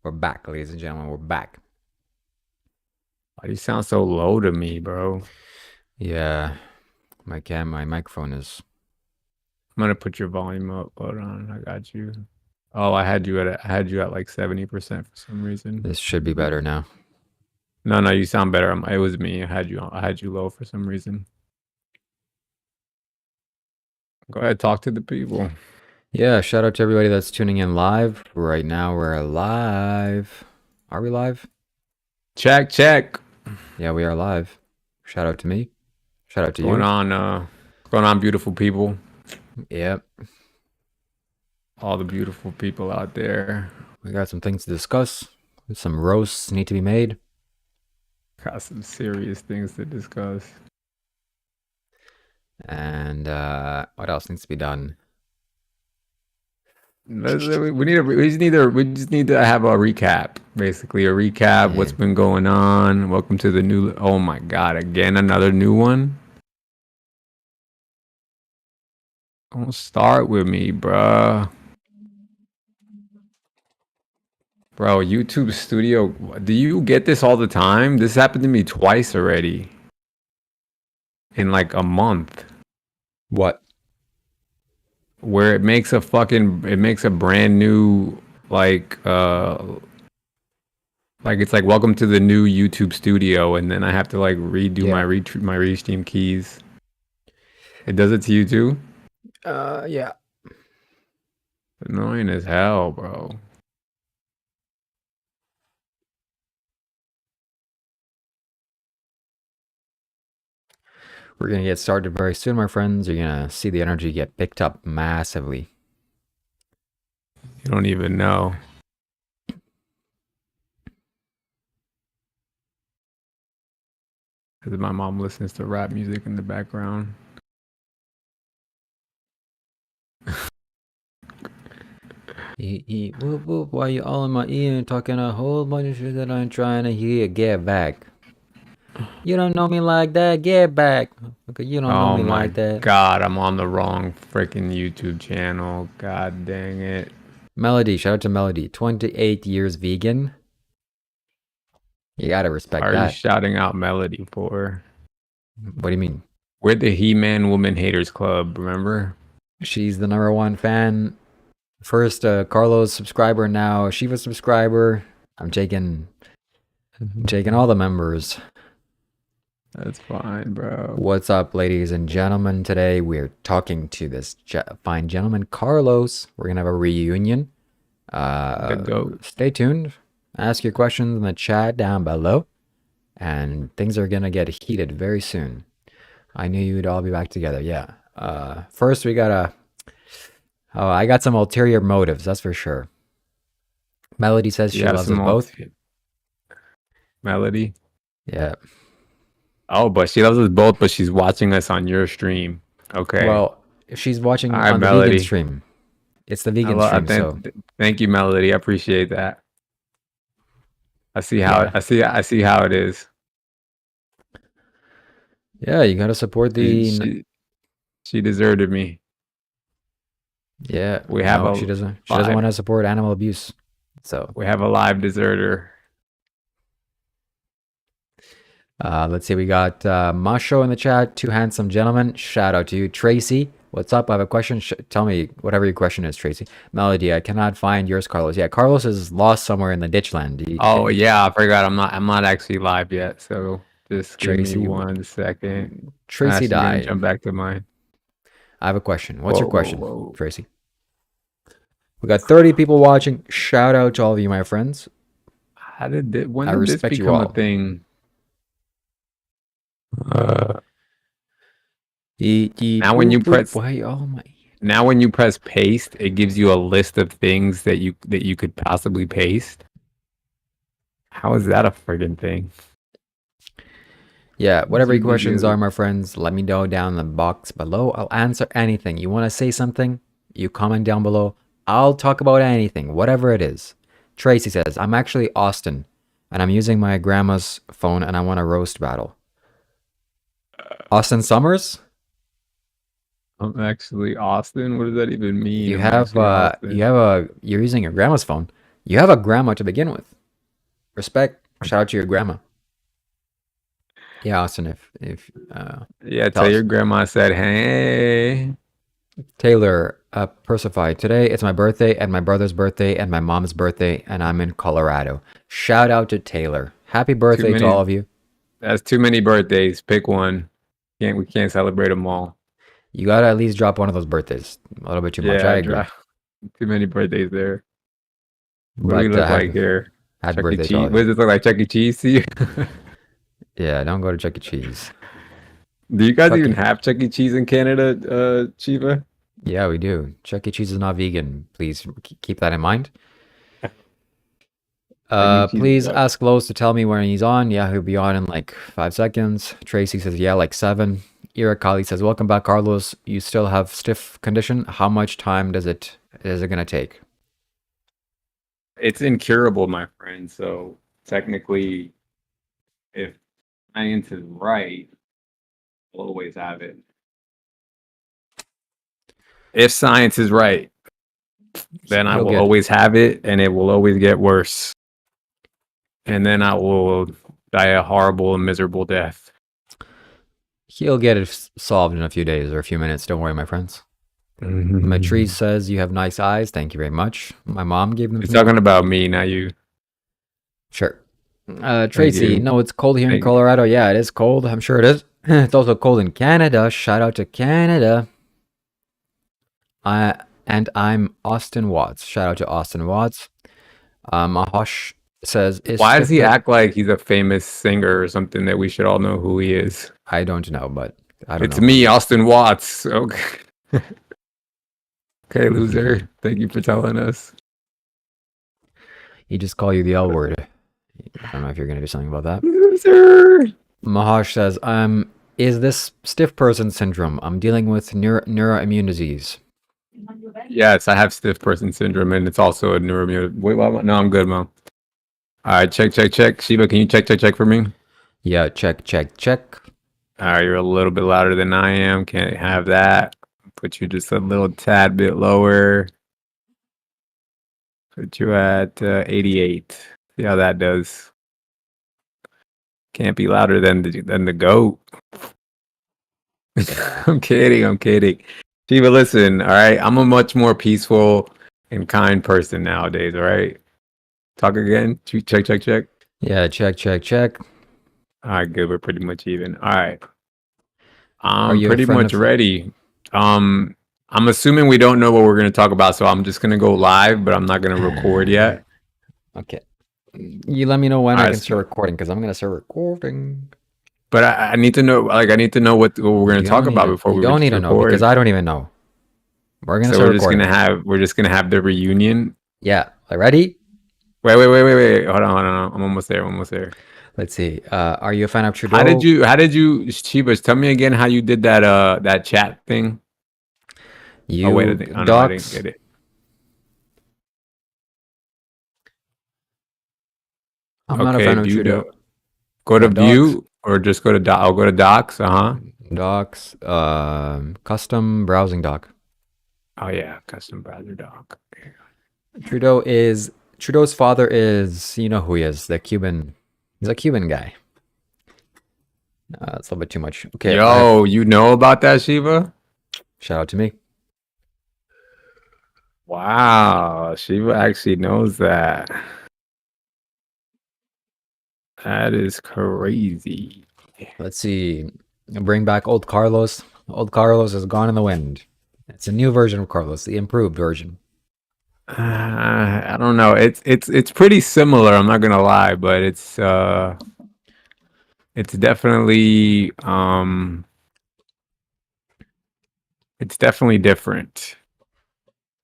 We're back, ladies and gentlemen. We're back. Why do you sound so low to me, bro? Yeah, my microphone is. I'm gonna put your volume up. Hold on, I got you. Oh, I had you at like 70% for some reason. This should be better now. No, you sound better. It was me. I had you low for some reason. Go ahead, talk to the people. Yeah, shout out to everybody that's tuning in live. Right now, we're live. Are we live? Check. Yeah, we are live. Shout out to me. Shout out to Going you. on, going on, beautiful people. Yep. All the beautiful people out there. We got some things to discuss. Some roasts need to be made. Got some serious things to discuss. And what else needs to be done? We just need to have a recap, basically a recap. What's Yeah. been going on? Welcome to the new. Oh my God! Again, another new one. Don't start with me, bruh. Bro, YouTube Studio. Do you get this all the time? This happened to me twice already in like a month, What? where it makes a brand new like it's like welcome to the new YouTube Studio, and then I have to like redo Yeah. my Restream keys. It does it to you too? Yeah. Annoying as hell, bro. We're gonna get started very soon, my friends. You're gonna see the energy get picked up massively. You don't even know. Because my mom listens to rap music in the background. Whoop, whoop, why you all in my ear talking a whole bunch of shit that I'm trying to hear? Get back. You don't know me like that. Get back. Okay, you don't know Oh me my like that. God, I'm on the wrong freaking YouTube channel. God dang it. Melody, shout out to Melody. 28 years vegan. You gotta Why respect are you that. shouting out Melody for? What do you mean? We're the He-Man Woman Haters Club, remember? She's the #1 fan. First Carlos subscriber, now Shiva subscriber. I'm taking all the members. That's fine, bro. What's up, ladies and gentlemen? Today we're talking to this fine gentleman, Carlos. We're gonna have a reunion. The goat. Stay tuned. Ask your questions in the chat down below, and things are gonna get heated very soon. I knew you'd all be back together. Yeah. First we gotta. Oh, I got some ulterior motives. That's for sure. Melody says she You have loves us some both. Melody. Yeah. Oh, but she loves us both, but she's watching us on your stream. Okay. Well, if she's watching All right, on the vegan Melody. stream, it's the vegan stream. So Thank you, Melody. I appreciate that. I see how yeah, I see how it is. yeah, you gotta support She the. she, she deserted me. Yeah, We have no, a she doesn't. She doesn't want live to support animal abuse. So we have a live deserter. let's see. We got Masho in the chat. Two handsome gentlemen. Shout out to you, Tracy. What's up? I have a question. Tell me whatever your question is, Tracy. Melody, I cannot find yours, Carlos. Yeah, Carlos is lost somewhere in the ditchland. Oh yeah, I forgot. I'm not actually live yet. So just give me Tracy, 1 second. I'm Tracy actually gonna died. jump back to mine. I have a question. What's Whoa, your whoa, question, whoa. Tracy? We got 30 people watching. Shout out to all of you, my friends. When I did this respect you become a all. thing? Uh, Eat, eat, now when you boop, boop. press Why all my now when you press paste, it gives you a list of things that you could possibly paste. How is that a friggin' thing? Yeah, whatever your questions are, Do-do-do. my friends, let me know down in the box below. I'll answer anything. You want to say something? You comment down below. I'll talk about anything, whatever it is. Tracy says, I'm actually Austin, and I'm using my grandma's phone, and I want a roast battle. Austin Summers? I'm actually Austin. What does that even mean? You I'm have actually Austin. you're using your grandma's phone. You have a grandma to begin with. Respect. Shout out to your grandma. Yeah, Austin. If Yeah, tell tell your us. grandma I said, hey. Taylor, Persify. Today it's my birthday and my brother's birthday and my mom's birthday, and I'm in Colorado. Shout out to Taylor. Happy Too birthday to all many. of you. That's too many birthdays. Pick one. We can't celebrate them all. You gotta at least drop one of those birthdays. A little bit too much. I Yeah, agree. too many birthdays there. What do we But look like here? happy Chuck E. birthday to all Cheese. of What you. does this look like? Chuck E. Cheese to you? Yeah, don't go to Chuck E. Cheese. Do you guys Chuck even E. have Chuck E. Cheese in Canada, Shiva? Yeah, we do. Chuck E. Cheese is not vegan. Please keep that in mind. Chuck E. Cheese Please sucks. ask Lowe's to tell me when he's on. Yeah, he'll be on in like 5 seconds. Tracy says, yeah, like 7. Ira Kali says, welcome back, Carlos. You still have stiff condition. How much time is it gonna take? It's incurable, my friend. So technically, if science is right, we'll always have it. If science is right, then I He'll will get always have it, and it will always get worse. And then I will die a horrible and miserable death. he'll get it solved in a few days or a few minutes. Don't worry, my friends. Matrice says you have nice eyes. Thank you very much. My mom gave them It's to me. talking about me, not you. Sure. Thank Tracy, you. no, it's cold here in Thank you. Colorado. Yeah, it is cold. I'm sure it is. It's also cold in Canada. Shout out to Canada. I'm Austin Watts. Shout out to Austin Watts. Mahosh says, "Is Why does he stiff- act like he's a famous singer or something that we should all know who he is? I don't know, but I don't It's know. me, Austin Watts. Okay. Okay, loser. Thank you for telling us. He just called you the L word. I don't know if you're gonna do something about that." Loser. Mahosh says, is this stiff person syndrome? I'm dealing with neuroimmune disease. Yes, I have stiff person syndrome, and it's also a neuroimmune. Wait, no, I'm good, Mom. All right, check. Shiva, can you check for me? Yeah, check. All right, you're a little bit louder than I am. Can't have that. Put you just a little tad bit lower. Put you at 88. See how that does. Can't be louder than the goat. I'm kidding. Shiva, listen, all right? I'm a much more peaceful and kind person nowadays, all right? Talk again. Check. Yeah, check. All right, good. We're pretty much even. All right. Are I'm you a pretty friend much of? ready. I'm assuming we don't know what we're going to talk about, so I'm just going to go live, but I'm not going to record yet. Okay. You let me know when All I right, can start recording, because I'm gonna start recording. but I need to know, like, I need to know what we're going to You talk don't need about to. before You we don't just need to know because record. I don't even know. We're gonna So start we're just recording. gonna have the reunion. Yeah. Like, ready? Wait. Hold on. I'm almost there. Let's see. Are you a fan of Trudeau? How did you, Shivas, tell me again how you did that chat thing? Oh wait, I didn't docs? get it. I'm not a fan of Trudeau. Go to Docs. view or just go to doc. I'll go to docs. Docs. Custom browsing doc. Oh yeah, custom browser doc. Trudeau's father is, you know who he is, the Cuban. He's a Cuban guy. It's a little bit too much. Okay. Yo, you know about that, Shiva? Shout out to me. Wow, Shiva actually knows that. That is crazy. Let's see. Bring back old Carlos. Old Carlos is gone in the wind. It's a new version of Carlos, the improved version. I don't know. It's pretty similar. I'm not gonna lie, but it's definitely different.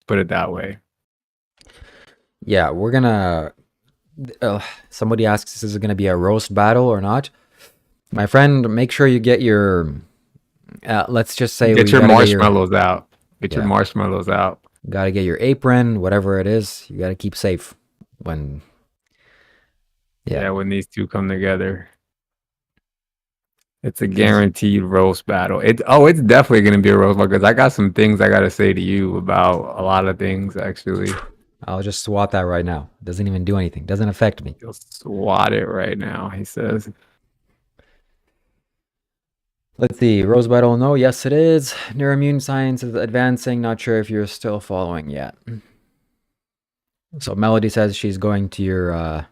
Put it that way. Yeah, we're gonna. Somebody asks, is it gonna be a roast battle or not? My friend, make sure you get your. Let's just say Get your marshmallows out. Get your Yeah. marshmallows out. Gotta get your apron, whatever it is. You gotta keep safe when. Yeah, when these two come together. It's a guaranteed roast battle. It's definitely gonna be a roast battle because I got some things I gotta say to you about a lot of things actually. I'll just swat that right now. Doesn't even do anything. Doesn't affect me. He'll swat it right now, he says. Let's see. Rose Battle, no. Yes, it is. Neuroimmune science is advancing. Not sure if you're still following yet. So Melody says she's going to your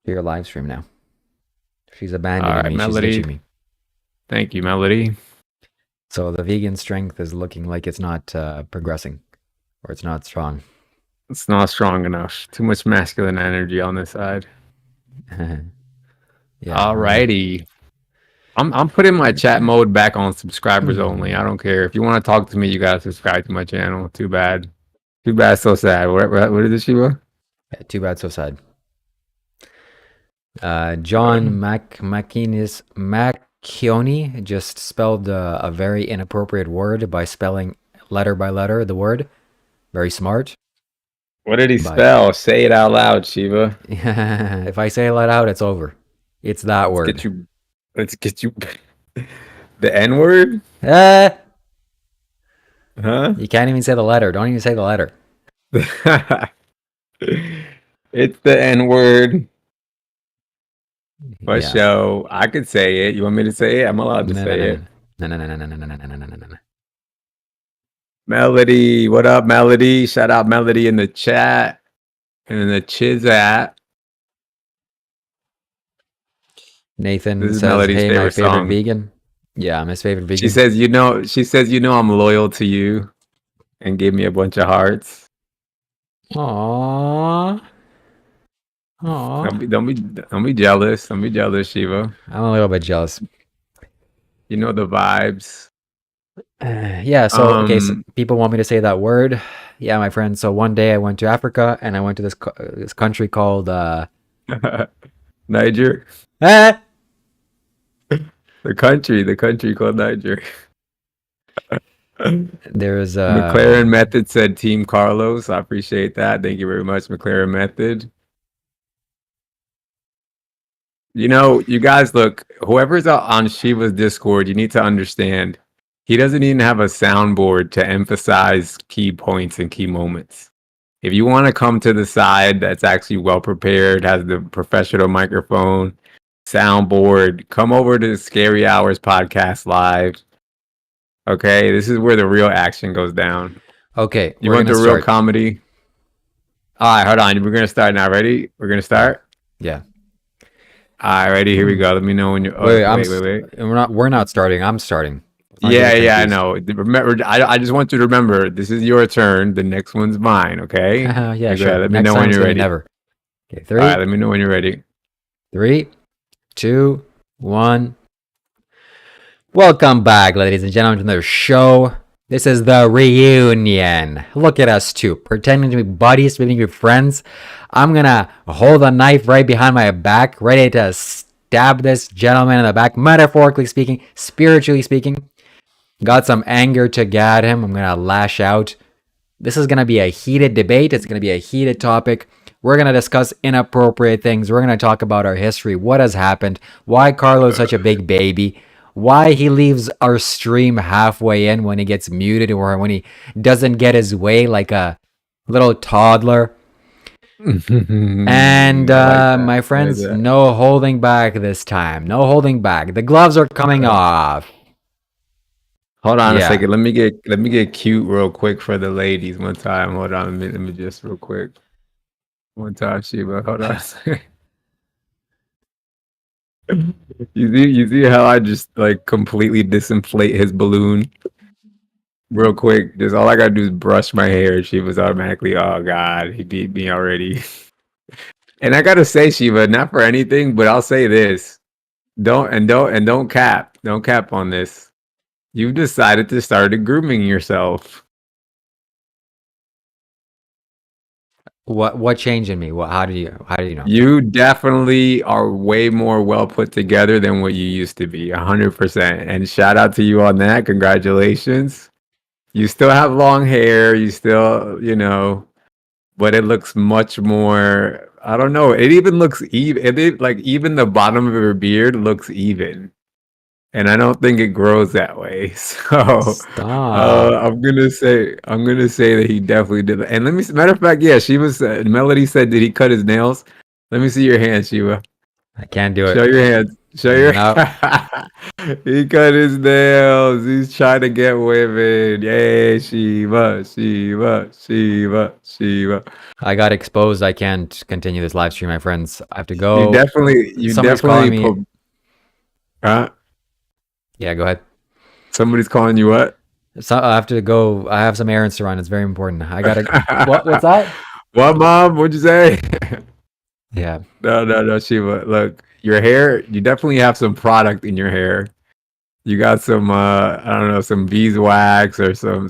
live stream now. She's abandoning All right, me. Melody. She's ditching me. Thank you, Melody. So the vegan strength is looking like it's not progressing, or it's not strong. It's not strong enough. Too much masculine energy on this side. Yeah. Alrighty. I'm putting my chat mode back on subscribers only. I don't care. If you want to talk to me, you gotta subscribe to my channel. Too bad. Too bad, so sad. What is it, Shiva? Yeah, too bad, so sad. John Macchioni just spelled a very inappropriate word by spelling letter by letter the word. Very smart. What did he spell? Say it out loud, Shiva. If I say it out, it's over. It's that word. Let's get you the N word? Huh? Huh? You can't even say the letter. Don't even say the letter. It's the N word. For Yeah. show. I could say it. You want me to say it? I'm allowed to say it. No. Melody, what up, Melody? Shout out Melody in the chat and in the Chizat. Nathan This is says, Melody's "Hey, my favorite favorite song. vegan." Yeah, I'm his favorite vegan. She says, you know, I'm loyal to you, and gave me a bunch of hearts. Aww. Don't be jealous. Don't be jealous, Shiva. I'm a little bit jealous. You know the vibes. Yeah, so okay, so people want me to say that word. Yeah, my friend. So one day I went to Africa and I went to this country called Niger. Ah! The country called Niger. There's McLaren Method said Team Carlos. I appreciate that. Thank you very much, McLaren Method. You know, you guys, look, whoever's on Shiva's Discord, you need to understand, he doesn't even have a soundboard to emphasize key points and key moments. If you want to come to the side that's actually well prepared, has the professional microphone, soundboard, come over to Scary Hours Podcast Live. Okay, this is where the real action goes down. Okay, You want the real comedy? All right, hold on. We're going to start now. Ready? We're going to start? Yeah. All right, ready? Here we go. Let me know when you're... wait. We're not starting. I'm starting. Yeah, I know. Remember, I just want you to remember, this is your turn. The next one's mine, okay? Yeah, sure. Let me know when you're ready. Never. Okay, 3. All right, let me know when you're ready. 3, 2, 1. Welcome back, ladies and gentlemen, to another show. This is the reunion. Look at us two, pretending to be buddies, pretending to be friends. I'm gonna hold a knife right behind my back, ready to stab this gentleman in the back, metaphorically speaking, spiritually speaking. Got some anger to get him. I'm gonna lash out. This is gonna be a heated debate. It's gonna be a heated topic. We're gonna discuss inappropriate things. We're gonna talk about our history, what has happened, why Carlo's such a big baby, why he leaves our stream halfway in when he gets muted or when he doesn't get his way like a little toddler. And my friends, no holding back this time. No holding back. The gloves are coming off. Hold on a second. Let me get cute real quick for the ladies one time. Hold on. Let me just real quick. One time, Shiva. Hold on a second. You see how I just like completely disinflate his balloon real quick? Just all I gotta do is brush my hair. She was automatically, oh god, he beat me already. And I gotta say, Shiva, not for anything, but I'll say this: don't cap on this. You've decided to start grooming yourself. What changed in me? How do you know? You definitely are way more well put together than what you used to be, 100%. And shout out to you on that. Congratulations. You still have long hair. You still, but it looks much more. I don't know. It even looks even. Like even the bottom of your beard looks even. and I don't think it grows that way. So Stop. I'm gonna say that he definitely did that. And matter of fact, yeah, Shiva said, Melody said, did he cut his nails? Let me see your hand, Shiva. I can't do Show it. your hands. Show your. No, He cut his nails. He's trying to get women. Yay, Shiva, Shiva, Shiva, Shiva. I got exposed. I can't continue this live stream, my friends. I have to You go. definitely, you Somebody's calling definitely me. put. Huh? Yeah, go ahead. Somebody's calling you what? So I have to go. I have some errands to run. It's very important. I gotta. What's that? What, mom? What'd you say? Yeah. No, Shiva. Look, your hair. You definitely have some product in your hair. You got some, I don't know, some beeswax or something,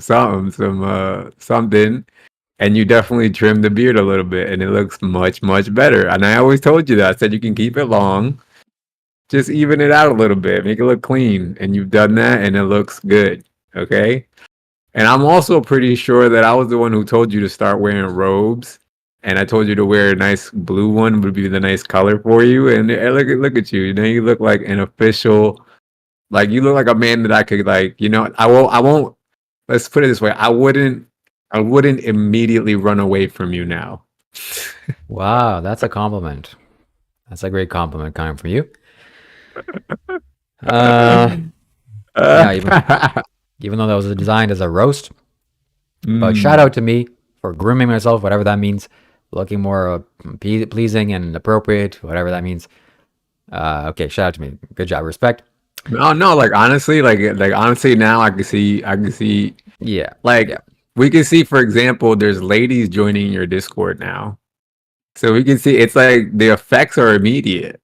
and you definitely trimmed the beard a little bit, and it looks much, much better. And I always told you that. I said you can keep it long, just even it out a little bit, make it look clean, and you've done that, and it looks good. Okay. And I'm also pretty sure that I was the one who told you to start wearing robes, and I told you to wear a nice blue one would be the nice color for you. And look at you. You know, you look like an official. Like you look like a man that I could I won't let's put it this way. I wouldn't immediately run away from you now. Wow, that's a compliment. That's a great compliment coming from you. Yeah, even though that was designed as a roast, but shout out to me for grooming myself, whatever that means, looking more pleasing and appropriate, whatever that means. Okay, shout out to me. Good job, respect. No, like honestly, now I can see Yeah, like yeah. we can see, for example, there's ladies joining your Discord now. So we can see it's like the effects are immediate.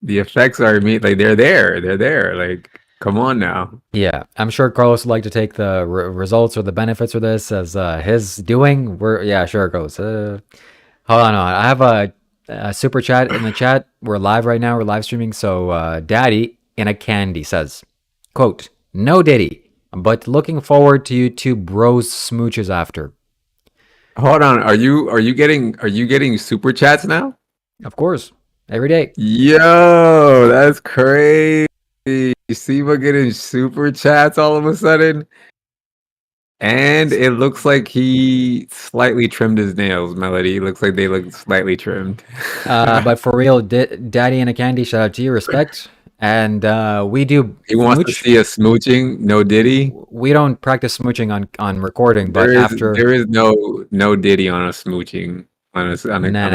The effects are immediate, like they're there. They're there. Like, come on now. Yeah, I'm sure Carlos would like to take the results or the benefits of this as his doing. Yeah, sure, Carlos. Hold on. I have a super chat in the chat. We're live right now. We're live streaming. So, Daddy in a candy says, "Quote: No Diddy, but looking forward to you two bros smooches after." Hold on. Are you getting super chats now? Of course, every day. Yo, that's crazy. You see what getting super chats all of a sudden? And it looks like he slightly trimmed his nails, Melody. It looks like they look slightly trimmed. But for real, Daddy in a candy, shout out to you, respect. And we do He wants to see us smooching, no Diddy. We don't practice smooching on recording, but there is no Diddy on a smooching on a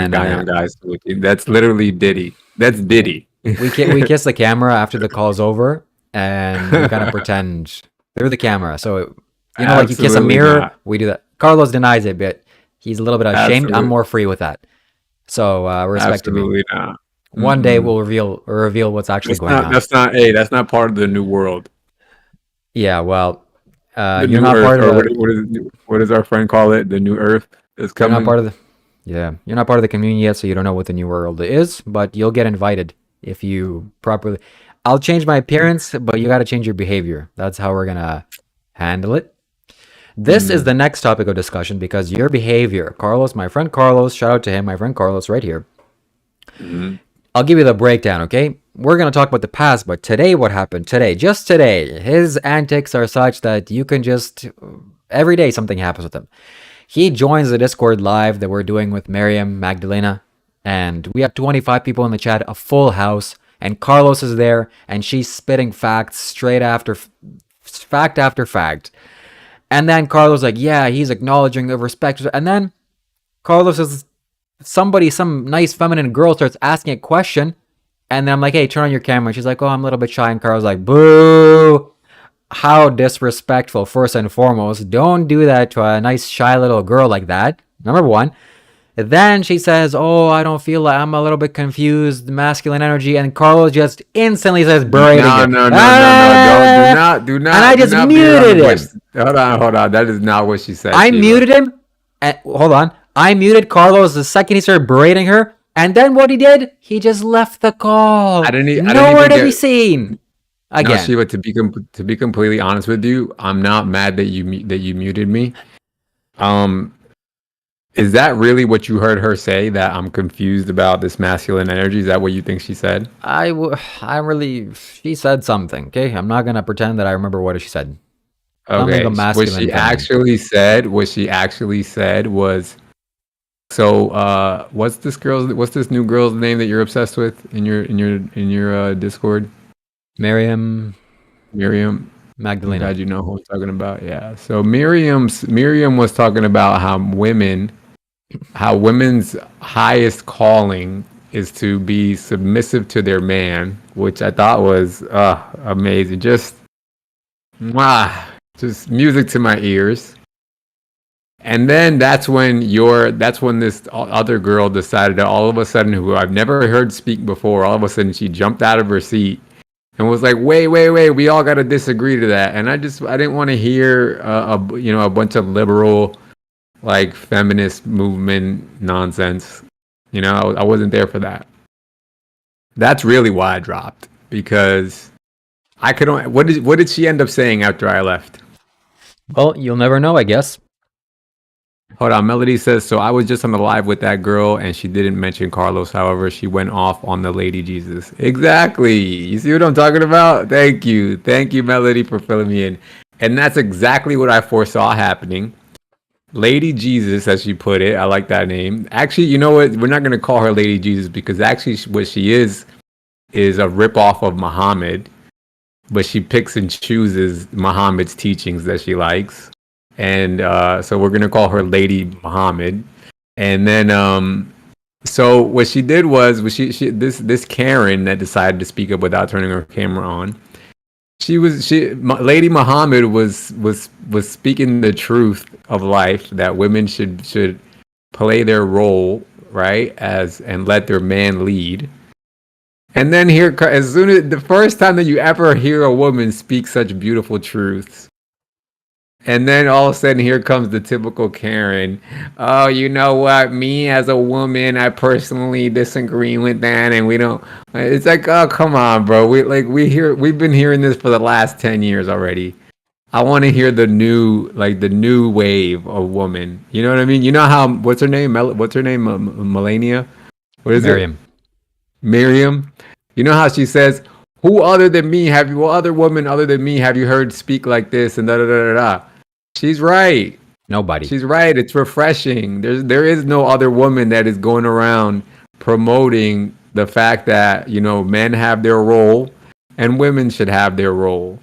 guy on guy smooching. That's literally Diddy. That's Diddy. We kiss the camera after the call's over, and we kind of pretend through the camera. So like you kiss a mirror, not. We do that. Carlos denies it, but he's a little bit ashamed. Absolutely. I'm more free with that. So respect to me. Absolutely not. One day we'll reveal what's actually going on. That's not part of the new world. Yeah, well, you're not Earth, part of what does our friend call it? The new Earth is coming. You're not part of you're not part of the community yet, so you don't know what the new world is. But you'll get invited if you properly. I'll change my appearance, but you got to change your behavior. That's how we're gonna handle it. This is the next topic of discussion because your behavior, Carlos, my friend Carlos, shout out to him, my friend Carlos, right here. I'll give you the breakdown, okay? We're going to talk about the past, but today, what happened? Just today, his antics are such that you can just... Every day, something happens with him. He joins the Discord live that we're doing with Miriam, Magdalena, and we have 25 people in the chat, a full house, and Carlos is there, and she's spitting facts straight after... Fact after fact. And then Carlos like, yeah, he's acknowledging the respect. And then Carlos is... some nice feminine girl starts asking a question, and then I'm like, hey, turn on your camera. And she's like, oh, I'm a little bit shy. And Carl's like, boo, how disrespectful. First and foremost, don't do that to a nice shy little girl like that. Number one. Then she says, oh, I don't feel like, I'm a little bit confused, masculine energy. And Carlos just instantly says, berating it. No, do not. And I just muted him. Hold on. That is not what she said. I muted him. And, hold on. I muted Carlos the second he started berating her, and then what he did, he just left the call. Nowhere to be seen. Again, no, Shiva, to be completely honest with you, I'm not mad that you muted me. Is that really what you heard her say? That I'm confused about this masculine energy? Is that what you think she said? I really, she said something. Okay, I'm not gonna pretend that I remember what she said. Something of Okay. What masculine, she feminine. actually said, was, so what's this new girl's name that you're obsessed with in your Discord? Miriam Miriam. I'm Magdalena. glad you know who I'm talking about. Yeah. So Miriam was talking about how women's highest calling is to be submissive to their man, which I thought was amazing. Just music to my ears. And then that's when this other girl decided to all of a sudden, who I've never heard speak before, all of a sudden she jumped out of her seat and was like, "Wait, we all got to disagree to that." And I didn't want to hear a bunch of liberal like feminist movement nonsense. I wasn't there for that. That's really why I dropped, because I could only, what did she end up saying after I left? Well, you'll never know, I guess. Hold on, Melody says, so I was just on the live with that girl and she didn't mention Carlos. However, she went off on the Lady Jesus. Exactly. You see what I'm talking about? Thank you. Thank you, Melody, for filling me in. And that's exactly what I foresaw happening. Lady Jesus, as she put it. I like that name. Actually, you know what? We're not going to call her Lady Jesus, because actually what she is a ripoff of Muhammad, but she picks and chooses Muhammad's teachings that she likes. And so we're going to call her Lady Muhammad. And then so what she did was this Karen that decided to speak up without turning her camera on. Lady Muhammad was speaking the truth of life, that women should play their role, right, and let their man lead. And then as soon as the first time that you ever hear a woman speak such beautiful truths, and then all of a sudden, here comes the typical Karen. Oh, you know what? Me as a woman, I personally disagree with that, and we don't. It's like, oh, come on, bro. We've been hearing this for the last 10 years already. I want to hear the new wave of woman. You know what I mean? You know how? What's her name? Melania. What is it? Miriam. Miriam. You know how she says, "Who other than me have you? What other woman other than me have you heard speak like this?" And da da da da da. She's right. Nobody. She's right. It's refreshing. There is no other woman that is going around promoting the fact that men have their role and women should have their role,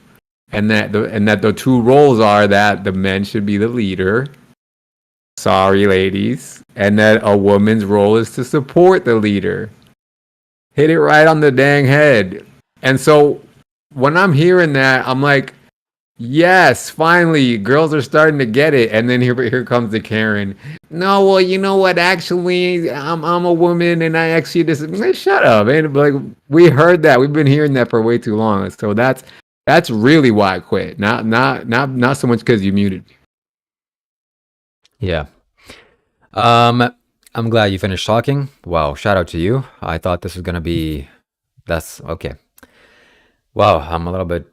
and that the two roles are that the men should be the leader. Sorry, ladies, and that a woman's role is to support the leader. Hit it right on the dang head. And so when I'm hearing that, I'm like, yes, finally, girls are starting to get it. And then here comes the Karen. No, well, you know what? Actually, I'm a woman, and I actually shut up. And like, we heard that. We've been hearing that for way too long. So that's really why I quit. Not so much because you muted me. Yeah. I'm glad you finished talking. Wow, shout out to you. I thought this was gonna be. That's okay. Wow, I'm a little bit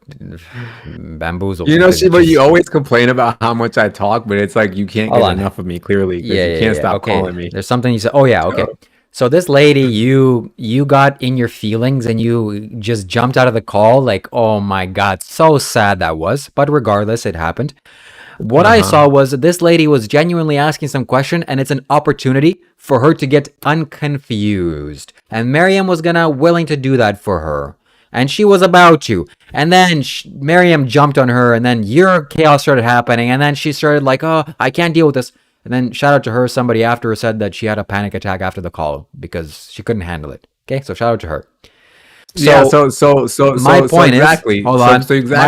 bamboozled. Shiva, you always complain about how much I talk, but it's like you can't get enough of me, clearly, because you can't stop calling me. There's something you said. Oh, yeah, okay. So this lady, you got in your feelings and you just jumped out of the call like, oh my God, so sad that was. But regardless, it happened. What I saw was that this lady was genuinely asking some question, and it's an opportunity for her to get unconfused. And Miriam was willing to do that for her. And she was about to. And then Miriam jumped on her, and then your chaos started happening. And then she started like, oh, I can't deal with this. And then shout out to her. Somebody after her said that she had a panic attack after the call because she couldn't handle it. Okay, so shout out to her. My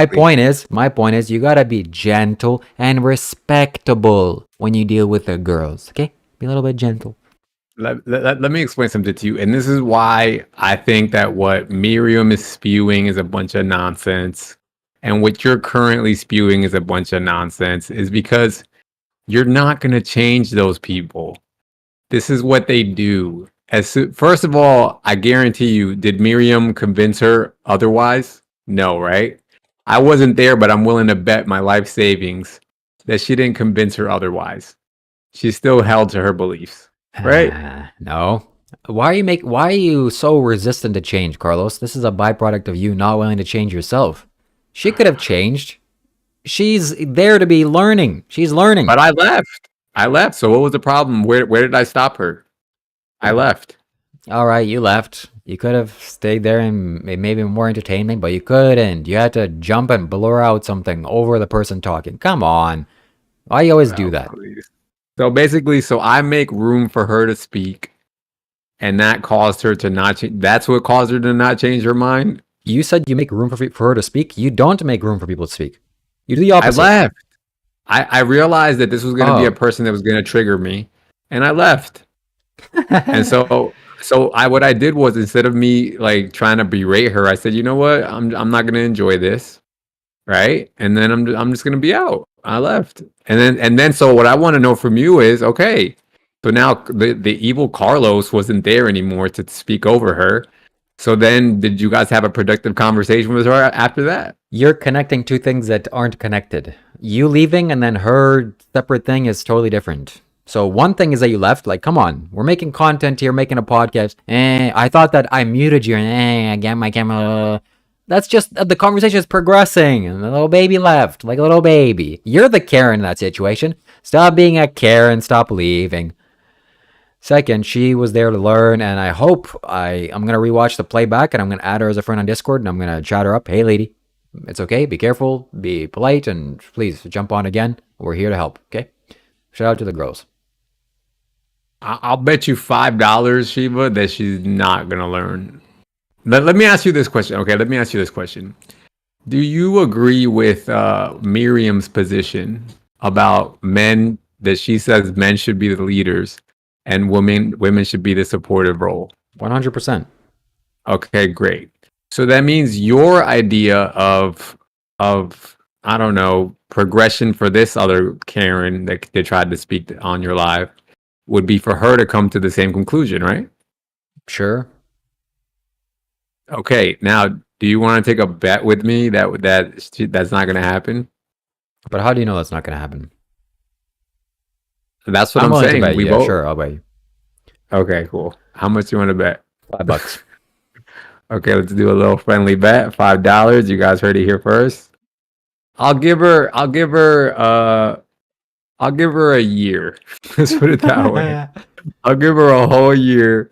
point is, you gotta be gentle and respectable when you deal with the girls. Okay, be a little bit gentle. Let me explain something to you. And this is why I think that what Miriam is spewing is a bunch of nonsense. And what you're currently spewing is a bunch of nonsense, is because you're not going to change those people. This is what they do. First of all, I guarantee you, did Miriam convince her otherwise? No, right? I wasn't there, but I'm willing to bet my life savings that she didn't convince her otherwise. She's still held to her beliefs, right? No. Why are you so resistant to change, Carlos? This is a byproduct of you not willing to change yourself. She could have changed. She's there to be learning. She's learning. But I left. I left. So what was the problem? Where did I stop her? I left. All right, you left. You could have stayed there and maybe more entertainment, but you couldn't. You had to jump and blur out something over the person talking. Come on. Why you always do that? Please. So basically, so I make room for her to speak, and that caused her to not change. That's what caused her to not change her mind. You said you make room for her to speak. You don't make room for people to speak. You do the I opposite. left. I realized that this was going to be a person that was going to trigger me, and I left. And so what I did was, instead of me like trying to berate her, I said, you know what, I'm not going to enjoy this, right? And then I'm just going to be out. I left, and then so what I want to know from you is, okay, so now the evil Carlos wasn't there anymore to speak over her. So then, did you guys have a productive conversation with her after that? You're connecting two things that aren't connected. You leaving and then her separate thing is totally different. So one thing is that you left, like, come on, we're making content here, making a podcast. I thought that I muted you and I got my camera. That's just, the conversation is progressing and the little baby left, like a little baby. You're the Karen in that situation. Stop being a Karen, stop leaving. Second, she was there to learn, and I hope I'm going to rewatch the playback, and I'm going to add her as a friend on Discord, and I'm going to chat her up. Hey, lady, it's okay. Be careful. Be polite, and please jump on again. We're here to help, okay? Shout out to the girls. I'll bet you $5, Shiva, that she's not going to learn. Let me ask you this question. Okay, let me ask you this question. Do you agree with Miriam's position about men, that she says men should be the leaders and women should be the supportive role? 100%. Okay, great. So that means your idea of I don't know, progression for this other Karen that they tried to speak on your live would be for her to come to the same conclusion, right? Sure. Okay, now do you want to take a bet with me that's not going to happen? But how do you know that's not going to happen? That's what I'm saying. Bet you. Yeah, sure, I'll bet you. Okay, cool. How much do you want to bet? $5. Okay, let's do a little friendly bet. $5. You guys heard it here first. I'll give her a year. Let's put it that way. I'll give her a whole year,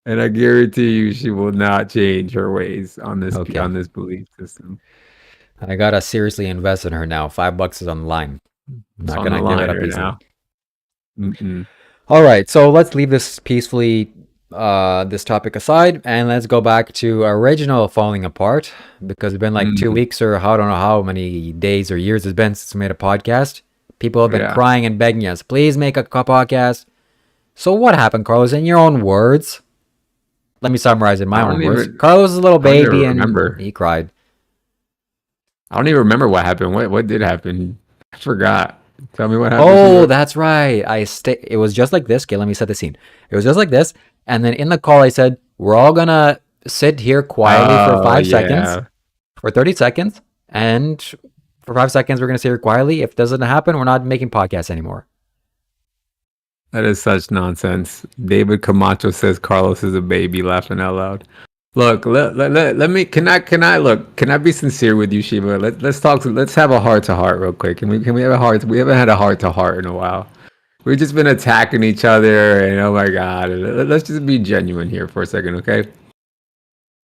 and I guarantee you she will not change her ways on this belief system. I gotta seriously invest in her now. $5 is on the line. I'm not gonna give it up easily. All right, so let's leave this peacefully, this topic aside, and let's go back to original falling apart, because it's been like 2 weeks or I don't know how many days or years it's been since we made a podcast. People have been crying and begging us, please make a podcast. So what happened, Carlos? In your own words, let me summarize in my own words. Carlos is a little baby and he cried. I don't even remember what happened. What did happen? I forgot. Tell me what happened. Oh, that's right. It was just like this. Okay, let me set the scene. It was just like this. And then in the call, I said, we're all going to sit here quietly for 5 seconds, for 30 seconds. And for 5 seconds, we're going to sit here quietly. If it doesn't happen, we're not making podcasts anymore. That is such nonsense. David Camacho says Carlos is a baby, laughing out loud. Look, let me, can I be sincere with you, Shiva? Let's talk, let's have a heart to heart real quick. Can we have a heart? We haven't had a heart to heart in a while. We've just been attacking each other, and oh my God, let's just be genuine here for a second, okay?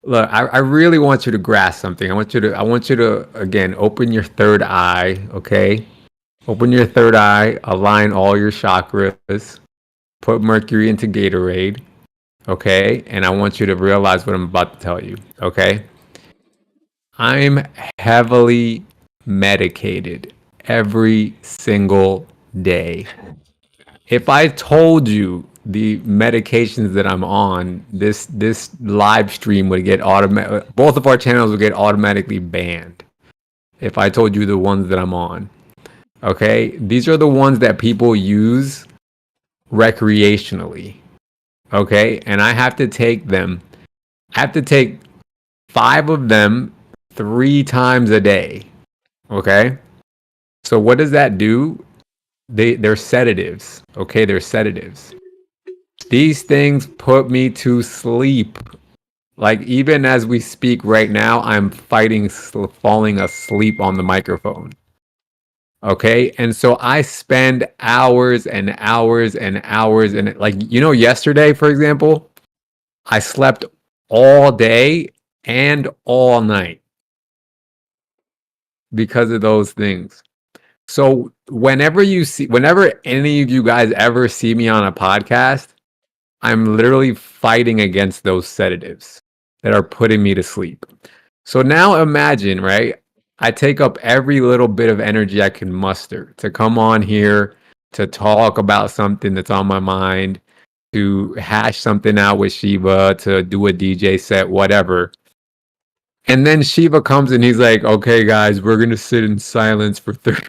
Look, I really want you to grasp something. I want you to again open your third eye, okay? Open your third eye, align all your chakras, put Mercury into Gatorade, okay? And I want you to realize what I'm about to tell you, okay? I'm heavily medicated every single day. If I told you the medications that I'm on, this live stream would get both of our channels would get automatically banned if I told you the ones that I'm on. Okay? These are the ones that people use recreationally. Okay? And I have to take them. I have to take 5 of them 3 times a day. Okay? So what does that do? they're sedatives. Okay, they're sedatives. These things put me to sleep. Like, even as we speak right now, I'm fighting falling asleep on the microphone. Okay, and so I spend hours and hours and hours, and like, yesterday, for example, I slept all day and all night because of those things. So whenever any of you guys ever see me on a podcast, I'm literally fighting against those sedatives that are putting me to sleep. So now imagine, right? I take up every little bit of energy I can muster to come on here to talk about something that's on my mind, to hash something out with Shiva, to do a DJ set, whatever. And then Shiva comes and he's like, "Okay, guys, we're gonna sit in silence for 30."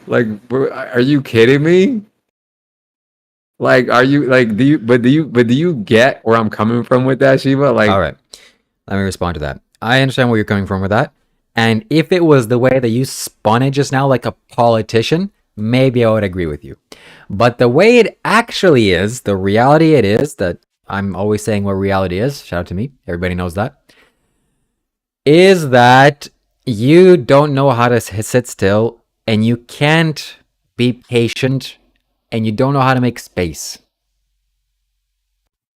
Like, are you kidding me? Like, are you like? Do you get where I'm coming from with that, Shiva? All Like, right, let me respond to that. I understand where you're coming from with that. And if it was the way that you spun it just now, like a politician, maybe I would agree with you. But the way it actually is, the reality it is, that I'm always saying what reality is, shout out to me, everybody knows that, is that you don't know how to sit still and you can't be patient and you don't know how to make space.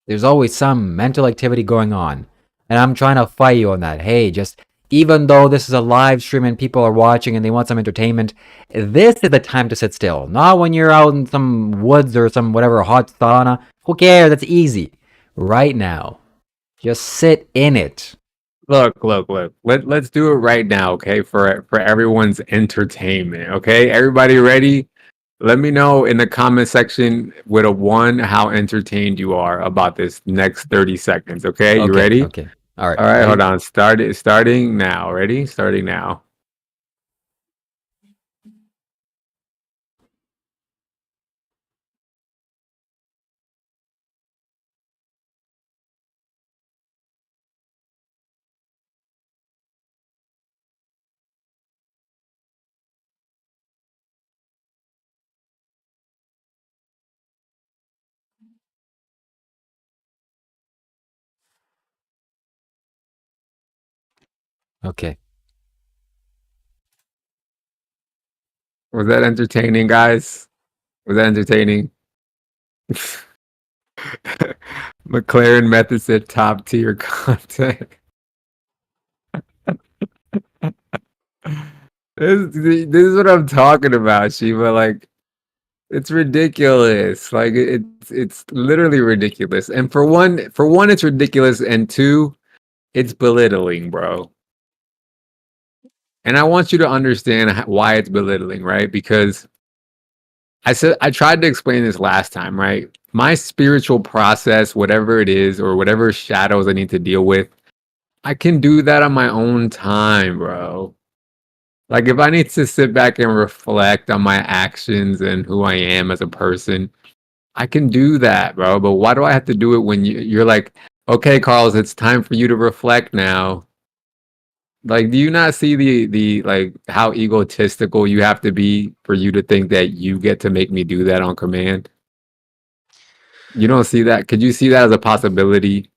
There's always some mental activity going on. And I'm trying to fight you on that. Hey, just even though this is a live stream and people are watching and they want some entertainment, this is the time to sit still. Not when you're out in some woods or some whatever hot sauna. Who cares? That's easy. Right now. Just sit in it. look. Let's do it right now, okay? For everyone's entertainment, okay? Everybody ready? Let me know in the comment section with a 1 how entertained you are about this next 30 seconds, okay? You Okay, ready? okay. All right. All right, Ready? hold on. Starting now. Ready? Starting now. Okay. Was that entertaining, guys? Was that entertaining? McLaren Method said top tier content. This is what I'm talking about, Shiva. Like, it's ridiculous. Like, it's literally ridiculous. And for one, it's ridiculous, and two, it's belittling, bro. And I want you to understand why it's belittling, right? Because I tried to explain this last time, right? My spiritual process, whatever it is, or whatever shadows I need to deal with, I can do that on my own time, bro. Like, if I need to sit back and reflect on my actions and who I am as a person, I can do that, bro. But why do I have to do it when you're like, okay, Carlos, it's time for you to reflect now? Like, do you not see the like how egotistical you have to be for you to think that you get to make me do that on command? You don't see that? Could you see that as a possibility?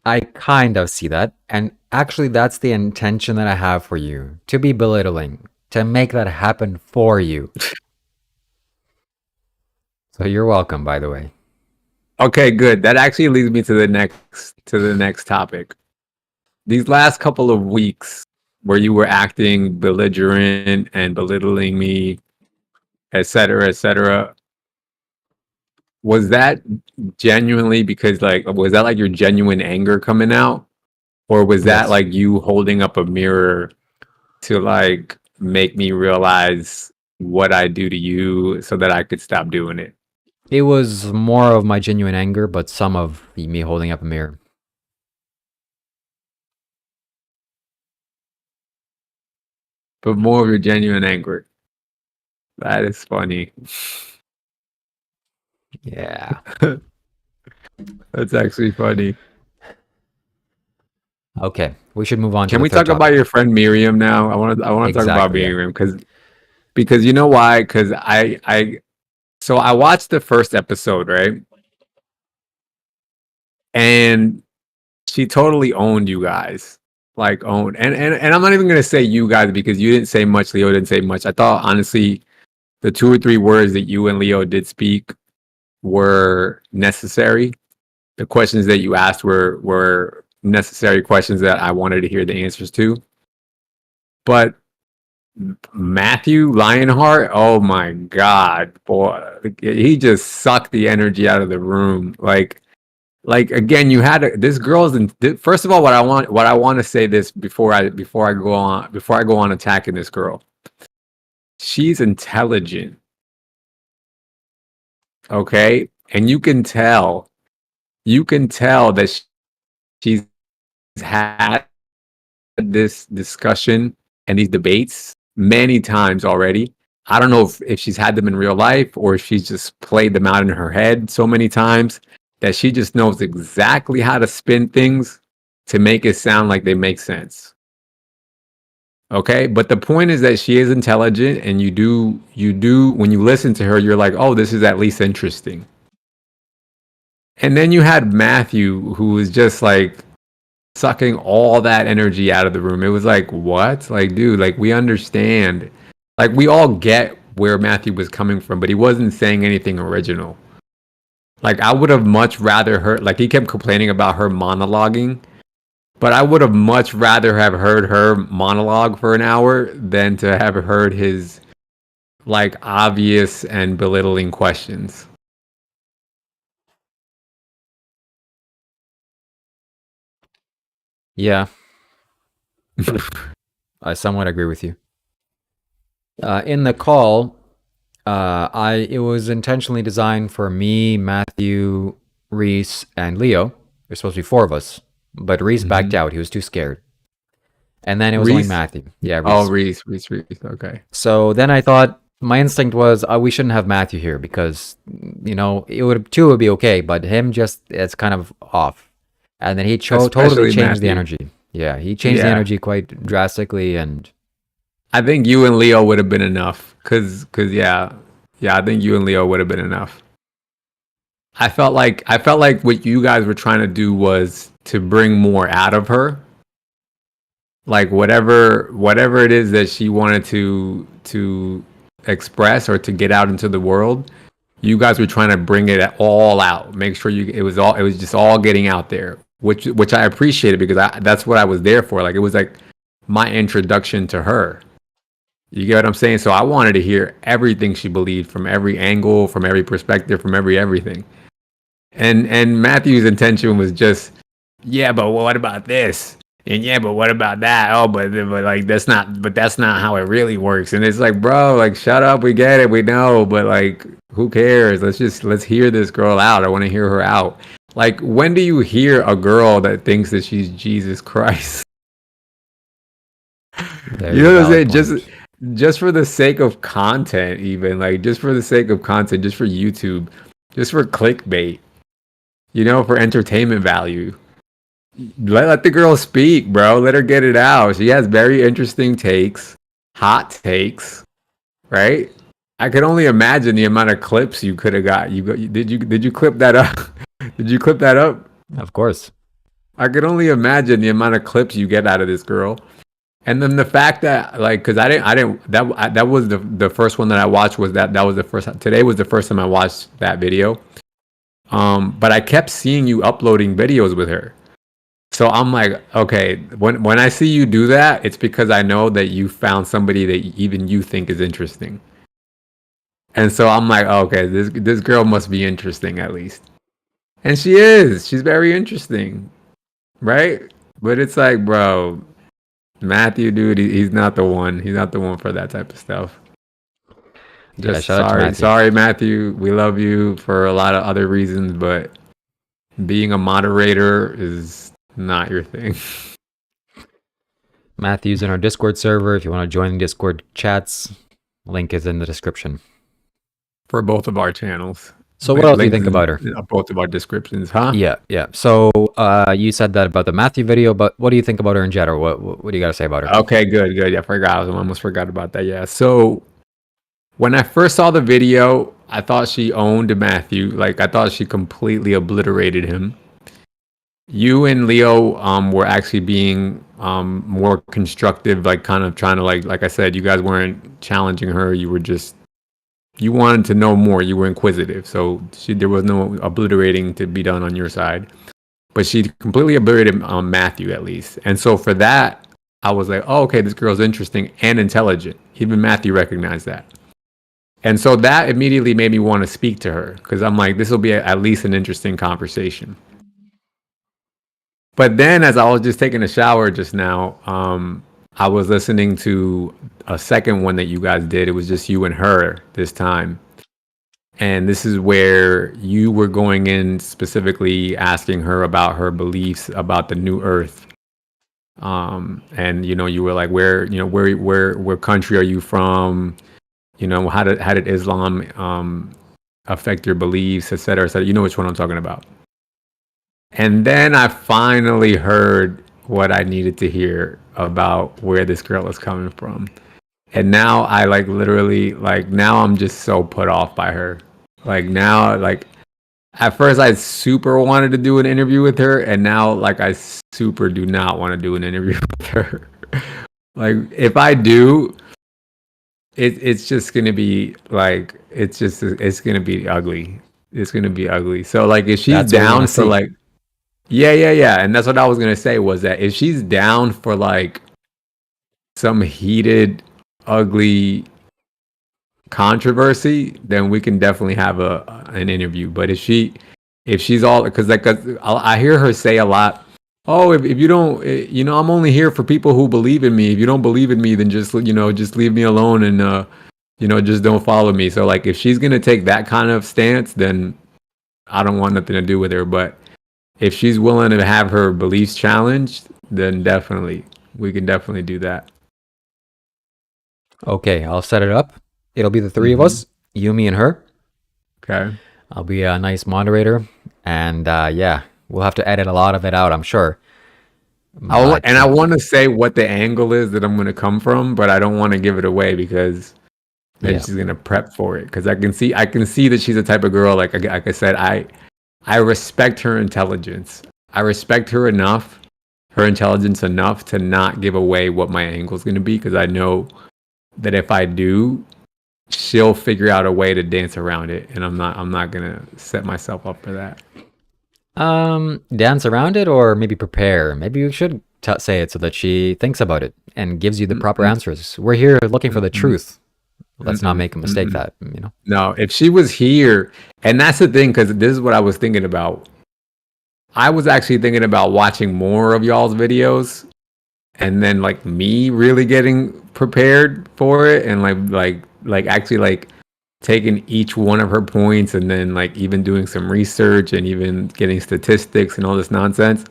I kind of see that. And actually, that's the intention that I have for you, to be belittling, to make that happen for you. So you're welcome, by the way. Okay, good. That actually leads me to the next topic. These last couple of weeks where you were acting belligerent and belittling me, et cetera, was that genuinely because, like, was that like your genuine anger coming out? Or was that Yes. like you holding up a mirror to like make me realize what I do to you so that I could stop doing it? It was more of my genuine anger, but some of me holding up a mirror. But more of your genuine anger. That is funny. Yeah. That's actually funny. Okay. We should move on to Can the we third talk about topic. your friend Miriam now? I want to talk about Exactly. Yeah. Miriam because you know why? Because I So I watched the first episode, right? And she totally owned you guys. Like owned. And I'm not even gonna say you guys because you didn't say much, Leo didn't say much. I thought honestly the 2 or 3 words that you and Leo did speak were necessary. The questions that you asked were necessary questions that I wanted to hear the answers to. But Matthew Lionheart, oh my God, boy, he just sucked the energy out of the room. Like again, you had this girl's. First of all, what I want to say this before I go on attacking this girl. She's intelligent, okay, and you can tell that she's had this discussion and these debates many times already. I don't know if she's had them in real life or if she's just played them out in her head so many times that she just knows exactly how to spin things to make it sound like they make sense. Okay, but the point is that she is intelligent, and you do when you listen to her, you're like, oh, this is at least interesting. And then you had Matthew, who was just like sucking all that energy out of the room. It was like, what? Like, dude, like we understand. Like we all get where Matthew was coming from, but he wasn't saying anything original. Like I would have much rather heard, like he kept complaining about her monologuing, but I would have much rather have heard her monologue for an hour than to have heard his like obvious and belittling questions. Yeah, I somewhat agree with you. In the call, it was intentionally designed for me, Matthew, Reese, and Leo. There's supposed to be 4 of us, but Reese backed out. He was too scared. And then it was only Reese? Matthew. Yeah, Reese. Oh, Reese. Okay. So then I thought my instinct was we shouldn't have Matthew here because two would be okay, but him just it's kind of off. And then he totally Especially changed the Matthew. energy. Yeah, he changed the Yeah. energy quite drastically, and I think you and Leo would have been enough. Cause yeah, I think you and Leo would have been enough. I felt like what you guys were trying to do was to bring more out of her. Like whatever it is that she wanted to express or to get out into the world, you guys were trying to bring it all out. Make sure it was just all getting out there, which I appreciated because that's what I was there for. Like it was like my introduction to her. You get what I'm saying? So I wanted to hear everything she believed from every angle, from every perspective, from everything. And Matthew's intention was just, yeah, but what about this? And yeah, but what about that? Oh, but like that's not how it really works. And it's like, bro, like shut up, we get it, we know, but like who cares? Let's hear this girl out. I want to hear her out. Like when do you hear a girl that thinks that she's Jesus Christ? You know what I'm saying? Just for the sake of content, even like just for the sake of content, just for YouTube, just for clickbait, for entertainment value. Let the girl speak, bro. Let her get it out. She has very interesting takes, hot takes, right? I could only imagine the amount of clips you could have got. Did you clip that up? Did you clip that up? of course. I could only imagine the amount of clips you get out of this girl. And then the fact that like, cause that was the first one that I watched that was the first, today was the first time I watched that video. But I kept seeing you uploading videos with her. So I'm like, okay, when I see you do that, it's because I know that you found somebody that even you think is interesting. And so I'm like, okay, this girl must be interesting at least. And she is. She's very interesting. Right? But it's like, bro, Matthew, dude, he's not the one. He's not the one for that type of stuff. Just sorry, Matthew. We love you for a lot of other reasons, but being a moderator is not your thing. Matthew's in our Discord server. If you want to join the Discord chats, link is in the description. For both of our channels. So what else do you think about her? Both of our descriptions, huh? Yeah. So you said that about the Matthew video, but what do you think about her in general? What do you got to say about her? Okay, good. Yeah, I almost forgot about that. Yeah. So when I first saw the video, I thought she owned Matthew. Like I thought she completely obliterated him. You and Leo were actually being more constructive, like kind of trying to like I said, you guys weren't challenging her. You were just you wanted to know more. You were inquisitive, so there was no obliterating to be done on your side. But she completely obliterated Matthew at least, and so for that, I was like, oh, okay, this girl's interesting and intelligent. Even Matthew recognized that. And so that immediately made me want to speak to her because I'm like, this will be at least an interesting conversation. But then, as I was just taking a shower just now, I was listening to a second one that you guys did. It was just you and her this time. And this is where you were going in specifically asking her about her beliefs about the new earth. And you were like, where country are you from? How did Islam affect your beliefs, et cetera, et cetera. You know which one I'm talking about. And then I finally heard what I needed to hear about where this girl is coming from. And now I now I'm just so put off by her. At first I super wanted to do an interview with her, and now I super do not want to do an interview with her. If I do, it's just gonna be it's gonna be ugly. It's gonna be ugly. So if she's down for yeah, and that's what I was gonna say was that if she's down for some heated, ugly controversy, then we can definitely have an interview. But if she's all because I hear her say a lot. Oh, if you don't, I'm only here for people who believe in me. If you don't believe in me, then just leave me alone and just don't follow me. So if she's gonna take that kind of stance, then I don't want nothing to do with her. But if she's willing to have her beliefs challenged, then we can definitely do that. Okay, I'll set it up. It'll be the three of us, you, me, and her. Okay. I'll be a nice moderator, and yeah, we'll have to edit a lot of it out, I'm sure. I want to say what the angle is that I'm going to come from, but I don't want to give it away because then she's going to prep for it. Because I can see that she's the type of girl, like I said, I respect her intelligence. I respect her intelligence enough to not give away what my angle is going to be, because I know that if I do, she'll figure out a way to dance around it, and I'm not gonna set myself up for that. Dance around it, or maybe prepare. Maybe you should say it so that she thinks about it and gives you the proper answers. We're here looking for the truth. Let's not make a mistake that. No, if she was here, and that's the thing, because this is what I was thinking about. I was actually thinking about watching more of y'all's videos, and then me really getting prepared for it, and actually taking each one of her points, and then even doing some research and even getting statistics and all this nonsense.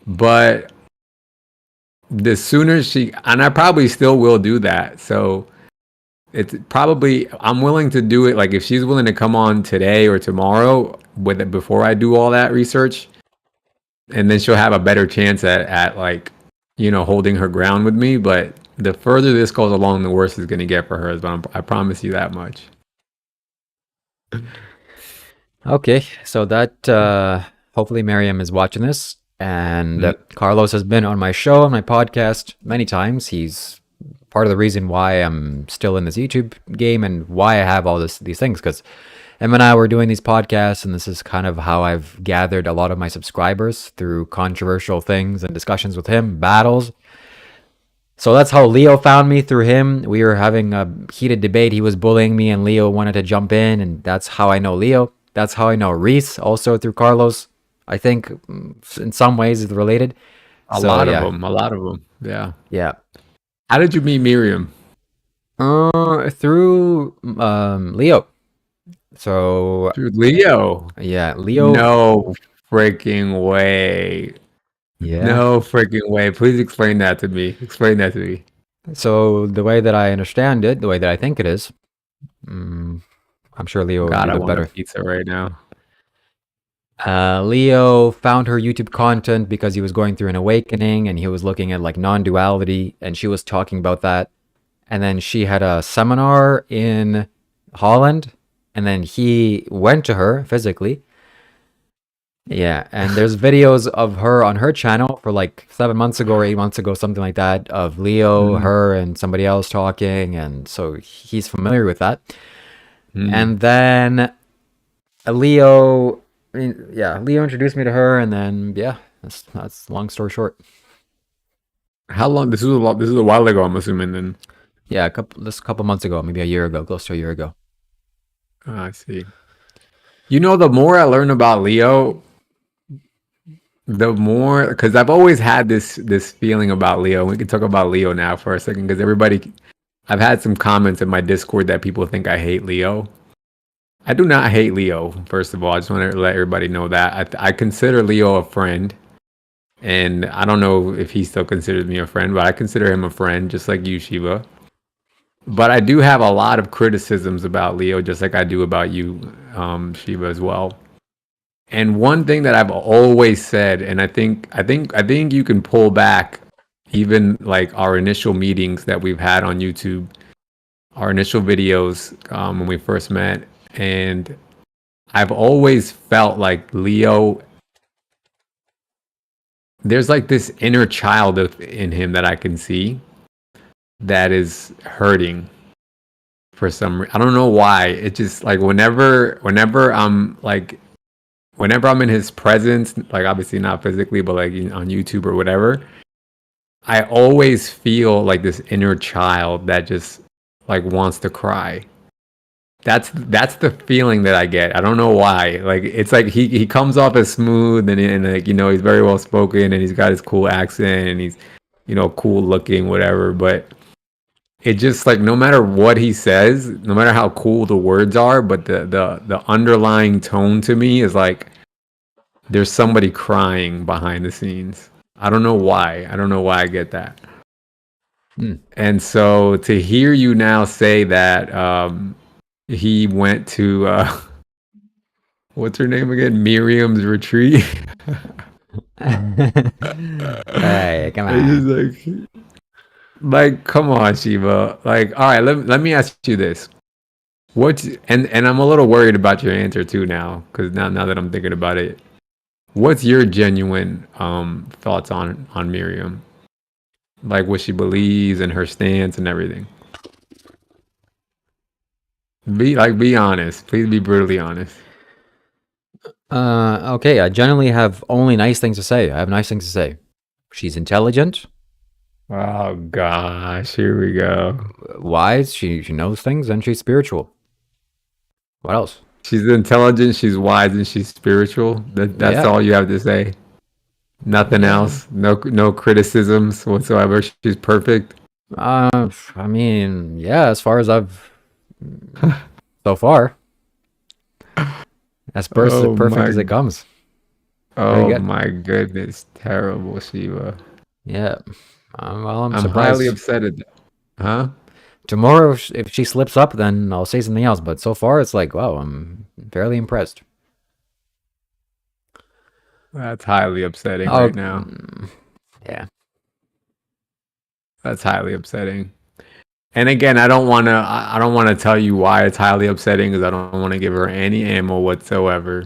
But the sooner and I probably still will do that. So it's probably, I'm willing to do it. If she's willing to come on today or tomorrow with it before I do all that research, and then she'll have a better chance at holding her ground with me. But the further this goes along, the worse it's going to get for her. But I promise you that much. Okay, so that hopefully Miriam is watching this, and Carlos has been on my show, on my podcast many times. He's part of the reason why I'm still in this YouTube game and why I have all these things, because him and I were doing these podcasts, and this is kind of how I've gathered a lot of my subscribers, through controversial things and discussions with him, battles. So that's how Leo found me, through him. We were having a heated debate. He was bullying me, and Leo wanted to jump in, and that's how I know Leo. That's how I know Reese, also through Carlos. I think in some ways it's related. A lot of them. Yeah. Yeah. How did you meet Miriam? Through Leo. So through Leo. Yeah, Leo. No freaking way. Yeah. No freaking way. Please explain that to me. So the way that I understand it, the way that I think it is, I'm sure Leo God, will I do want better. a pizza right now. Leo found her YouTube content because he was going through an awakening, and he was looking at non-duality, and she was talking about that. and then she had a seminar in Holland, and then he went to her physically. Yeah, and there's videos of her on her channel for like 7 months ago or 8 months ago, something like that, of Leo, Mm, her, and somebody else talking, and so he's familiar with that. mm. And then Leo, I mean, yeah, Leo introduced me to her, and then yeah, that's long story short. How long? This was a lot. This is a while ago. I'm assuming. Then Yeah, a couple months ago, maybe a year ago, close to a year ago. I see. You know, the more I learn about Leo, the more, because I've always had this feeling about Leo. We can talk about Leo now for a second, because everybody, I've had some comments in my Discord that people think I hate Leo. I do not hate Leo. First of all, I just want to let everybody know that I consider Leo a friend, and I don't know if he still considers me a friend, but I consider him a friend, just like you, Shiva. But I do have a lot of criticisms about Leo, just like I do about you, Shiva, as well. And one thing that I've always said, and I think you can pull back even like our initial meetings that we've had on YouTube, our initial videos when we first met, and I've always felt like Leo. There's like this inner child in him that I can see that is hurting for I don't know why. It just like whenever I'm in his presence, like obviously not physically, but like on YouTube or whatever, I always feel like this inner child that just like wants to cry. That's the feeling that I get. I don't know why. Like it's like he comes off as smooth and like he's very well spoken and he's got his cool accent and he's cool looking whatever, but it just like no matter what he says, no matter how cool the words are, but the underlying tone to me is like there's somebody crying behind the scenes. I don't know why. I don't know why I get that. Hmm. And so to hear you now say that he went to what's her name again? Miriam's retreat. Hey, come It's on. just like come on, Shiva. Like, all right, let me ask you this. And I'm a little worried about your answer too now, because now that I'm thinking about it. What's your genuine thoughts on Miriam? Like what she believes and her stance and everything. Be honest. Please be brutally honest. Okay, I generally have only nice things to say. I have nice things to say. She's intelligent, Oh gosh, here we go. wise, she knows things, and she's spiritual. What else? She's intelligent, she's wise, and she's spiritual. That's Yeah. all you have to say. Nothing Yeah. else. No criticisms whatsoever. She's perfect. I mean, yeah, as far as I've so far, as Oh perfect as my it comes. Pretty oh good. my goodness. Terrible, Shiva. Yeah. Well, I'm I'm highly surprised. upset at that. Huh? Tomorrow, if she slips up, then I'll say something else. But so far, it's like, wow, I'm fairly impressed. That's highly upsetting Oh, right now. yeah. That's highly upsetting. And again, I don't want to tell you why it's highly upsetting because I don't want to give her any ammo whatsoever.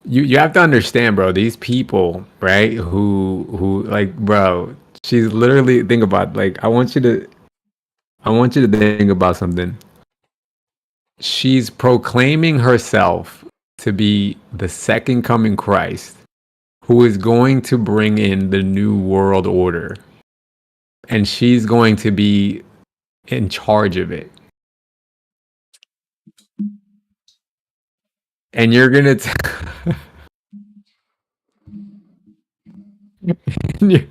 You have to understand, bro, these people, right? Who like, bro, she's literally think about like I want you to think about something. She's proclaiming herself to be the second coming Christ who is going to bring in the new world order. And she's going to be in charge of it. And you're gonna and you're,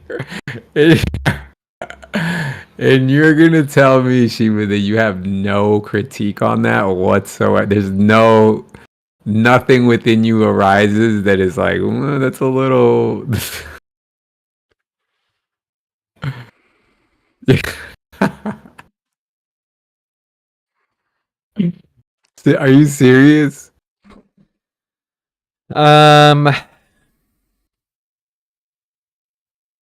and you're gonna tell me, Shiva, that you have no critique on that whatsoever. There's nothing within you arises that is like, that's a little. Are you serious? Um,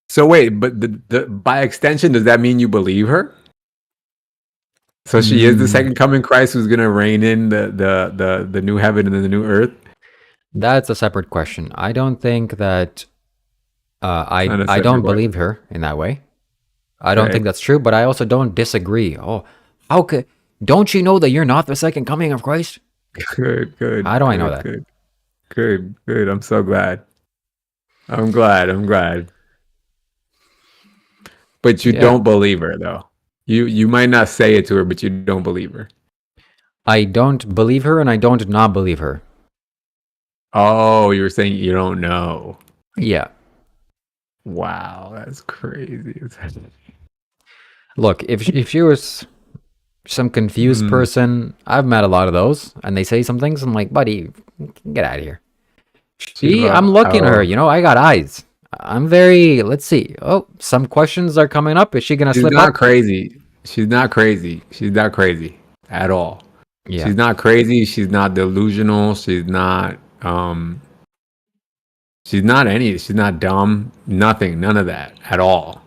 So wait, but the by extension, does that mean you believe her? So she is the Mm, second coming Christ who's gonna reign in the new heaven and the new earth. that's a separate question. I don't think that It's not a I separate don't question. believe her in that way. I don't think Okay. that's true, but I also don't disagree. Oh, how could don't you know that you're not the second coming of Christ? Good, good, How do I know good, that? good, good, good. I'm so glad. I'm glad. I'm glad. But you Yeah. don't believe her though. You might not say it to her, but you don't believe her. I don't believe her and I don't not believe her. Oh, you were saying you don't know. Yeah. Wow, that's crazy. Look, if she was some confused Mm, person, I've met a lot of those, and they say some things. I'm like, buddy, get out of here. I'm Shiva. looking at her. Oh, I got eyes. I'm very. Let's see. Oh, some questions are coming up. Is she gonna she's slip not up? crazy. She's not crazy. She's not crazy at all. Yeah. She's not crazy. She's not delusional. She's not any. She's not dumb. Nothing. None of that at all.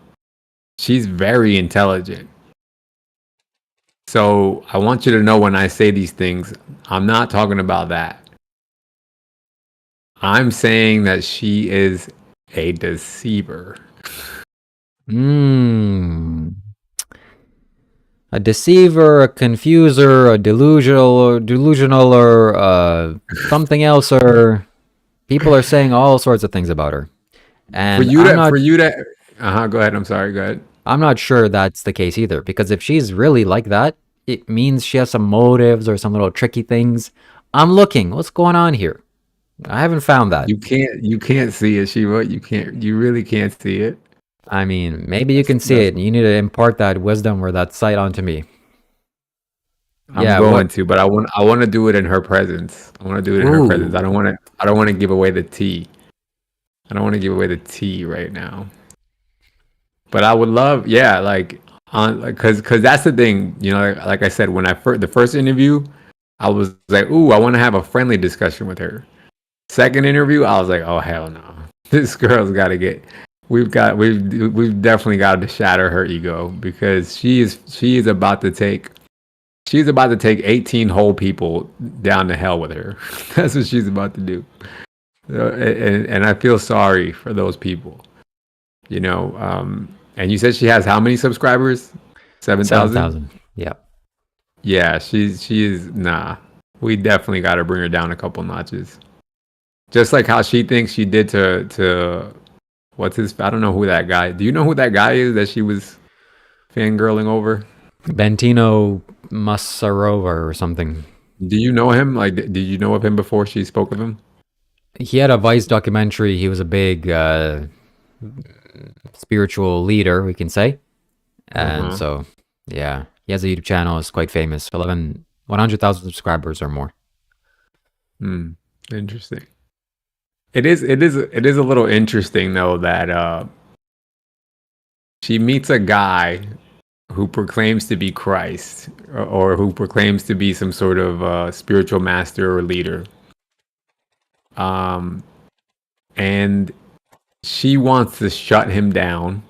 She's very intelligent. So I want you to know when I say these things, I'm not talking about that. I'm saying that she is a deceiver. Hmm. A deceiver, a confuser, a delusional, or something else, or people are saying all sorts of things about her, and For you to, go ahead. I'm sorry. Go ahead. I'm not sure that's the case either. Because if she's really like that, it means she has some motives or some little tricky things. I'm looking. What's going on here? I haven't found that. You can't see it, Shiva. You really can't see it. I mean, maybe you can see That's it. You need to impart that wisdom or that sight onto me. I'm Yeah. going What? to, but I want to do it in her presence. I want to do it in her presence. Ooh. I don't want to give away the tea. I don't want to give away the tea right now. But I would love, yeah, like on like cuz that's the thing, like I said when the first interview, I was like, "Ooh, I want to have a friendly discussion with her." Second interview, I was like, "Oh hell no. This girl's got to get we've definitely got to shatter her ego because she is about to take she's about to take 18 whole people down to hell with her. That's what she's about to do. And I feel sorry for those people. And you said she has how many subscribers? 7,000? 7,000. Yeah. Yeah, she is nah. We definitely got to bring her down a couple notches. Just like how she thinks she did to what's his I don't know who that guy. Do you know who that guy is that she was fangirling over? Bentino Massarova or something. Do you know him? Like did you know of him before she spoke of him? He had a Vice documentary. He was a big spiritual leader, we can say. And Uh-huh. so, yeah, he has a YouTube channel. It's quite famous. 100,000 subscribers or more. Hmm. Interesting. It is a little interesting though that she meets a guy who proclaims to be Christ or who proclaims to be some sort of spiritual master or leader. Um, and she wants to shut him down,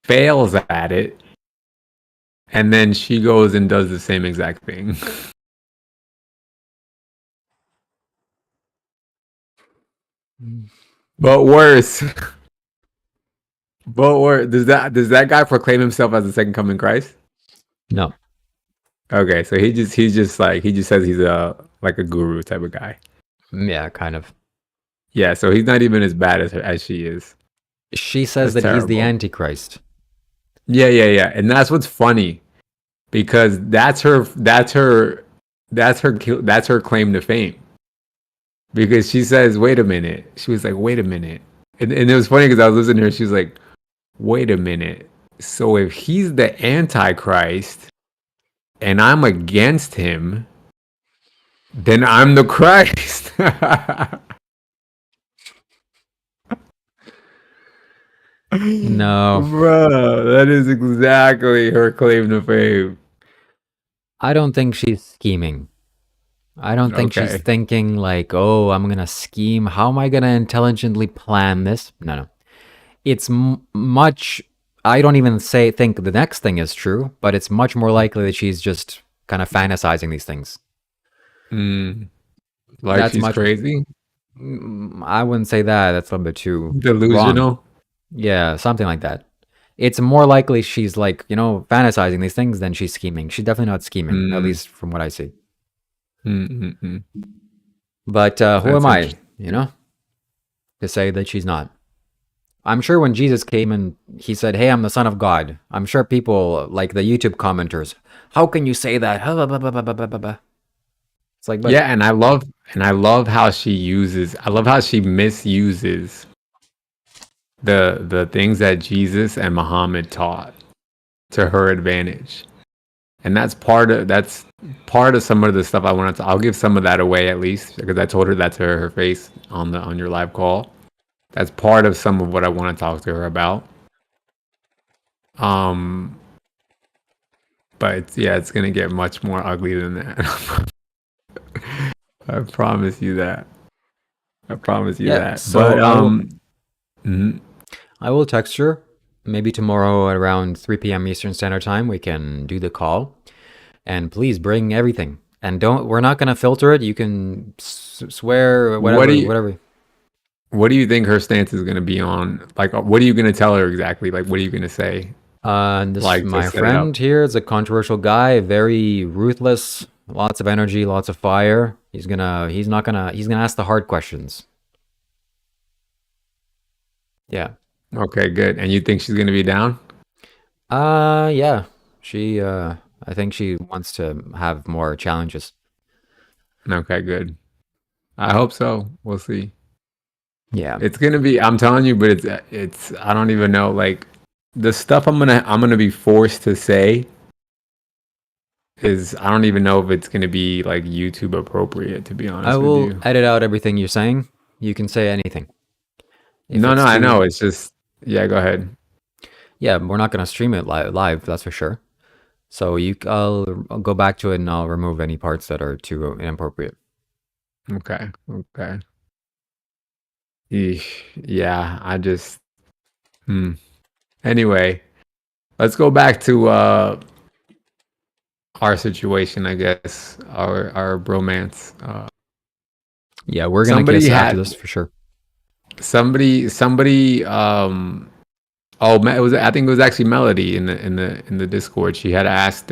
fails at it, and then she goes and does the same exact thing. But worse. But worse. Does that guy proclaim himself as the second coming Christ? No. Okay, so he just says he's a like a guru type of guy. Yeah, kind of. Yeah, so he's not even as bad as she is. She says That's that he's the terrible. Antichrist. Yeah, yeah, yeah. And that's what's funny because that's her claim to fame. Because she says, "Wait a minute." She was like, "Wait a minute." And it was funny because I was listening to her. She was like, "Wait a minute. So if he's the Antichrist and I'm against him, then I'm the Christ." No, Bro, that is exactly her claim to fame. I don't think she's scheming. I don't think she's Okay. thinking like, oh, I'm going to scheme. How am I going to intelligently plan this? No, no. It's much I don't even think the next thing is true, but it's much more likely that she's just kind of fantasizing these things. Like That's she's much. crazy, I wouldn't say that. That's a little bit too wrong. delusional. Yeah, something like that. It's more likely she's like, fantasizing these things than she's scheming. She's definitely not scheming, at Mm, least from what I see. mm, mm, mm. But who am That's I, interesting. to say that she's not? I'm sure when Jesus came and he said, "Hey, I'm the Son of God," I'm sure people like the YouTube commenters, "How can you say that?" It's like, but Yeah, and I love how I love how she misuses the things that Jesus and Muhammad taught to her advantage. And that's part of some of the stuff I wanted to. I'll give some of that away at least because I told her that to her face on your live call. That's part of some of what I want to talk to her about. Um, but it's gonna get much more ugly than that. I promise you that. I promise you yeah. that. But So I will mhm. I will text her maybe tomorrow at around 3 p.m. Eastern Standard Time. We can do the call, and please bring everything. And don't we're not gonna filter it. You can swear or what do whatever, you whatever. what do you think her stance is gonna be on? Like, what are you gonna tell her exactly? Like, what are you gonna say? This Like to my set it up. friend here is a controversial guy, very ruthless, lots of energy, lots of fire. He's gonna ask the hard questions. Yeah. Okay, good. And you think she's gonna be down? Yeah. She I think she wants to have more challenges. Okay, good. I hope so. We'll see. Yeah. It's gonna be. I'm telling you, but it's. I don't even know. Like the stuff I'm gonna be forced to say is. I don't even know if it's gonna be like YouTube appropriate. To be I honest with will you. edit out everything you're saying. You can say anything. If No, no, it's I know. too It's just. Yeah, go ahead. Yeah, we're not gonna stream it live, that's for sure. So I'll go back to it and I'll remove any parts that are too inappropriate. Okay. Okay. Eesh. Yeah. I just. Hmm. Anyway, let's go back to our situation. I guess our bromance. Yeah, we're gonna Somebody kiss after had this for sure. somebody oh, it was. I think it was actually Melody in the Discord. She had asked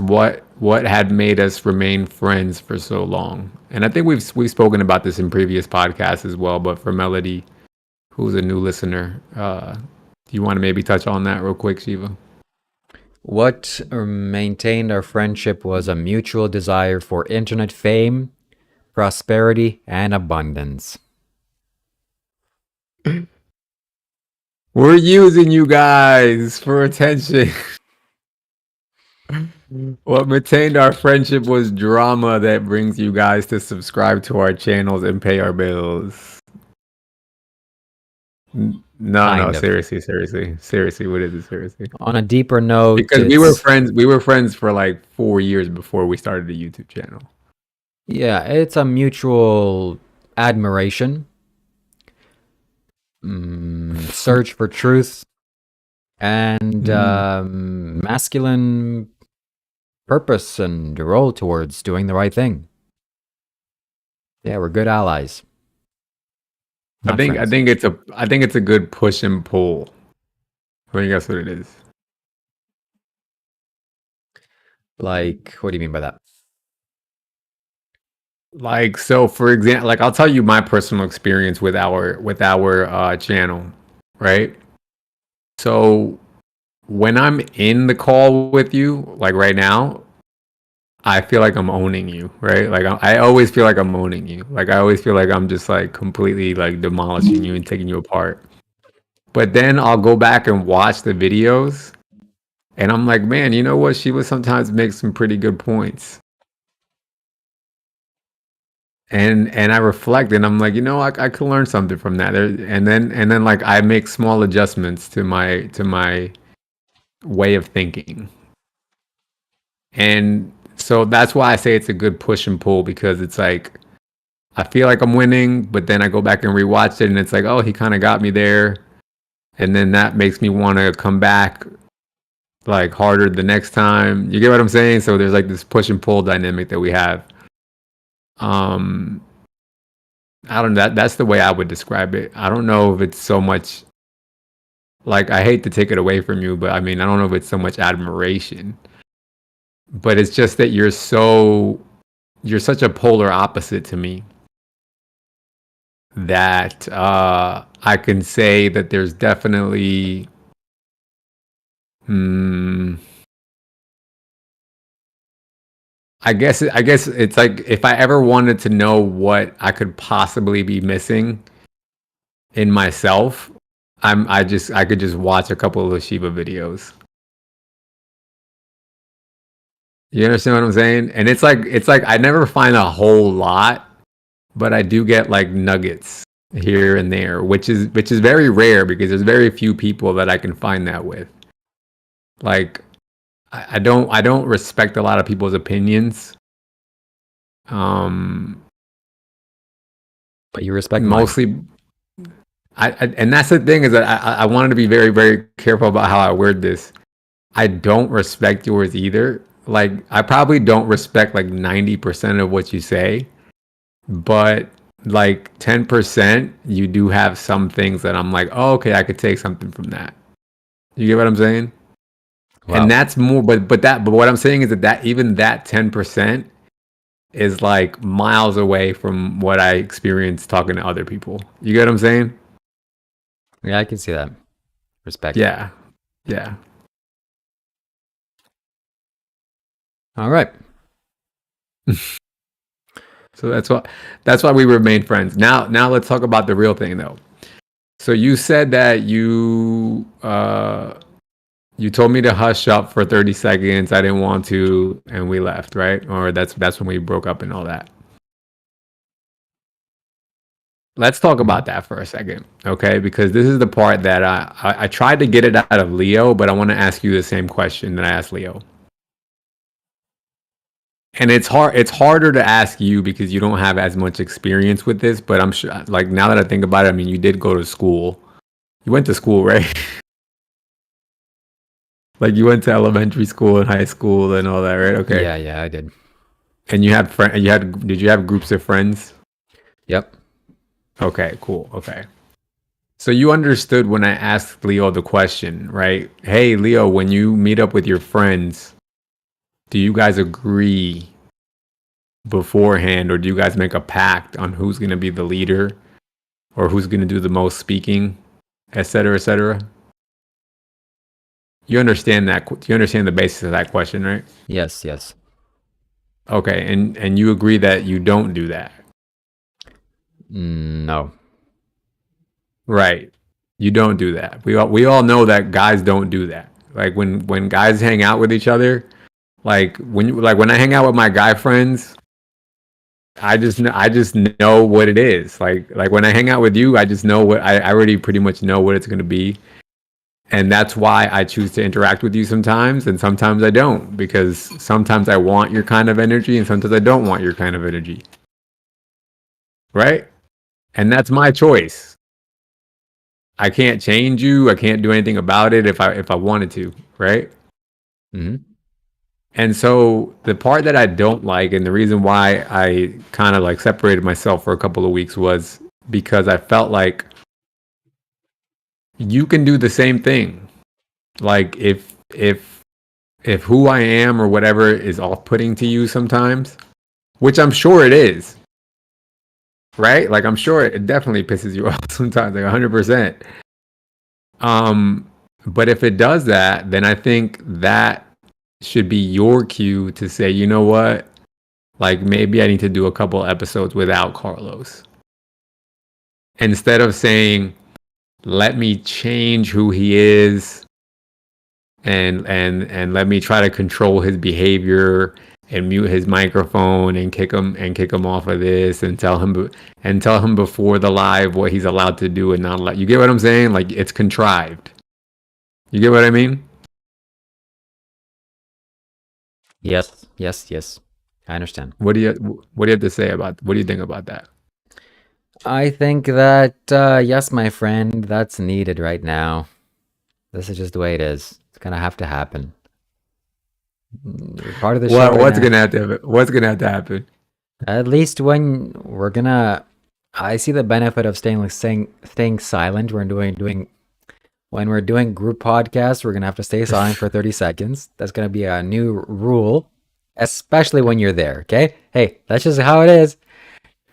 what had made us remain friends for so long. And I think we've spoken about this in previous podcasts as well. But for Melody, who's a new listener, do you want to maybe touch on that real quick, Shiva? What maintained our friendship was a mutual desire for internet fame, prosperity, and abundance. We're using you guys for attention. What maintained our friendship was drama that brings you guys to subscribe to our channels and pay our bills. No, no, Kind of. seriously, what is it, seriously? On a deeper note, Because we were friends for like 4 years before we started a YouTube channel. it's a mutual admiration, search for truth, and Mm. masculine purpose and role towards doing the right thing. Yeah, we're good allies, I not think I friends. think it's a good push and pull. I think that's what it is. Like, what do you mean by that? Like, so for example, like I'll tell you my personal experience with our channel, right? So when I'm in the call with you, like right now, I feel like I'm owning you, right? Like I always feel like I'm owning you. Like I always feel like I'm just like completely like demolishing you and taking you apart. But then I'll go back and watch the videos, and I'm like, man, you know what? She would sometimes make some pretty good points. And I reflect, and I'm like, I could learn something from that. And then like I make small adjustments to my way of thinking. And so that's why I say it's a good push and pull, because it's like I feel like I'm winning, but then I go back and rewatch it and it's like, oh, he kind of got me there. and then that makes me want to come back like harder the next time. You get what I'm saying? So there's like this push and pull dynamic that we have. Um, I don't know. That's the way I would describe it. I don't know if it's so much like, I hate to take it away from you, but I mean, I don't know if it's so much admiration, but it's just that you're such a polar opposite to me that I can say that there's definitely I guess it's like, if I ever wanted to know what I could possibly be missing in myself, I could just watch a couple of Shiva videos. You understand what I'm saying? And it's like I never find a whole lot, but I do get like nuggets here and there, which is very rare because there's very few people that I can find that with. Like, I don't respect a lot of people's opinions. But you respect mostly mine. And that's the thing, is that I wanted to be very, very careful about how I word this. I don't respect yours either. Like, I probably don't respect like 90% of what you say, but like 10%, you do have some things that I'm like, oh, okay, I could take something from that. You get what I'm saying? Wow. And that's more, but what I'm saying is that even that 10% is like miles away from what I experience talking to other people. You get what I'm saying? Yeah, I can see that. Respect. Yeah. Yeah. All right. So that's why we remain friends. Now let's talk about the real thing though. So you said that you told me to hush up for 30 seconds. I didn't want to, and we left, right? Or that's when we broke up and all that. Let's talk about that for a second, okay? Because this is the part that I tried to get it out of Leo, but I want to ask you the same question that I asked Leo. And it's harder to ask you because you don't have as much experience with this, but I'm sure, like, now that I think about it, I mean, you did go to school. You went to school, right? Like, you went to elementary school and high school and all that, right? Okay. Yeah, I did. And did you have groups of friends? Yep. Okay, cool. Okay. So you understood when I asked Leo the question, right? Hey, Leo, when you meet up with your friends, do you guys agree beforehand, or do you guys make a pact on who's going to be the leader or who's going to do the most speaking, et cetera, et cetera? You understand that? You understand the basis of that question, right? Yes. Okay, and you agree that you don't do that? No. Right. You don't do that. We all know that guys don't do that. Like, when guys hang out with each other, like when I hang out with my guy friends, I just know what it is. Like when I hang out with you, I just know what I already pretty much know what it's going to be. And that's why I choose to interact with you sometimes, and sometimes I don't, because sometimes I want your kind of energy and sometimes I don't want your kind of energy. Right? And that's my choice. I can't change you. I can't do anything about it if I wanted to, right? Mm-hmm. And so the part that I don't like, and the reason why I kind of like separated myself for a couple of weeks, was because I felt like you can do the same thing. Like, if who I am or whatever is off-putting to you sometimes, which I'm sure it is, right? Like, I'm sure it definitely pisses you off sometimes, like 100%. But if it does that, then I think that should be your cue to say, you know what? Like, maybe I need to do a couple episodes without Carlos. Instead of saying, let me change who he is and let me try to control his behavior and mute his microphone and kick him off of this and tell him before the live what he's allowed to do and not allowed. You get what I'm saying? Like, it's contrived. You get what I mean? Yes. I understand. What do you have to say about, what do you think about that? I think that, yes, my friend, that's needed right now. This is just the way it is. It's gonna have to happen. You're part of the show right What's now. gonna have to happen? What's gonna have to happen? At least when we're gonna, I see the benefit of staying silent. When we're doing group podcasts, we're gonna have to stay silent for 30 seconds. That's gonna be a new rule, especially when you're there. Okay? Hey, that's just how it is.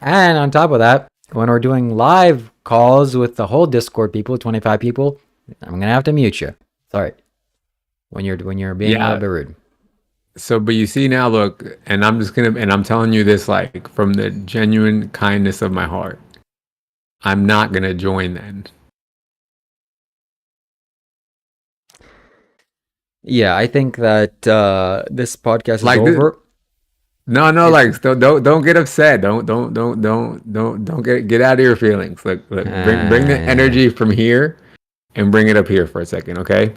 And on top of that, when we're doing live calls with the whole Discord people, 25 people, I'm gonna have to mute you. Sorry. When you're being a little Yeah. bit rude. So, but you see now, look, and I'm telling you this like from the genuine kindness of my heart. I'm not gonna join then. Yeah, I think that this podcast is Like this, over. no, no, It's like don't get upset. Don't get out of your feelings. Look, bring the uh, energy from here and bring it up here for a second, okay?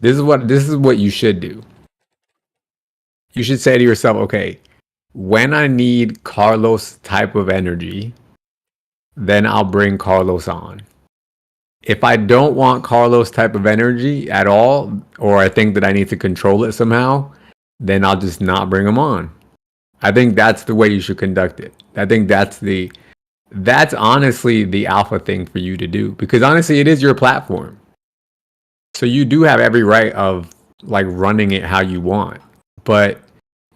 This is what you should do. You should say to yourself, okay, when I need Carlos type of energy, then I'll bring Carlos on. If I don't want Carlos type of energy at all, or I think that I need to control it somehow, then I'll just not bring him on. I think that's the way you should conduct it. I think that's honestly the alpha thing for you to do, because honestly it is your platform. So you do have every right of like running it how you want. But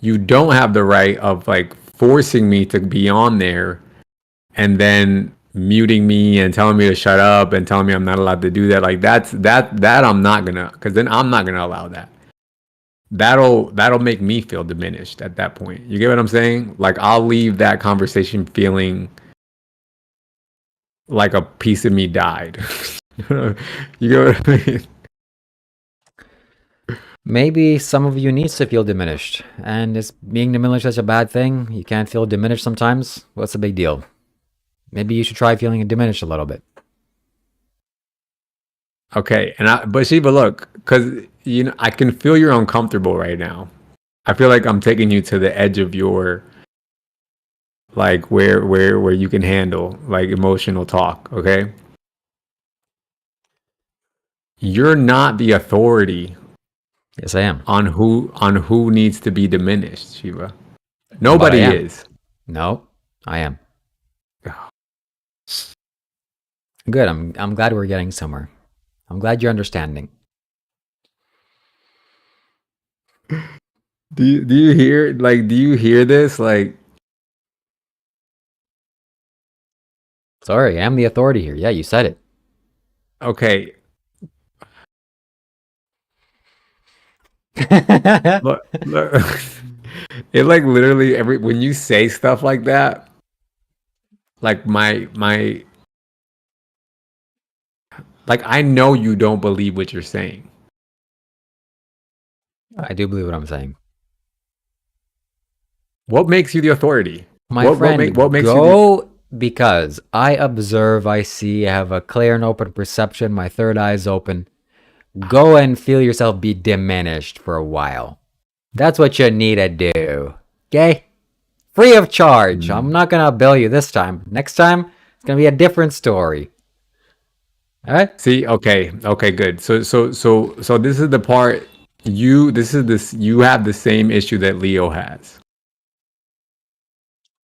you don't have the right of like forcing me to be on there and then muting me and telling me to shut up and telling me I'm not allowed to do that. Like that I'm not gonna, because then I'm not gonna allow that. That'll make me feel diminished at that point. You get what I'm saying? Like I'll leave that conversation feeling like a piece of me died. You get what I mean? maybe some of you needs to feel diminished, and is being diminished such a bad thing? You can't feel diminished sometimes. What's the big deal? Maybe you should try feeling diminished a little bit. Okay, but Shiva, look, because you know I can feel you're uncomfortable right now. I feel like I'm taking you to the edge of your like where you can handle like emotional talk. Okay, you're not the authority Yes, I am. on who needs to be diminished, Shiva. But I Nobody am. is. No, I am. Good. I'm glad we're getting somewhere. I'm glad you're understanding. Do you hear this like Sorry, I am the authority here. Yeah, you said it. okay, look it like literally every when you say stuff like that, like my like I know you don't believe what you're saying. I do believe what I'm saying. What makes you the authority? My What friend, makes you the go because I observe, I see, I have a clear and open perception. My third eye is open. Go and feel yourself be diminished for a while. That's what you need to do. Okay? Free of charge. I'm Mm. not going to bill you this time. Next time, it's going to be a different story. All right? See, okay, good. So this is the part you have the same issue that Leo has.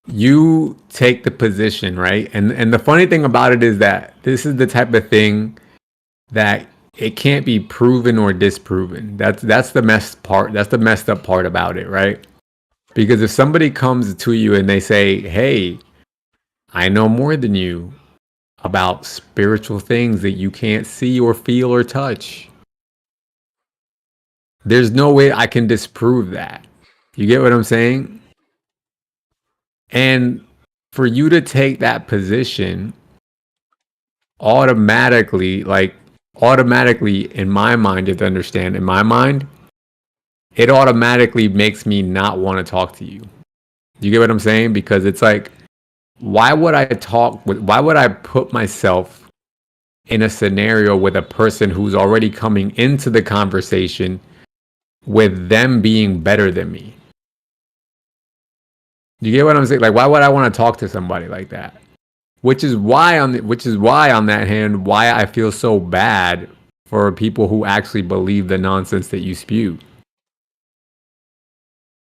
You take the position, right? And the funny thing about it is that this is the type of thing that it can't be proven or disproven. That's the messed part. That's the messed up part about it, right? Because if somebody comes to you and they say, "Hey, I know more than you about spiritual things that you can't see or feel or touch," there's no way I can disprove that. You get what I'm saying? And for you to take that position automatically, in my mind, you have to understand, in my mind, it automatically makes me not want to talk to you. You get what I'm saying? Because it's like, why would I put myself in a scenario with a person who's already coming into the conversation with them being better than me? You get what I'm saying? Like, why would I want to talk to somebody like that? Which is why on that hand, why I feel so bad for people who actually believe the nonsense that you spew.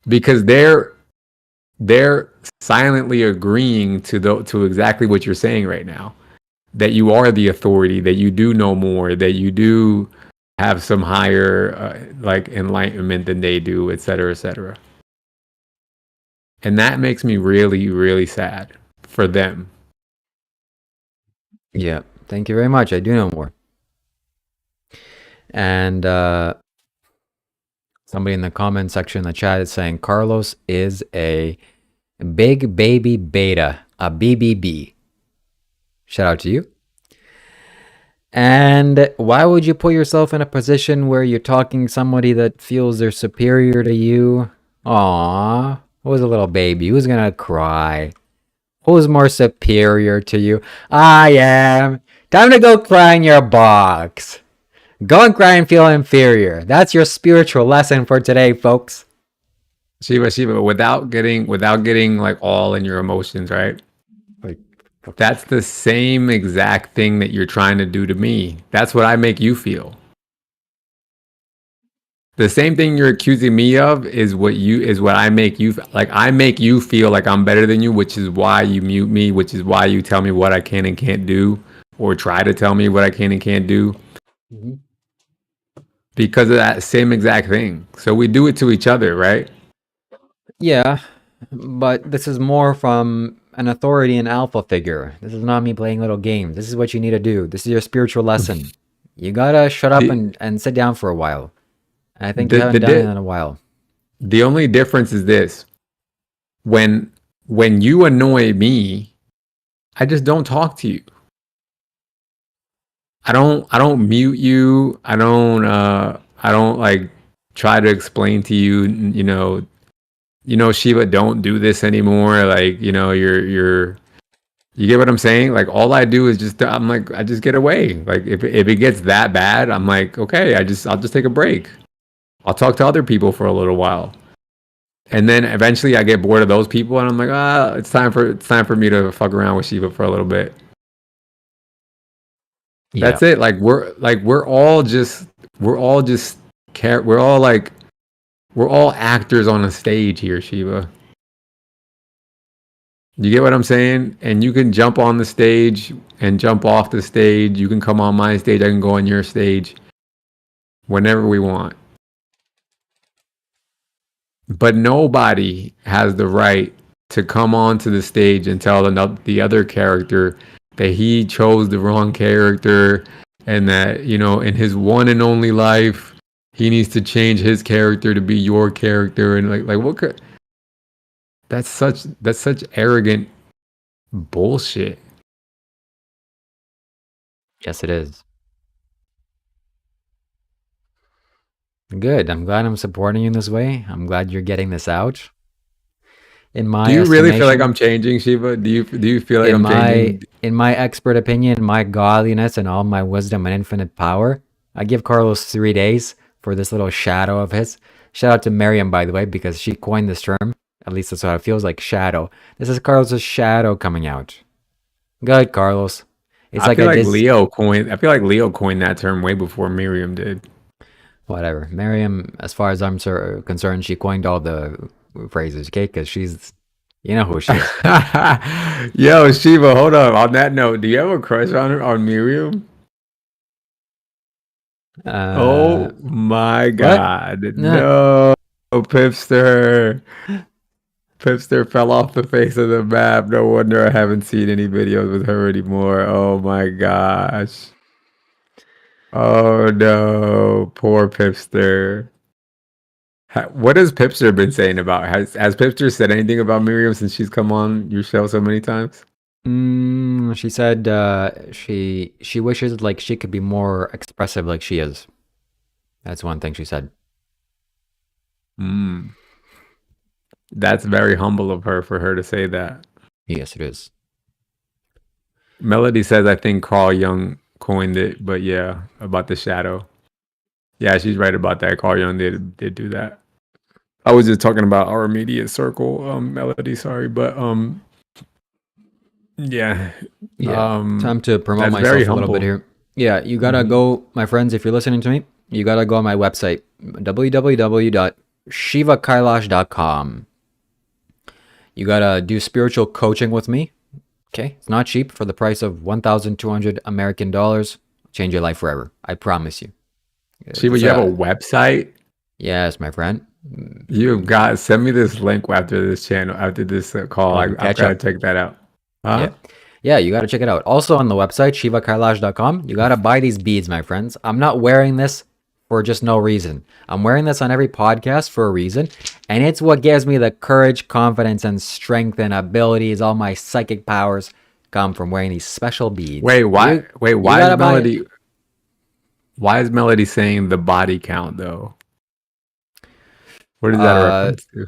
Because they're silently agreeing to exactly what you're saying right now. That you are the authority, that you do know more, that you do have some higher like enlightenment than they do, et cetera, et cetera. And that makes me really, really sad for them. Yeah. Thank you very much. I do know more. And somebody in the comment section in the chat is saying Carlos is a big baby beta, a BBB. Shout out to you. And why would you put yourself in a position where you're talking to somebody that feels they're superior to you? Aww, who's a little baby? Who's gonna cry? Who's more superior to you? I am. Time to go cry in your box. Go and cry and feel inferior. That's your spiritual lesson for today, folks. Shiva, without getting like all in your emotions, right? Like, That's the same exact thing that you're trying to do to me. That's what I make you feel. The same thing you're accusing me of is what I make you like. I make you feel like I'm better than you, which is why you mute me, which is why you tell me what I can and can't do, or try to tell me what I can and can't do. mm-hmm. Because of that same exact thing. So we do it to each other, right? Yeah, but this is more from an authority and alpha figure. This is not me playing little games. This is what you need to do. This is your spiritual lesson. You gotta shut up The and sit down for a while. I think you the haven't done it the, in a while. the only difference is this. When you annoy me, I just don't talk to you. I don't mute you. I don't like try to explain to you, Shiva, don't do this anymore. Like, you get what I'm saying? Like, all I do is I'm like, I just get away. Like, if it gets that bad, I'm like, okay, I'll just take a break. I'll talk to other people for a little while. And then eventually I get bored of those people and I'm like, it's time for me to fuck around with Shiva for a little bit. Yeah. That's it. Like we're all actors on a stage here, Shiva. You get what I'm saying? And you can jump on the stage and jump off the stage. You can come on my stage. I can go on your stage whenever we want. But nobody has the right to come onto the stage and tell the other character that he chose the wrong character and that, in his one and only life, he needs to change his character to be your character. And like what could... That's such arrogant bullshit. Yes, it is. Good. I'm glad I'm supporting you in this way. I'm glad you're getting this out. In my Do you really feel like estimation, I'm changing, Shiva? Do you feel like I'm changing? in my expert opinion, my godliness and all my wisdom and infinite power, I give Carlos 3 days for this little shadow of his. Shout out to Miriam, by the way, because she coined this term. At least that's what it feels like, shadow. This is Carlos's shadow coming out. Good, Carlos. It's I like feel I like just Leo coined that term way before Miriam did. whatever. Miriam, as far as I'm concerned, she coined all the phrases, okay? Because she's, you know who she is. Yo, Shiva, hold up. On that note, do you have a crush on Miriam? Oh my What? God. No. No, Pipster. Pipster fell off the face of the map. No wonder I haven't seen any videos with her anymore. Oh my gosh. Oh no, poor Pipster. What has Pipster been saying about? Has Pipster said anything about Miriam since she's come on your show so many times? She said she wishes like she could be more expressive like she is. That's one thing she said. Mm. That's very humble of her for her to say that. Yes, it is. Melody says, I think Carl Jung coined it, but yeah, about the shadow. Yeah, she's right about that. Carl Jung did do that. I was just talking about our immediate circle, Melody, sorry, but Yeah. Yeah, time to promote That's very myself a little bit humble. here. Yeah, you gotta Hmm. go, my friends, if you're listening to me, you gotta go on my website, www.shivakailash.com. You gotta do spiritual coaching with me. Okay, it's not cheap for the price of 1,200 American dollars. Change your life forever. I promise you. Shiva, It's you have a a website? yes, my friend. You've got send me this link after this channel, after this call. We'll I've catch got to up. check that out. Huh? Yeah. Yeah, you got to check it out. Also on the website, shivakailash.com, you got to buy these beads, my friends. I'm not wearing this for just no reason. I'm wearing this on every podcast for a reason. And it's what gives me the courage, confidence, and strength and abilities. All my psychic powers come from wearing these special beads. Wait, why? Wait, You got to buy it. Why is Melody saying the body count though? What is that a Uh, reference to?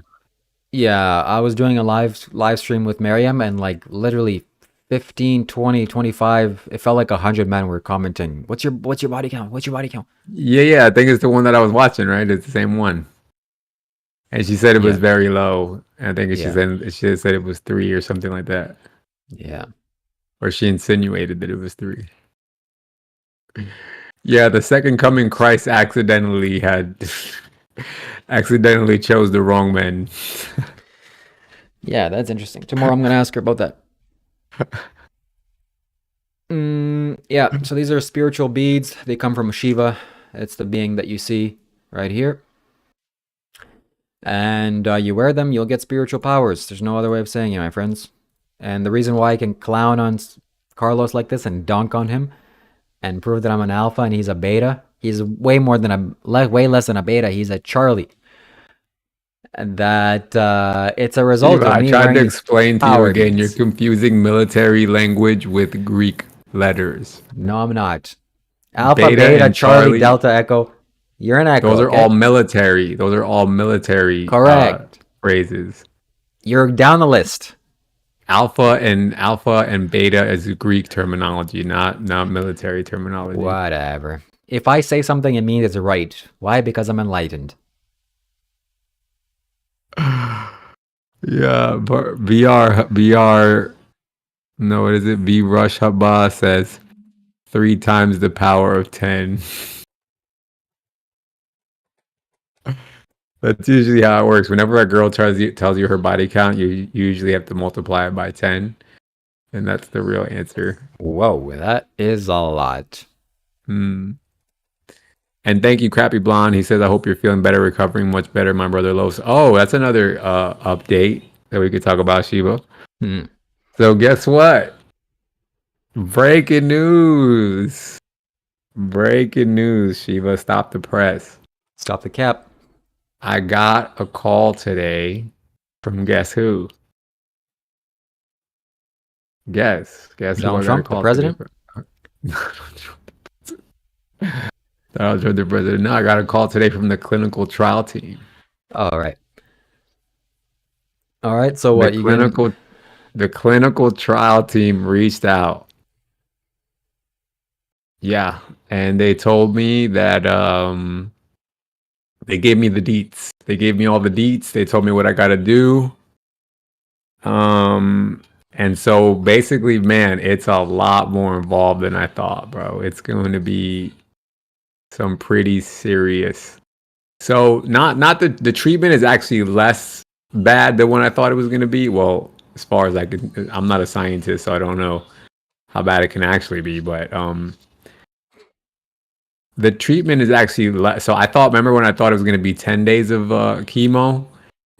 yeah, I was doing a live stream with Miriam and like literally 15, 20, 25. It felt like 100 men were commenting, what's your body count? What's your body count?" Yeah, yeah, I think it's the one that I was watching, right? It's the same one. And she said it was Yeah. very low. And I think Yeah. she said it was 3 or something like that. Yeah. Or she insinuated that it was 3. Yeah, the second coming Christ accidentally chose the wrong men. Yeah, that's interesting. Tomorrow I'm going to ask her about that. Yeah, so these are spiritual beads. They come from Shiva. It's the being that you see right here. And you wear them, you'll get spiritual powers. There's no other way of saying it, my friends. And the reason why I can clown on Carlos like this and dunk on him and prove that I'm an alpha and he's a beta, he's way more than way less than a beta. He's a Charlie. And that it's a result Shiva, of I me tried wearing to these explain to you power again, you're beads. confusing military language with Greek letters. No, I'm not. Alpha, Beta beta, and Charlie, Charlie, Delta, Echo. You're an Echo, those are all okay? military. Those are all military Correct. phrases. You're down the list. Alpha and beta is Greek terminology, not military terminology. Whatever. If I say something, it means it's right. Why? Because I'm enlightened. Yeah, but VR. No, what is it? V Rush Haba says 3 times the power of 10. That's usually how it works. Whenever a girl tells you her body count, you usually have to multiply it by 10, and that's the real answer. Whoa, that is a lot. Hmm. And thank you, Crappy Blonde. He says, I hope you're feeling better, recovering much better, my brother Los. Oh, that's another update that we could talk about, Shiva. Hmm. So guess what? Breaking news. Breaking news, Shiva. Stop the press. Stop the cap. I got a call today from guess who? Guess who I Donald got a Trump, the call today president? from? Donald Trump, the president. No, I got a call today from the clinical trial team. All right. All right. So The what you can? clinical trial team reached out. Yeah, and they told me that they gave me the deets. They gave me all the deets. They told me what I got to do. And so basically, man, it's a lot more involved than I thought, bro. It's going to be some pretty serious. So not the treatment is actually less bad than what I thought it was going to be. Well, as far as I'm not a scientist, so I don't know how bad it can actually be, but the treatment is actually less. So I thought, remember when I thought it was going to be 10 days of chemo?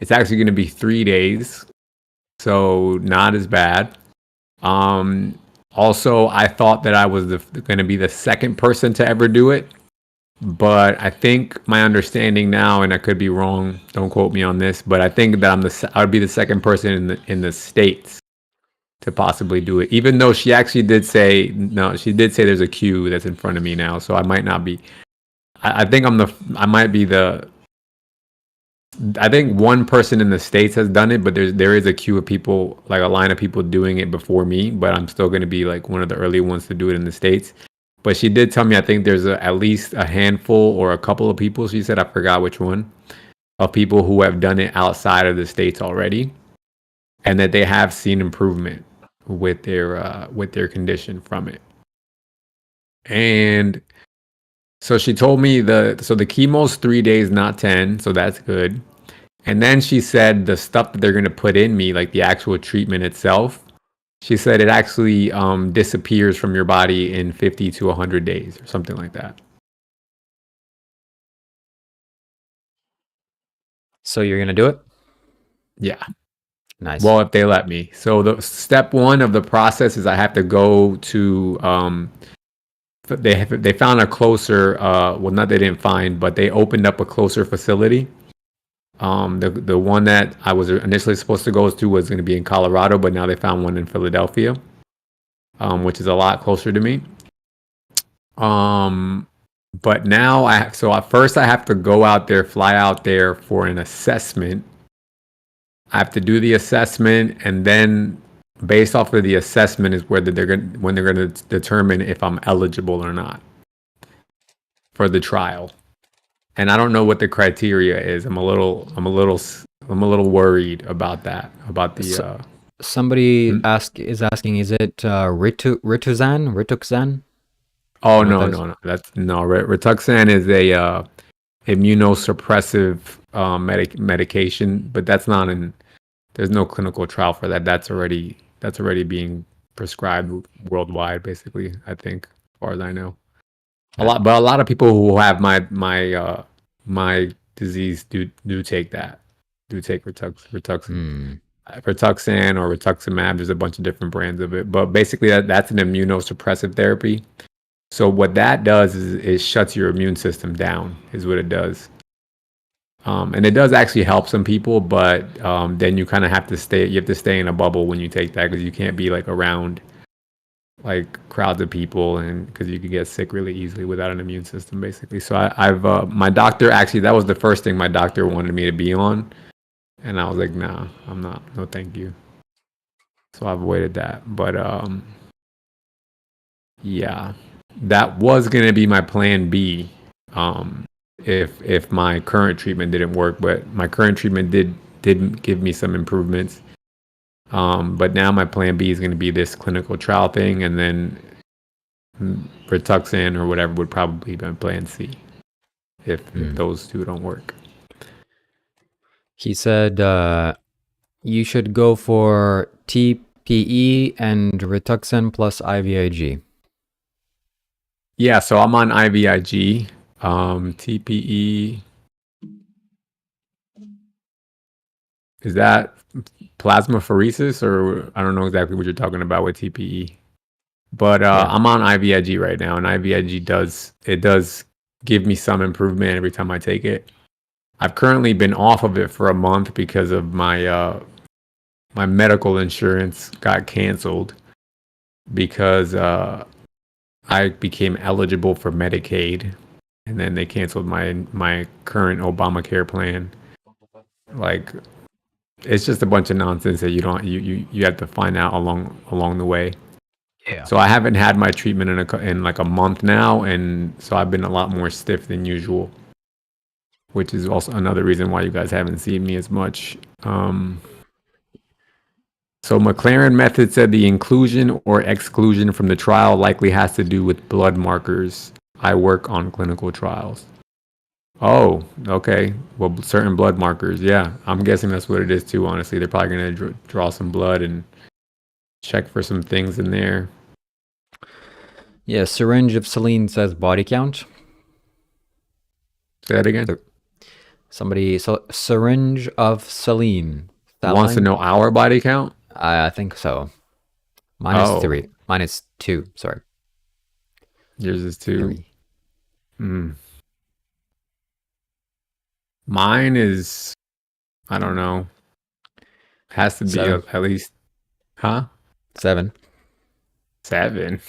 It's actually going to be 3 days. So not as bad. Also, I thought that I was going to be the second person to ever do it. But I think my understanding now, and I could be wrong, don't quote me on this, but I think that I would be the second person in the States to possibly do it. Even though she actually did say, no, she did say there's a queue that's in front of me now. So I might not be, I think I might be I think one person in the States has done it, but there is a queue of people, like a line of people doing it before me, but I'm still going to be like one of the early ones to do it in the States. But she did tell me, I think there's at least a handful or a couple of people, she said, I forgot which one, of people who have done it outside of the States already, and that they have seen improvement with their condition from it. And so she told me the chemo's 3 days, not 10, so that's good. And then she said the stuff that they're going to put in me, like the actual treatment itself, she said it actually disappears from your body in 50 to 100 days or something like that. So you're gonna do it? Yeah. Nice. Well, if they let me. So the step one of the process is I have to go to they found a closer well, not they didn't find, but they opened up a closer facility. The one that I was initially supposed to go to was going to be in Colorado, but now they found one in Philadelphia, which is a lot closer to me. But now so at first I have to go out there, fly out there for an assessment. I have to do the assessment, and then based off of the assessment is when they're going to determine if I'm eligible or not for the trial. And I don't know what the criteria is. I'm a little worried about that. About the somebody is asking, is it Rituxan? Oh no. That's Rituxan is a immunosuppressive medication, but that's not in. There's no clinical trial for that. That's already being prescribed worldwide, basically. I think, as far as I know, a lot of people who have my disease do take that. Do take Rituxan, Rituxan or rituximab. There's a bunch of different brands of it, but basically that's an immunosuppressive therapy. So what that does is it shuts your immune system down, is what it does. And it does actually help some people, but then you kind of have to stay. You have to stay in a bubble when you take that, because you can't be like around like crowds of people, and because you could get sick really easily without an immune system, basically. So I've my doctor, actually, that was the first thing my doctor wanted me to be on, and I was like, nah, I'm not. No, thank you. So I've avoided that, but yeah. That was going to be my plan B, if my current treatment didn't work. But my current treatment did give me some improvements. But now my plan B is going to be this clinical trial thing, and then Rituxan or whatever would probably be my plan C if those two don't work. He said you should go for TPE and Rituxan plus IVIG. Yeah, so I'm on IVIG. TPE, is that plasmapheresis, or I don't know exactly what you're talking about with TPE. But I'm on IVIG right now, and IVIG does give me some improvement every time I take it. I've currently been off of it for a month because of my my medical insurance got canceled because I became eligible for Medicaid, and then they canceled my current Obamacare plan. Like, it's just a bunch of nonsense that you have to find out along the way. Yeah. So I haven't had my treatment in like a month now, and so I've been a lot more stiff than usual, which is also another reason why you guys haven't seen me as much. So McLaren method said the inclusion or exclusion from the trial likely has to do with blood markers. I work on clinical trials. Oh, okay. Well, certain blood markers. Yeah, I'm guessing that's what it is too, honestly. They're probably going to draw some blood and check for some things in there. Yeah, syringe of saline says body count. Say that again. Syringe of saline. Wants to know our body count? I think so. Mine is 3. Mine is 2. Sorry. Yours is 2. Mine is, I don't know. Has to be 7. At least, huh? 7. 7.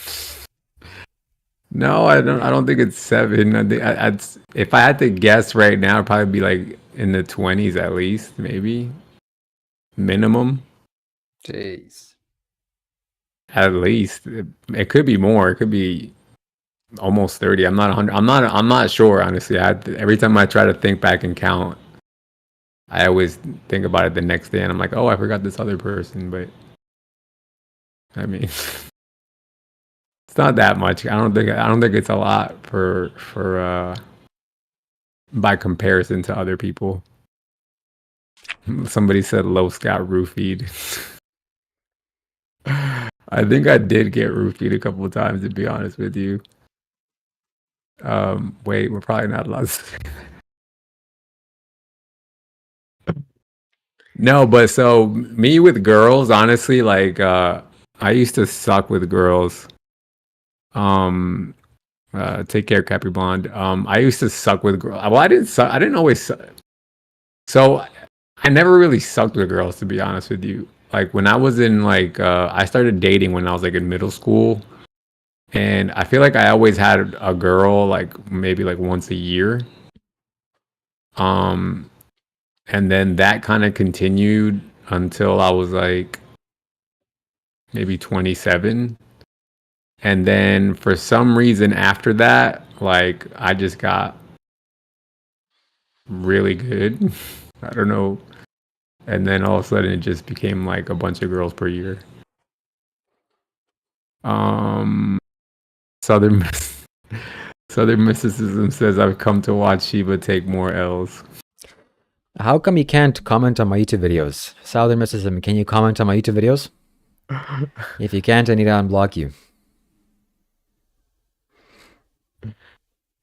No, I don't think it's 7. I think if I had to guess right now, it'd probably be like in the 20s at least, maybe minimum. Jeez. At least it could be more. It could be almost 30. I'm not 100. I'm not sure, honestly. Every time I try to think back and count, I always think about it the next day, and I'm like, oh, I forgot this other person. But I mean, it's not that much. I don't think it's a lot for by comparison to other people. Somebody said Los got roofied. I think I did get roofied a couple of times, to be honest with you. Wait, we're probably not allowed to say that. No, but so me with girls, honestly, like I used to suck with girls. Take care, Cappy Blonde. I used to suck with girls. Well, I didn't suck. I didn't always suck. So I never really sucked with girls, to be honest with you. Like when I was in like I started dating when I was like in middle school, and I feel like I always had a girl like maybe like once a year. Um, and then that kind of continued until I was like maybe 27. And then for some reason after that, like I just got really good. I don't know. And then all of a sudden it just became like a bunch of girls per year. Southern Southern Mysticism says I've come to watch Shiva take more L's. How come you can't comment on my YouTube videos? Southern Mysticism, can you comment on my YouTube videos? If you can't, I need to unblock you.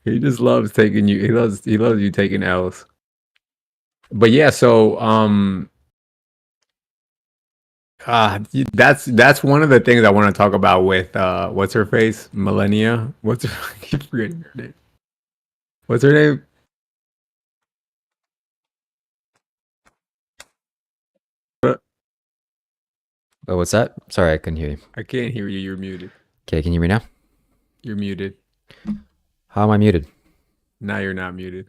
He just loves taking you. He loves you taking L's. But yeah, so that's one of the things I want to talk about with what's her face? Millennia. What's her I keep forgetting her name. What's her name? Oh, what's that? Sorry, I couldn't hear you. I can't hear you. You're muted. Okay, can you hear me now? You're muted. How am I muted? Now you're not muted.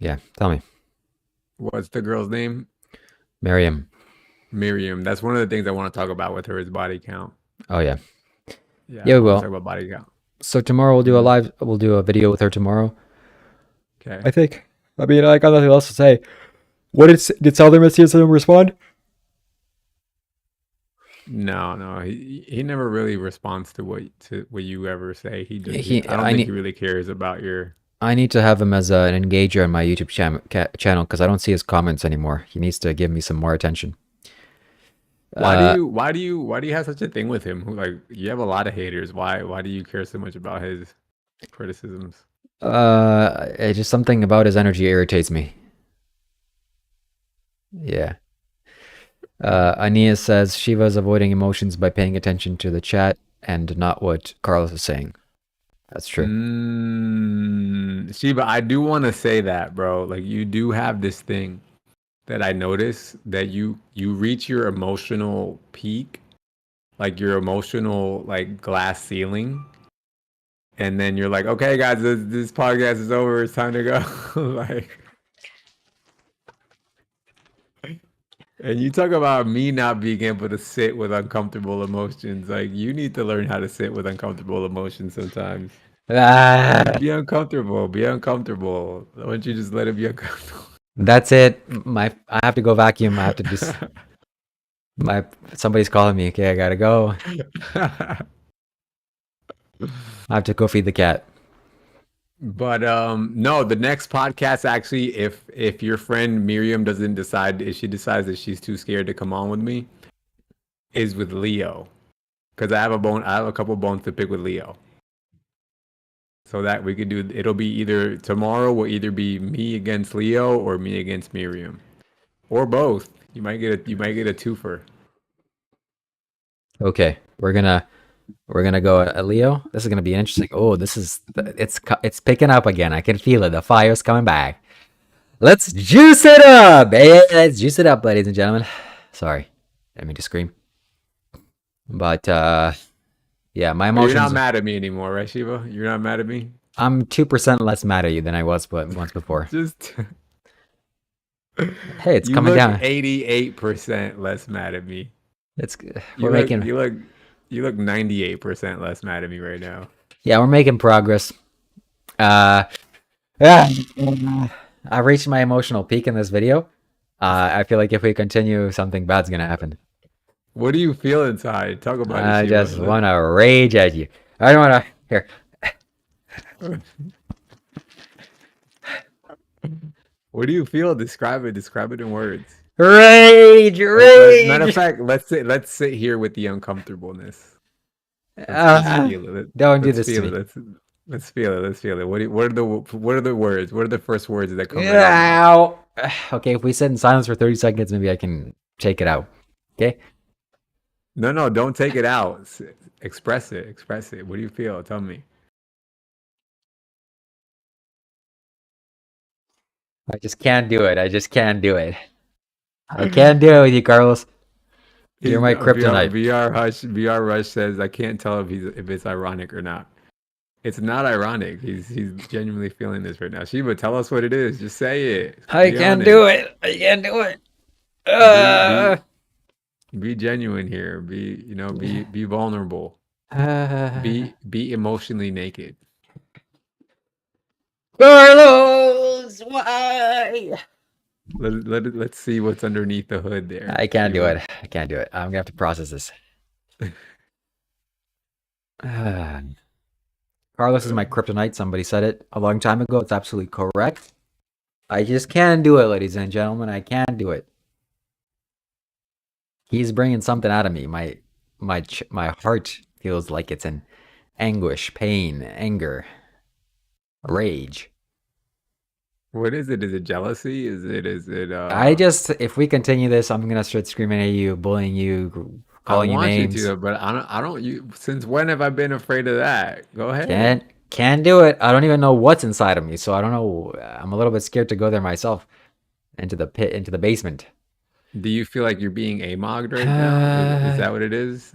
Yeah, tell me. What's the girl's name? Miriam. Miriam. That's one of the things I want to talk about with her is body count. Oh yeah. Yeah, Yeah, I we wanna will. talk about body count. So tomorrow we'll do a video with her tomorrow. Okay. I think. I mean, I got nothing else to say. Did Southern Mysticism respond? No. He never really responds to what you ever say. He just I don't I think need he really cares about your. I need to have him as an engager on my YouTube channel because I don't see his comments anymore. He needs to give me some more attention. Why do you have such a thing with him? Like you have a lot of haters. Why do you care so much about his criticisms? It's just something about his energy irritates me. Yeah. Ania says Shiva's avoiding emotions by paying attention to the chat and not what Carlos is saying. That's true. Shiva, I do want to say that, bro. Like you do have this thing that I notice that you reach your emotional peak, like your emotional like glass ceiling, and then you're like, okay, guys, this podcast is over. It's time to go. Like. And you talk about me not being able to sit with uncomfortable emotions. Like you need to learn how to sit with uncomfortable emotions sometimes. Ah, Be uncomfortable. Be uncomfortable. Why don't you just let it be uncomfortable? that's it. I have to go vacuum. I have to just somebody's calling me. Okay, I gotta go. I have to go feed the cat. But no, the next podcast actually, if your friend Miriam doesn't decide, if she decides that she's too scared to come on with me, is with Leo. Because I have a couple bones to pick with Leo. So that we could do, it'll be either tomorrow will either be me against Leo or me against Miriam. Or both. You might get a twofer. Okay, we're gonna go at Leo. This is gonna be interesting. Oh, it's picking up again. I can feel it. The fire's coming back. Let's juice it up. Hey, let's juice it up, ladies and gentlemen. Sorry, I mean to scream. But yeah, my emotions. You're not mad at me anymore, right, Shiva? You're not mad at me. I'm 2% less mad at you than I was once before. Just hey, it's coming down. 88% less mad at me. We're making. You look 98% less mad at me right now. Yeah, we're making progress. I reached my emotional peak in this video. I feel like if we continue, something bad's gonna happen. What do you feel inside? Talk about it, I just Shiva. want to rage at you. I don't want to. Here. What do you feel? Describe it. Describe it in words. Rage! Matter of Rage! fact, let's sit here with the uncomfortableness. Let's feel it. Don't do Let's this to feel it. me. Let's feel it. Let's feel it. What are the words? What are the first words that come out of your mouth? Ow! Okay, if we sit in silence for 30 seconds, maybe I can take it out. Okay? No, no, don't take it out. Express it. Express it. What do you feel? Tell me. I just can't do it. I just can't do it. I can't do it with you, Carlos. You're He's my VR kryptonite. VR Hush VR Rush says I can't tell if it's ironic or not. It's not ironic. He's genuinely feeling this right now. Shiva, tell us what it is. Just say it. I Be can't do honest. it. I can't do it. Be Uh, be be genuine here. Be vulnerable. Be emotionally naked. Carlos, why? Let's see what's underneath the hood there, I can't do Shiva. it. I can't do it. I'm gonna have to process this. Carlos is my kryptonite. Somebody said it a long time ago. It's absolutely correct. I just can't do it, ladies and gentlemen. I can't do it. He's bringing something out of me. My heart feels like it's in anguish, pain, anger, rage. What is it? Is it jealousy? Is it If we continue this, I'm gonna start screaming at you, bullying you, I calling you want you names. to, but I don't you since when have I been afraid of that? Go ahead. Can't do it. I don't even know what's inside of me, so I don't know. I'm a little bit scared to go there myself, into the pit, into the basement. Do you feel like you're being amogged right now? Is that what it is?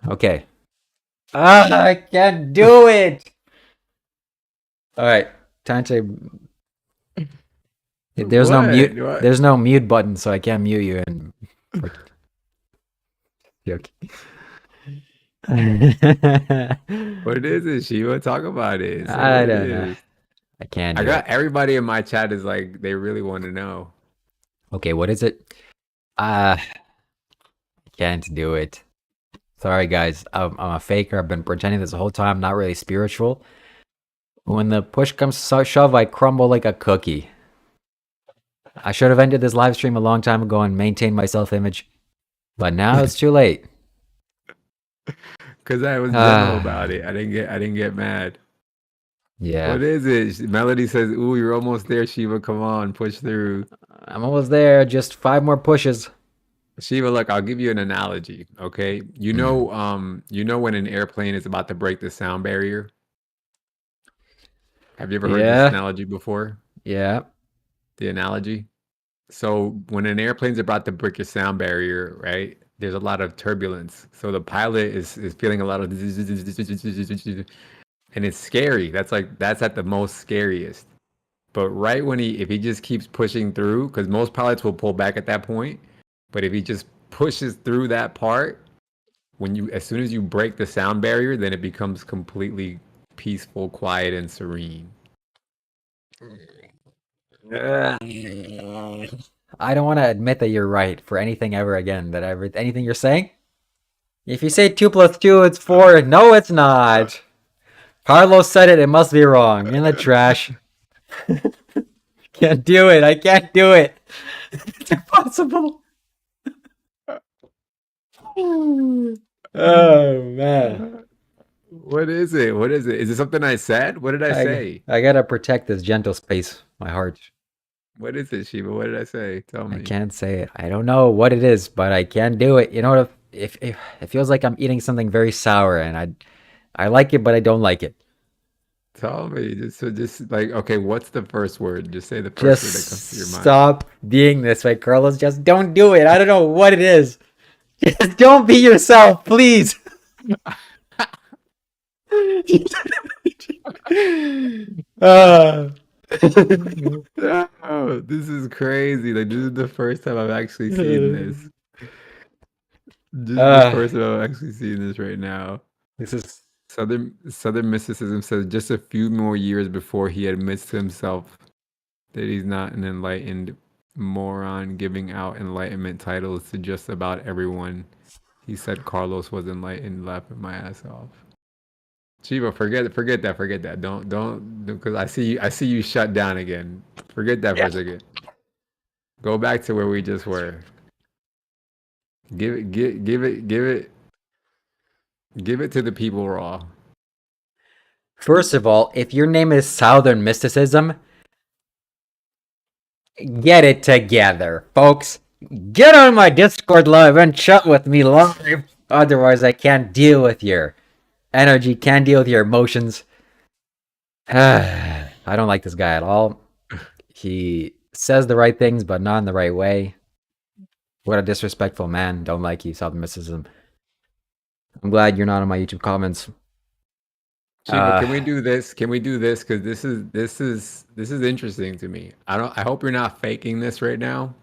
Okay. I can't do it. All right, time to. There's no What? mute. What? There's no mute button, so I can't mute you. And joke. What is it, Shiva? Talk about it. Say I what it don't know. is. I can't I do got it. everybody in my chat is like they really want to know. Okay, what is it? I can't do it. Sorry, guys. I'm a faker. I've been pretending this the whole time. Not really spiritual. When the push comes to shove, I crumble like a cookie. I should have ended this live stream a long time ago and maintained my self-image, but now it's too late. Cause I was gentle about it. I didn't get mad. Yeah. What is it? Melody says, "Ooh, you're almost there, Shiva. Come on, push through." I'm almost there. Just 5 more pushes. Shiva, look, I'll give you an analogy, okay? You know when an airplane is about to break the sound barrier? Have you ever heard this Yeah. analogy before? Yeah. The analogy? So when an airplane's about to break your sound barrier, right? There's a lot of turbulence. So the pilot is feeling a lot of and it's scary. That's at the most scariest. But right when if he just keeps pushing through, because most pilots will pull back at that point, but if he just pushes through that part, as soon as you break the sound barrier, then it becomes completely peaceful, quiet, and serene. I don't want to admit that you're right for anything ever again. Anything you're saying? If you say 2 plus 2, it's 4. No, it's not. Carlos said it. It must be wrong. In the trash. Can't do it. I can't do it. It's impossible. Oh man. What is it? What is it? Is it something I said? What did I say? I gotta protect this gentle space, my heart. What is it, Shiva? What did I say? Tell I me. can't say it. I don't know what it is, but I can't do it. You know what? If it feels like I'm eating something very sour, and I like it, but I don't like it. Tell me. Just like, okay, what's the first word? Just say the first word that comes to your Just mind. stop being this way, Carlos. Just don't do it. I don't know what it is. Just don't be yourself, please. uh, Oh, this is crazy. Like this is the first time I've actually seen this. This is the uh, first time I've actually seen this right now. this is Southern mysticism says just a few more years before he admits to himself that he's not an enlightened Moron giving out enlightenment titles to just about everyone. He said Carlos was enlightened, laughing my ass off. Shiva, forget that. Don't, because I see you shut down again. Forget that for a second. Go back to where we just were. Give it to the people raw. First of all, if your name is Southern Mysticism, get it together, folks. Get on my Discord live and chat with me live. Otherwise, I can't deal with your energy, can't deal with your emotions. I don't like this guy at all. He says the right things, but not in the right way. What a disrespectful man. Don't like you, Southern Mysticism. I'm glad you're not on my YouTube comments. Shiva, Uh, can we do this? Can we do this? Because this is interesting to me. I hope you're not faking this right now.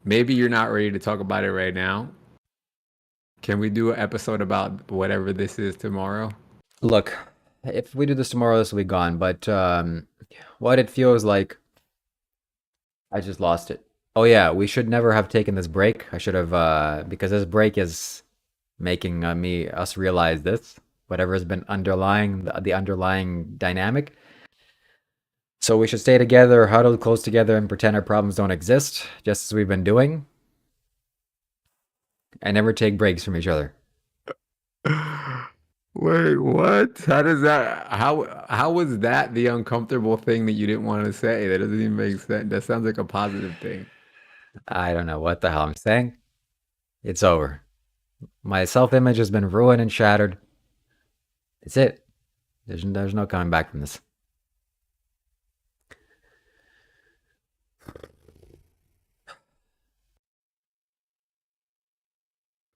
Maybe you're not ready to talk about it right now. Can we do an episode about whatever this is tomorrow? Look, if we do this tomorrow, this will be gone. But what it feels like, I just lost it. Oh yeah, we should never have taken this break. I should have, because this break is making us realize this, whatever has been underlying the underlying dynamic. So we should stay together, huddle close together, and pretend our problems don't exist, just as we've been doing, and never take breaks from each other. Wait, what? How does that? How was that the uncomfortable thing that you didn't want to say? That doesn't even make sense. That sounds like a positive thing. I don't know what the hell I'm saying. It's over. My self-image has been ruined and shattered. It's it. There's no coming back from this.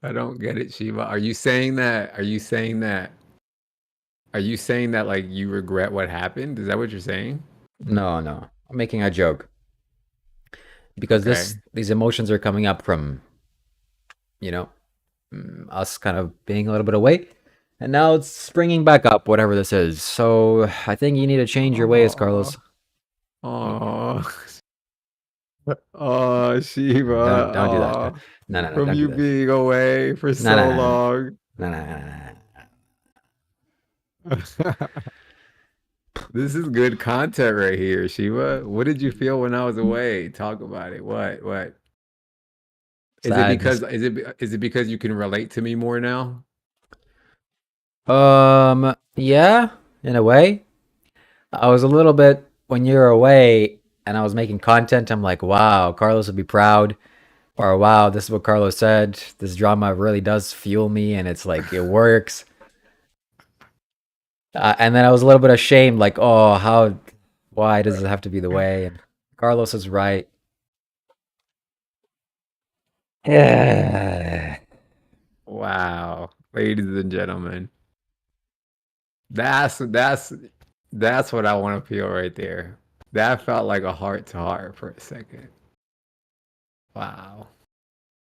I don't get it, Shiva. Are you saying that? Are you saying that? Are you saying that like you regret what happened? Is that what you're saying? No, no. I'm making a joke because Okay. these emotions are coming up from, you know, us kind of being a little bit away, and now it's springing back up, whatever this is. So I think you need to change your ways, Oh, Carlos. oh, oh, Shiva. Don't do that. Oh, No, no, no. from Don't do you that. being away for No, no, so no, long. no, no, no, no, no. This is good content right here, Shiva. What did you feel when I was away? Talk about it. What? Is it because Sadness. is it because you can relate to me more now? Yeah, in a way. I was a little bit when you were away and I was making content. I'm like, wow, Carlos would be proud. Or wow, this is what Carlos said. This drama really does fuel me, and it's like it works. And then I was a little bit ashamed, like, oh, why does it have to be the way? And Carlos is right. Yeah. Wow, ladies and gentlemen, that's that's that's what I want to feel right there. That felt like a heart to heart for a second. Wow,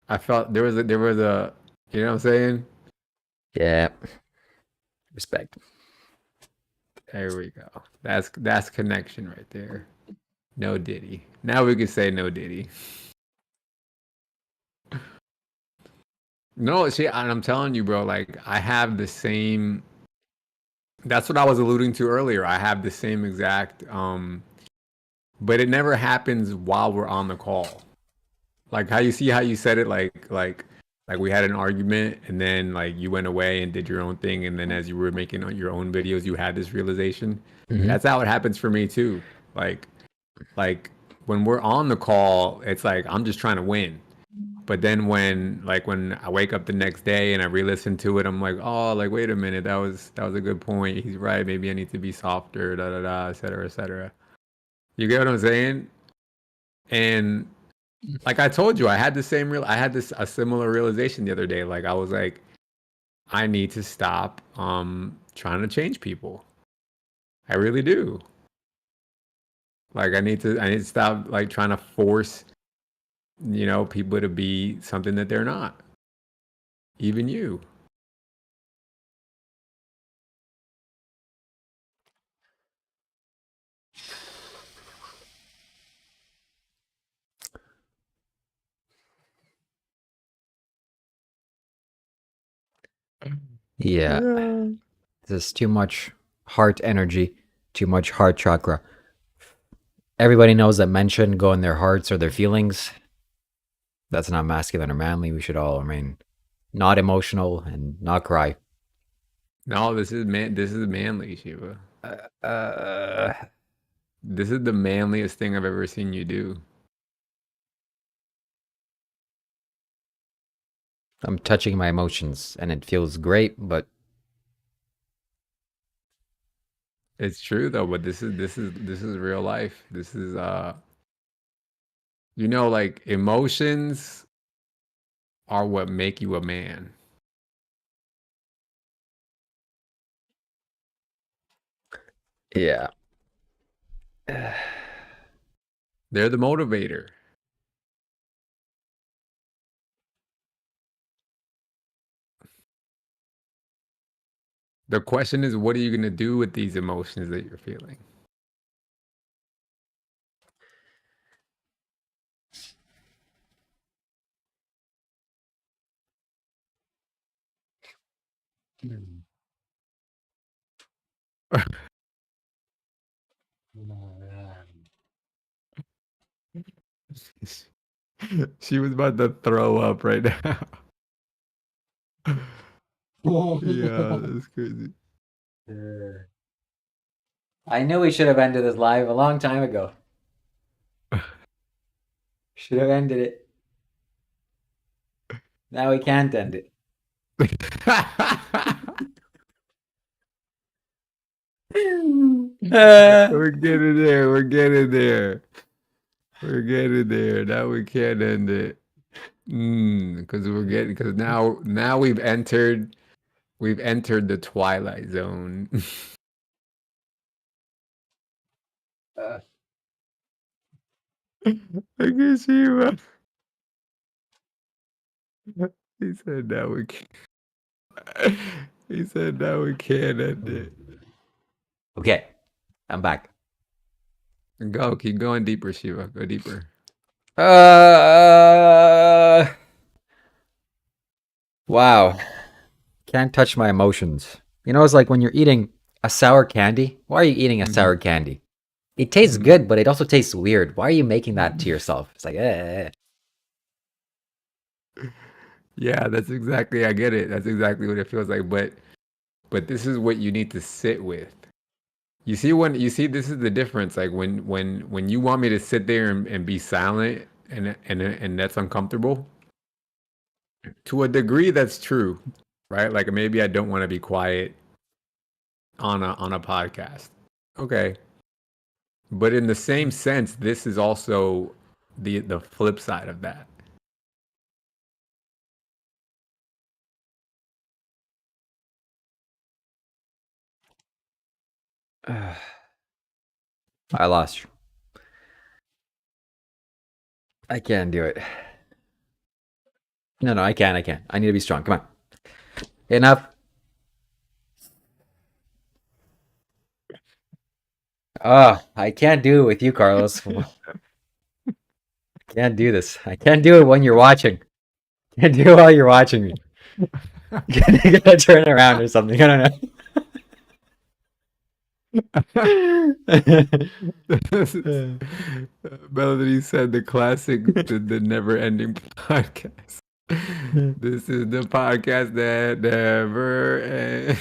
I felt there was a you know what I'm saying? Yeah. Respect. There we go. That's connection right there. No Diddy. Now we can say no Diddy. No, see, and I'm telling you, bro. Like I have the same. That's what I was alluding to earlier. I have the same exact. But it never happens while we're on the call. Like how you see how you said it, like we had an argument, and then like you went away and did your own thing, and then as you were making your own videos, you had this realization. Hmm. That's how it happens for me too. Like like when we're on the call, it's like I'm just trying to win. But then when I wake up the next day and I re-listen to it, I'm like, oh, like wait a minute, that was a good point. He's right. Maybe I need to be softer, da da da, et cetera, et cetera. You get what I'm saying? And like I told you, I had this a similar realization the other day. Like I was like, I need to stop trying to change people. I really do. Like I need to stop like trying to force, people to be something that they're not. Even you. Yeah, Yeah. there's too much heart energy, too much heart chakra. Everybody knows that men shouldn't go in their hearts or their feelings. That's not masculine or manly. We should all remain not emotional and not cry. No, this is man. This is manly, Shiva. Uh, This is the manliest thing I've ever seen you do. I'm touching my emotions and it feels great, but It's true though, but this is real life. This is like emotions are what make you a man. yeah. They're the motivator. The question is, what are you gonna do with these emotions that you're feeling? She was about to throw up right now. Yeah, that's crazy. I knew we should have ended this live a long time ago. Should have ended it. Now we can't end it. We're getting there. We're getting there. We're getting there. Now we can't end it. Because now we've entered the twilight zone. Uh, I guess you. He said now we can. He said now we can't end it. okay, I'm back. Go, keep going deeper, Shiva. Go deeper. Uh, wow. Can't touch my emotions. You know, it's like when you're eating a sour candy. Why are you eating a sour candy? It tastes good, but it also tastes weird. Why are you making that to yourself? It's like, Yeah, that's exactly. I get it. That's exactly what it feels like. But this is what you need to sit with. You see this is the difference. Like when you want me to sit there and be silent and that's uncomfortable. To a degree, that's true, right? Like maybe I don't want to be quiet on a podcast. Okay, but in the same sense, this is also the flip side of that. I lost you. I can't do it. No, I can't. I can't. I need to be strong. Come on. Enough. I can't do it with you, Carlos. Can't do this. I can't do it when you're watching. Can't do it while you're watching me. You gotta turn around or something. I don't know. Melody said the classic, the never-ending podcast. This is the podcast that never ends.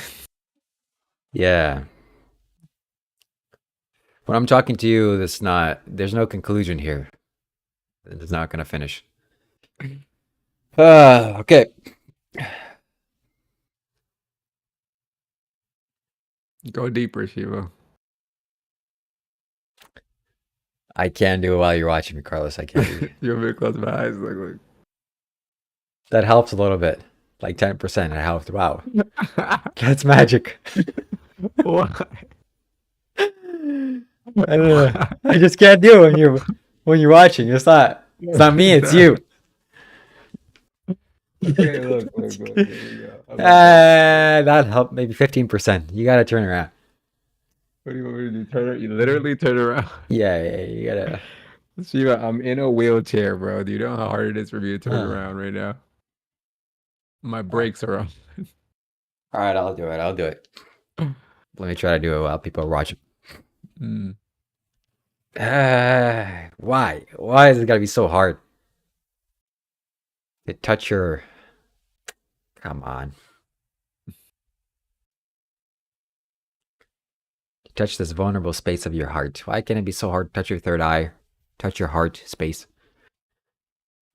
Yeah. When I'm talking to you, there's no conclusion here. It's not gonna finish. Okay. Go deeper, Shiva. I can do it while you're watching me, Carlos. I can't do it. You want me to close my eyes? Like, That helps a little bit. Like 10%. It helped. Wow. That's magic. why? I don't know. I just can't do it when you're watching. It's not me, it's you. Okay, look. Here we go. That helped maybe 15%. You gotta turn around. What do you want me to do? You literally turn around. Yeah, you gotta. Shiva, I'm in a wheelchair, bro. Do you know how hard it is for me to turn around right now? My brakes are on. All right, I'll do it. I'll do it. Let me try to do it while people are watching. Mm. Why? Why is it gotta be so hard to touch your? Come on, touch this vulnerable space of your heart. Why can it be so hard to touch your third eye, touch your heart space?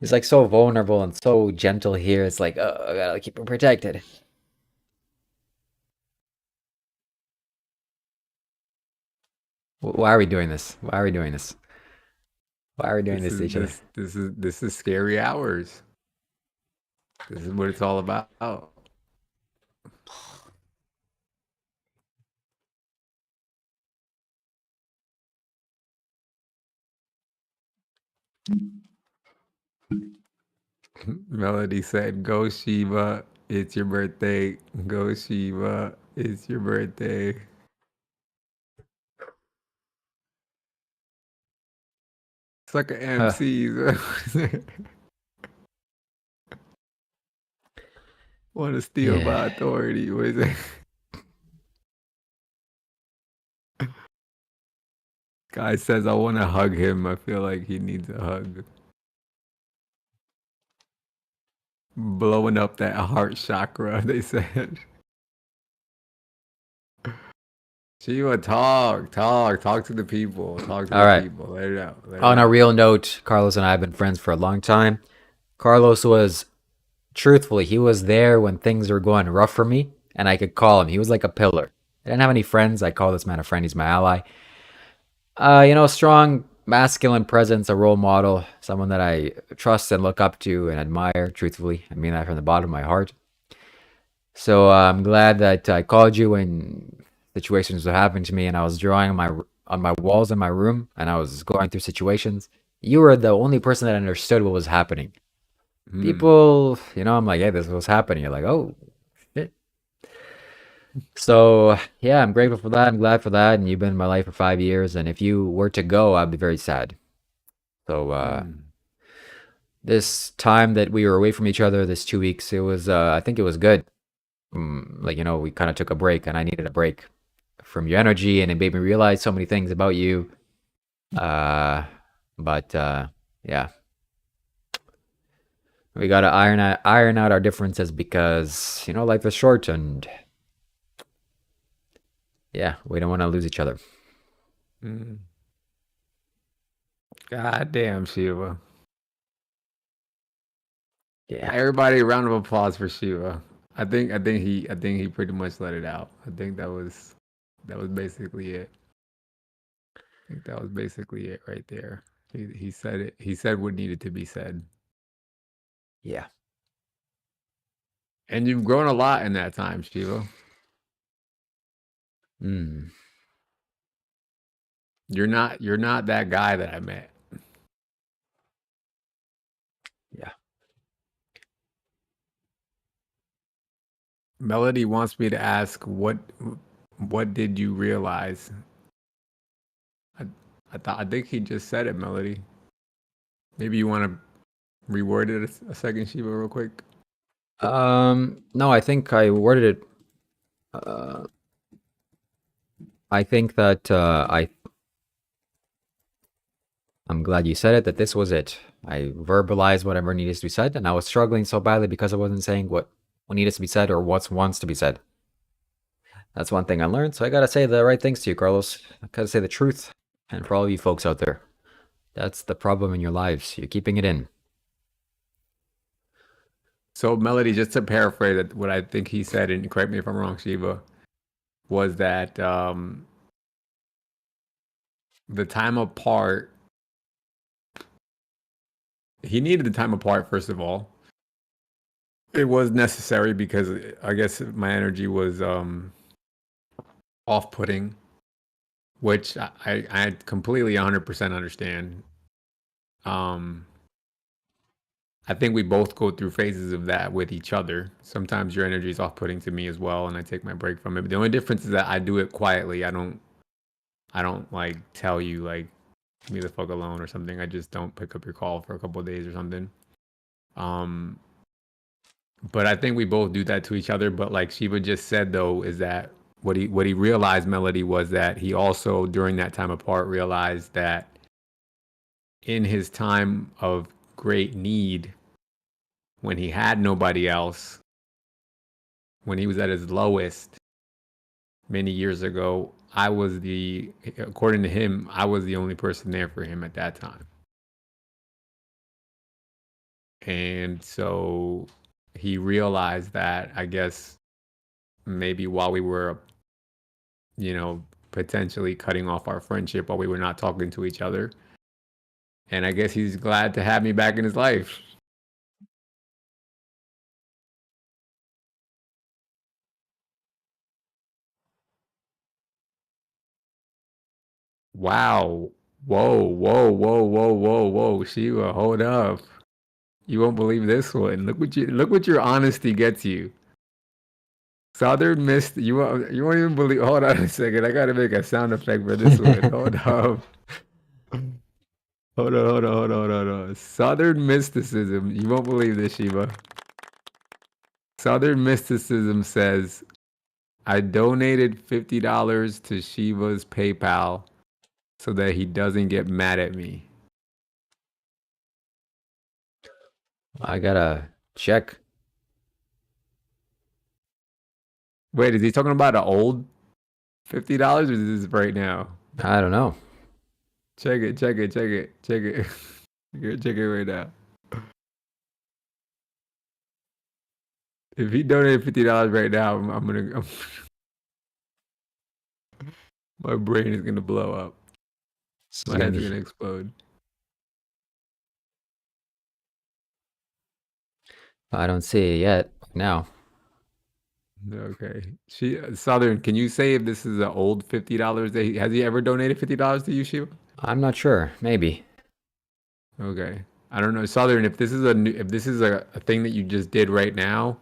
It's like so vulnerable and so gentle here. It's like, oh, I gotta keep it protected. Why are we doing this? Why are we doing this? Why are we doing This this to is each other? this is scary hours. This is what it's all about. Melody said, "Go Shiva, it's your birthday. Go Shiva, it's your birthday." Sucker MCs want to steal Yeah. my authority. What is it? Guy says, "I want to hug him. I feel like he needs a hug." Blowing up that heart chakra, they said. Shiva, talk to the people. Talk to All the right. people. Let it out. Let it On a out. real note, Carlos and I have been friends for a long time. Carlos was, truthfully, he was there when things were going rough for me, and I could call him. He was like a pillar. I didn't have any friends. I call this man a friend. He's my ally. Strong masculine presence, a role model, someone that I trust and look up to and admire, truthfully. I mean that from the bottom of my heart. So I'm glad that I called you when situations were happening to me and I was drawing on my walls in my room and I was going through situations. You were the only person that understood what was happening. Mm. People, I'm like, hey, this was happening. You're like, oh, shit. So yeah, I'm grateful for that. I'm glad for that. And you've been in my life for 5 years. And if you were to go, I'd be very sad. So Mm. this time that we were away from each other, this 2 weeks, it was, I think it was good. We kind of took a break, and I needed a break from your energy, and it made me realize so many things about you. Uh, but yeah, we gotta iron out our differences because life is short, and yeah, we don't want to lose each other. Mm. God damn, Shiva. Yeah, Everybody, a round of applause for Shiva. I think he pretty much let it out. I think that was basically it. I think that was basically it right there. He said it. He said what needed to be said. yeah. And you've grown a lot in that time, Shiva. Mm, You're not that guy that I met. yeah. Melody wants me to ask what did you realize? I I think he just said it, Melody. Maybe you want to reword it a second, Shiva, real quick. No, I think I worded it. Uh, I think that I'm glad you said it, that this was it. I verbalized whatever needed to be said, and I was struggling so badly because I wasn't saying what needed to be said or what wants to be said. That's one thing I learned, so I gotta say the right things to you, Carlos. I gotta say the truth. And for all you folks out there, that's the problem in your lives. You're keeping it in. So, Melody, just to paraphrase what I think he said, and correct me if I'm wrong, Shiva, was that the time apart, he needed the time apart, first of all. It was necessary because I guess my energy was off putting, which I completely 100% understand. Um, I think we both go through phases of that with each other. Sometimes your energy is off putting to me as well, and I take my break from it. But the only difference is that I do it quietly. I don't like tell you like leave me the fuck alone or something. I just don't pick up your call for a couple of days or something. Um, But I think we both do that to each other. But like Shiva just said, though, is that what he realized, Melody, was that he also during that time apart realized that in his time of great need, when he had nobody else, when he was at his lowest many years ago, according to him, I was the only person there for him at that time. And so he realized that, I guess, maybe while we were, potentially cutting off our friendship while we were not talking to each other. And I guess he's glad to have me back in his life. Wow. Whoa, whoa, whoa, whoa, whoa, whoa. Shiva, hold up. You won't believe this one. Look what your honesty gets you. Southern Mist, you won't even believe. Hold on a second. I gotta make a sound effect for this one. Hold up. Hold on. Southern Mysticism. You won't believe this, Shiva. Southern Mysticism says, I donated $50 to Shiva's PayPal so that he doesn't get mad at me. I gotta check. Wait, is he talking about an old $50 or is this right now? I don't know. Check it. Check it right now. If he donated $50 right now, my brain is gonna blow up. This is My gonna head's be. gonna explode. I don't see it yet. Now. Okay. Southern, can you say if this is an old $50 that has he ever donated $50 to you, Shiva? I'm not sure. Maybe. Okay. I don't know. Southern, if this is a thing that you just did right now,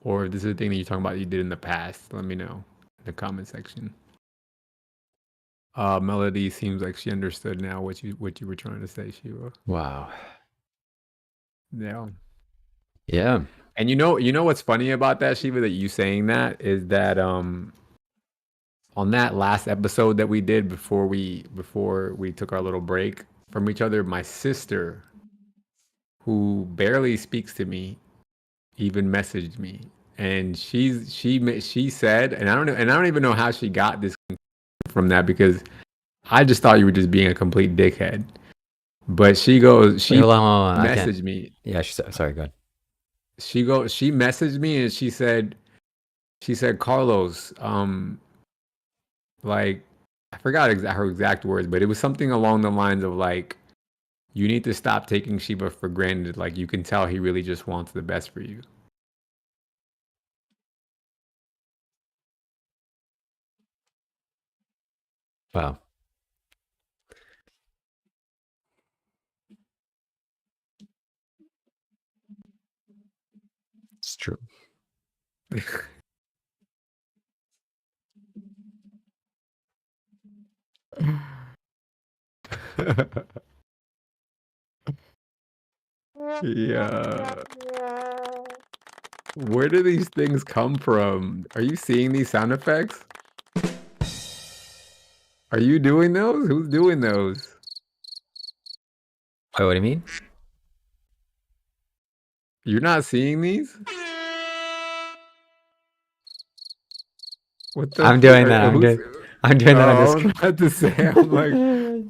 or if this is a thing that you're talking about you did in the past, let me know in the comment section. Melody seems like she understood now what you were trying to say, Shiva. Wow. Yeah. Yeah. And you know what's funny about that, Shiva, that you saying that is that on that last episode that we did before we took our little break from each other, my sister, who barely speaks to me, even messaged me, and she said, and I don't even know how she got this from that because I just thought you were just being a complete dickhead. But she Wait, hold on. I can't. messaged me. Yeah, sorry, go ahead. She messaged me and she said, Carlos, like I forgot her exact words, but it was something along the lines of like, you need to stop taking Shiva for granted. Like you can tell he really just wants the best for you. Wow. It's true. Yeah. Where do these things come from? Are you seeing these sound effects? Are you doing those? Who's doing those? Wait, what do you mean? You're not seeing these? What the I'm freak? doing that. Who's? I'm doing that on Oh, I'm Discord. about to say. I'm like,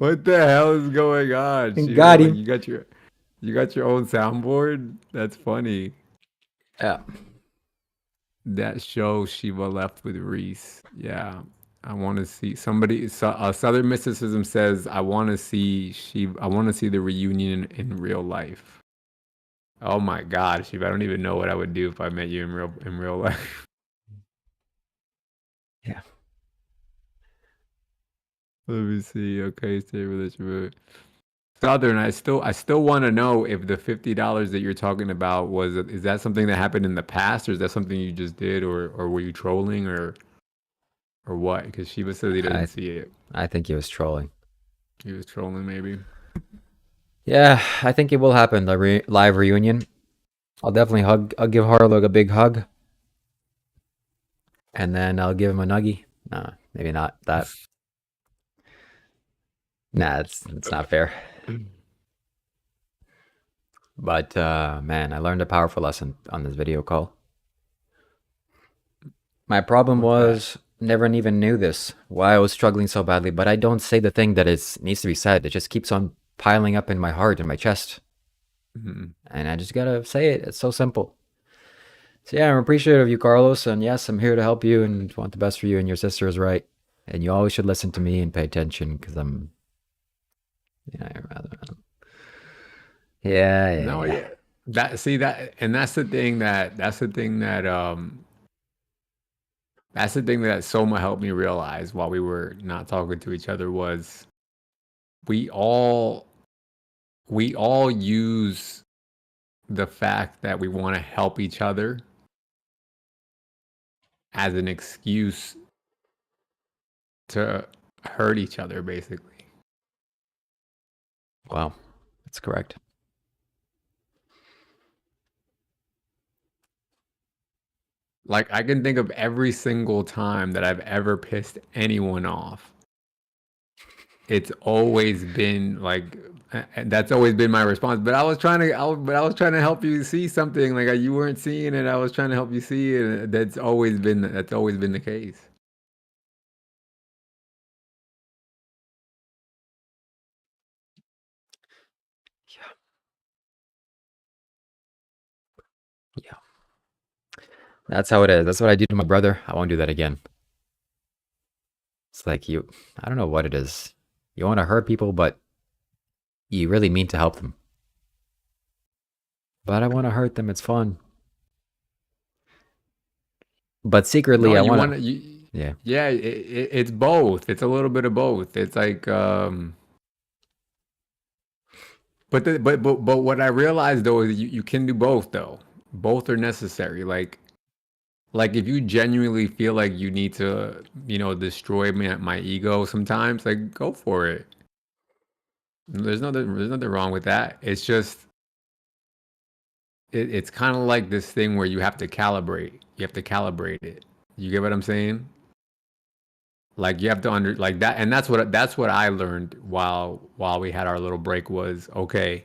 what the hell is going on, Shiva? Got Like him. you got your own soundboard? That's funny. Yeah. That show Shiva left with Reese. Yeah. I want to see somebody. Southern Mysticism says, I want to see Shiva. I want to see the reunion in real life. Oh my God, Shiva! I don't even know what I would do if I met you in real life. Yeah. Let me see. Okay, stay relationship. Southern, I still want to know if the $50 that you're talking about is that something that happened in the past, or is that something you just did, or were you trolling, or what? Because Shiva says he doesn't I see it. I think he was trolling. He was trolling, maybe. Yeah, I think it will happen. The live reunion. I'll definitely hug. I'll give Harlow a big hug, and then I'll give him a nuggie. Nah, maybe not that. Nah, it's not fair. But man, I learned a powerful lesson on this video call. My problem What's that? was never even knew this, why I was struggling so badly, but I don't say the thing that is needs to be said. It just keeps on piling up in my heart, in my chest. Mhm. And I just gotta say it. It's so simple. So yeah, I'm appreciative of you, Carlos, and yes, I'm here to help you and want the best for you, and your sister is right. And you always should listen to me and pay attention because I'm yeah, I'd rather yeah, yeah, No, yeah. yeah. That see that, and that's the thing that Soma helped me realize while we were not talking to each other was we all we all use the fact that we want to help each other as an excuse to hurt each other, basically. Wow, that's correct. Like I can think of every single time that I've ever pissed anyone off. It's always been like that's always been my response. But I was trying to help you see something like you weren't seeing it. I was trying to help you see it. That's always been the case. Yeah, yeah. That's how it is. That's what I do to my brother. I won't do that again. It's like you, I don't know what it is. You want to hurt people, but you really mean to help them. But I want to hurt them. It's fun. But secretly, No, I you want want to. to. Yeah. Yeah, it's both. It's a little bit of both. It's like, but what I realized though is you can do both though. Both are necessary. Like if you genuinely feel like you need to, destroy my ego sometimes, like go for it. There's nothing wrong with that. It's just it's kind of like this thing where you have to calibrate. You have to calibrate it. You get what I'm saying? Like you have to like that, and that's what I learned while we had our little break was okay.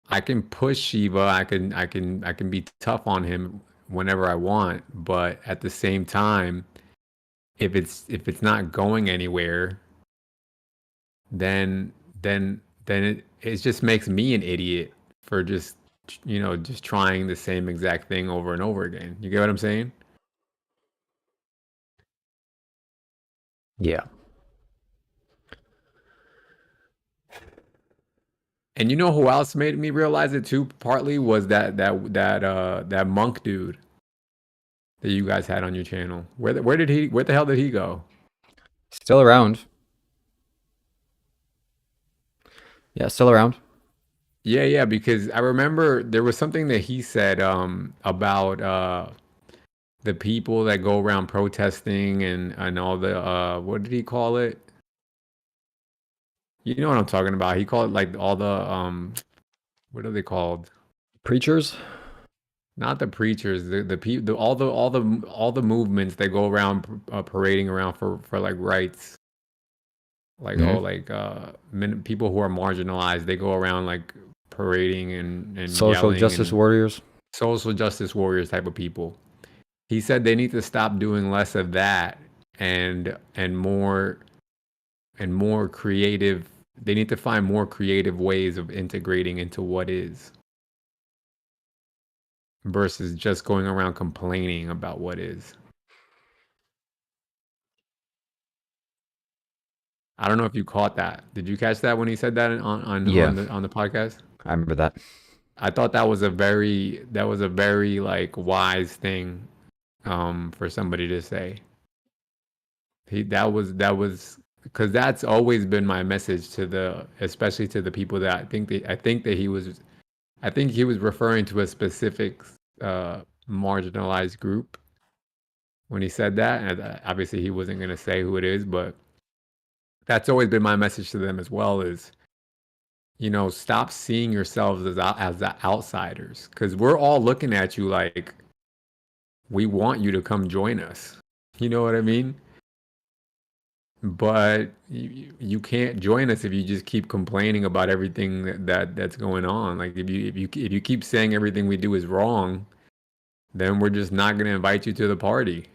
I can push Shiva. I can be tough on him whenever I want, but at the same time, if it's not going anywhere, then then it just makes me an idiot for just trying the same exact thing over and over again. You get what I'm saying? Yeah. And you know who else made me realize it too? Partly was that monk dude that you guys had on your channel. Where the hell did he go? Still around. Yeah, still around. Yeah, yeah, because I remember there was something that he said about the people that go around protesting and all the what did he call it? You know what I'm talking about. He called it like all the what are they called? Preachers? Not the preachers, all the movements that go around parading around for like rights. Like Hmm. people who are marginalized, they go around like parading and Social yelling justice and warriors. social justice warriors type of people. He said they need to stop doing less of that and more creative. They need to find more creative ways of integrating into what is versus just going around complaining about what is. I don't know if you caught that. Did you catch that when he said that Yeah, on the podcast? I remember that. I thought that was a very like wise thing for somebody to say. That was because that's always been my message to especially to the people that I think he was referring to a specific marginalized group when he said that, and obviously he wasn't going to say who it is, but that's always been my message to them as well is stop seeing yourselves as the outsiders, because we're all looking at you like we want you to come join us. You know what I mean? But you can't join us if you just keep complaining about everything that's going on. Like if you keep saying everything we do is wrong, then we're just not going to invite you to the party.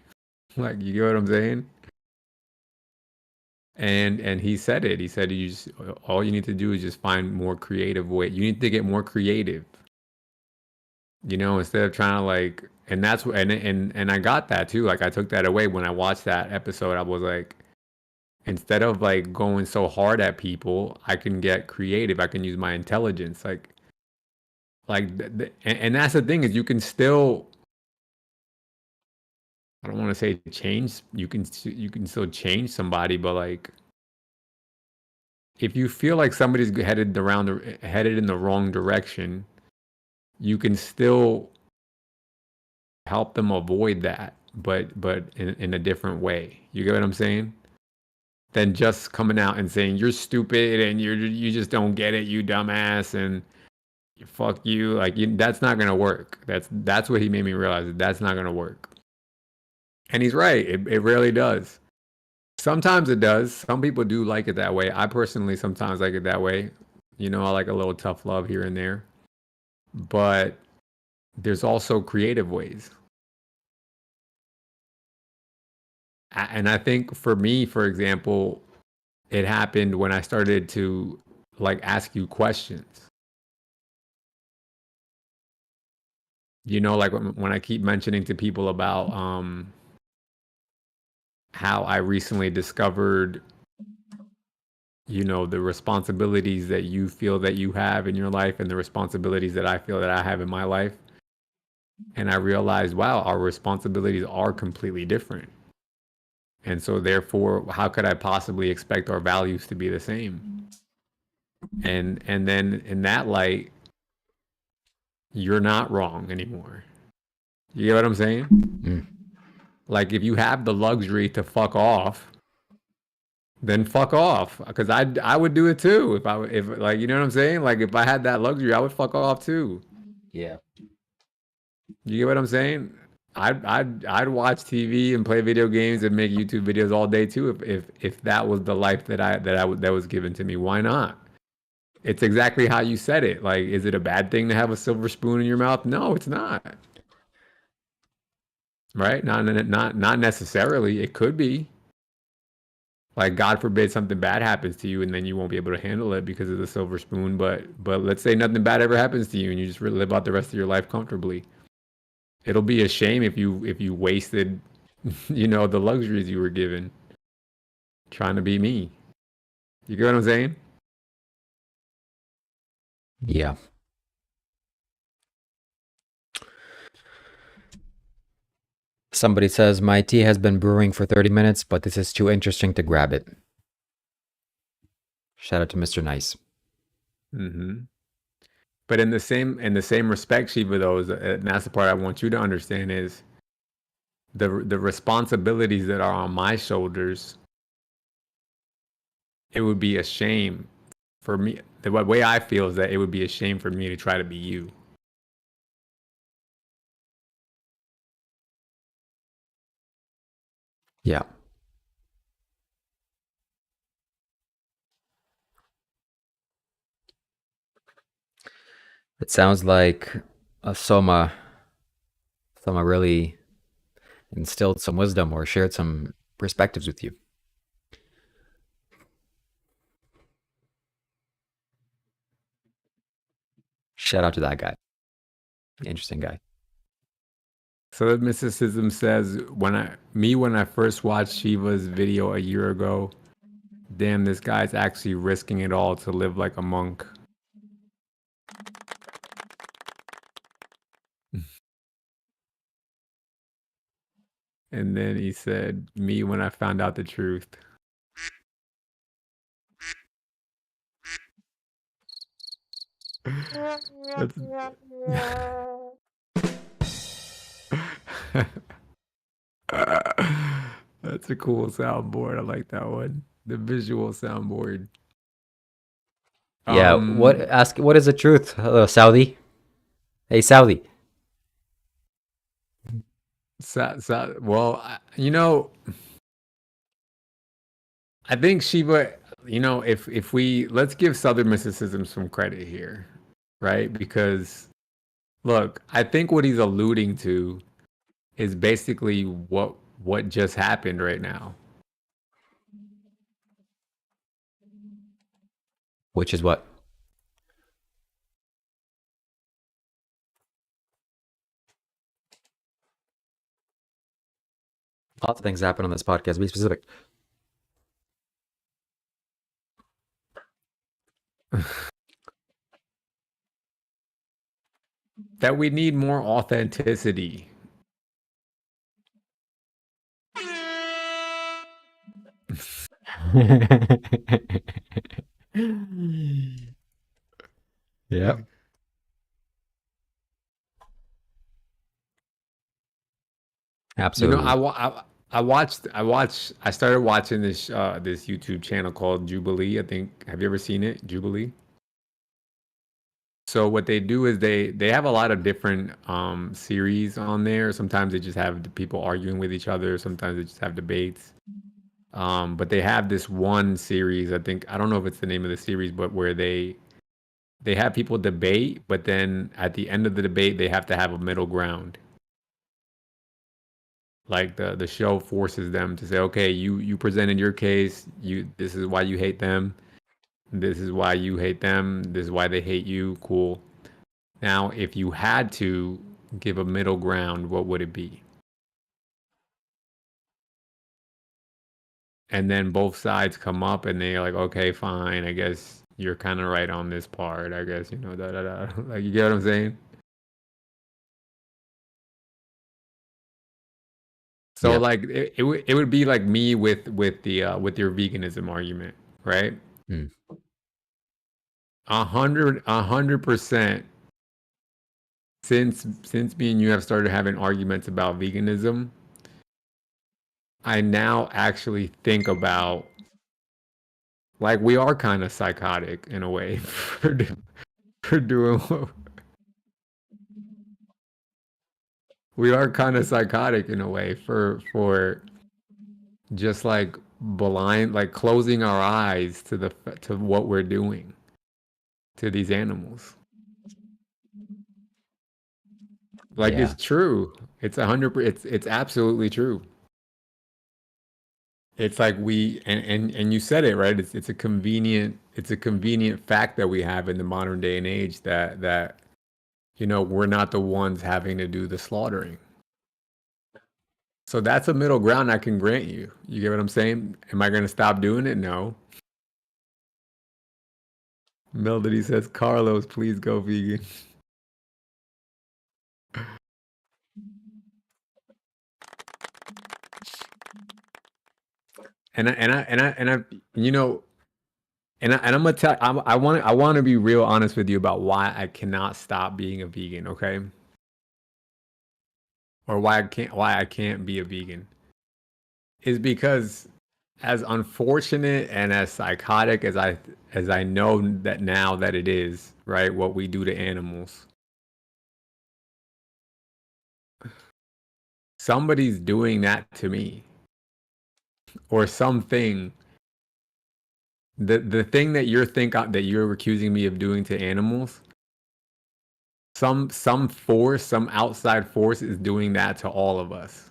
Like, you get what I'm saying? And he said it. He said all you need to do is just find more creative way. You need to get more creative. Instead of trying to like, and that's what, and I got that too. Like, I took that away when I watched that episode. I was like, instead of like going so hard at people, I can get creative. I can use my intelligence. And that's the thing, is you can still, I don't want to say change. You can still change somebody, but like, if you feel like somebody's headed in the wrong direction, you can still help them avoid that, but in a different way. You get what I'm saying? Than just coming out and saying you're stupid and you just don't get it, you dumbass, and fuck you. Like, that's not gonna work. That's what he made me realize. That's not gonna work. And he's right. It rarely does. Sometimes it does. Some people do like it that way. I personally sometimes like it that way. I like a little tough love here and there. But there's also creative ways. And I think for me, for example, it happened when I started to like ask you questions. Like when I keep mentioning to people about how I recently discovered, the responsibilities that you feel that you have in your life and the responsibilities that I feel that I have in my life. And I realized, wow, our responsibilities are completely different. And so therefore, how could I possibly expect our values to be the same? And then in that light, you're not wrong anymore. You get what I'm saying? Mm. Like, if you have the luxury to fuck off, then fuck off. Because I would do it too if like, you know what I'm saying? Like, if I had that luxury, I would fuck off too. Yeah. You get what I'm saying? I'd watch TV and play video games and make YouTube videos all day too if that was the life that was given to me. Why not? It's exactly how you said it. Like, is it a bad thing to have a silver spoon in your mouth? No, it's not. Right? Not necessarily. It could be. Like, God forbid something bad happens to you and then you won't be able to handle it because of the silver spoon. But let's say nothing bad ever happens to you and you just live out the rest of your life comfortably. It'll be a shame if you wasted, the luxuries you were given trying to be me. You get what I'm saying? Yeah. Somebody says, my tea has been brewing for 30 minutes, but this is too interesting to grab it. Shout out to Mr. Nice. Mm-hmm. But in the same respect, Shiva, though, and that's the part I want you to understand, is the responsibilities that are on my shoulders. It would be a shame for me. The way I feel is that it would be a shame for me to try to be you. Yeah. It sounds like Soma really instilled some wisdom or shared some perspectives with you. Shout out to that guy. Interesting guy. So the Mysticism says, when I first watched Shiva's video a year ago, damn, this guy's actually risking it all to live like a monk. And then he said, me when I found out the truth. That's, that's a cool soundboard. I like that one. The visual soundboard. Yeah, Um, what is the truth? Saudi? Hey, Saudi. well, I think Shiva, if we let's give Southern mysticism some credit here, right? Because look, I think what he's alluding to is basically what just happened right now. Which is what? Lots of things happen on this podcast. Be specific. That we need more authenticity. Yep, You know, absolutely. I started watching this YouTube channel called Jubilee. I think, have you ever seen it? Jubilee. So what they do is they have a lot of different series on there. Sometimes they just have the people arguing with each other. Sometimes they just have debates. But they have this one series. I don't know if it's the name of the series, but where they have people debate, but then at the end of the debate, they have to have a middle ground. Like the show forces them to say, okay, you presented your case. This is why you hate them. This is why you hate them. This is why they hate you. Cool. Now, if you had to give a middle ground, what would it be? And then both sides come up and they're like, okay, fine. I guess you're kind of right on this part. I guess, da da da. Like, you get what I'm saying? So Yep. like it would be like me with your veganism argument, right? Hmm. 100%. Since me and you have started having arguments about veganism, I now actually think about, like, we are kind of psychotic in a way for doing. We are kind of psychotic in a way for just like blind, like closing our eyes to what we're doing to these animals. Like, it's Yeah. true. It's 100. It's absolutely true. It's like and you said it right. It's a convenient fact that we have in the modern day and age that we're not the ones having to do the slaughtering. So that's a middle ground I can grant you. You get what I'm saying? Am I going to stop doing it? No. Melody says, Carlos, please go vegan. You know, and I'm gonna tell. I want to be real honest with you about why I cannot stop being a vegan. Okay, or why I can't be a vegan is because, as unfortunate and as psychotic as I know that now that it is, right, what we do to animals, somebody's doing that to me, or something. The thing that you're accusing me of doing to animals, some force, some outside force is doing that to all of us.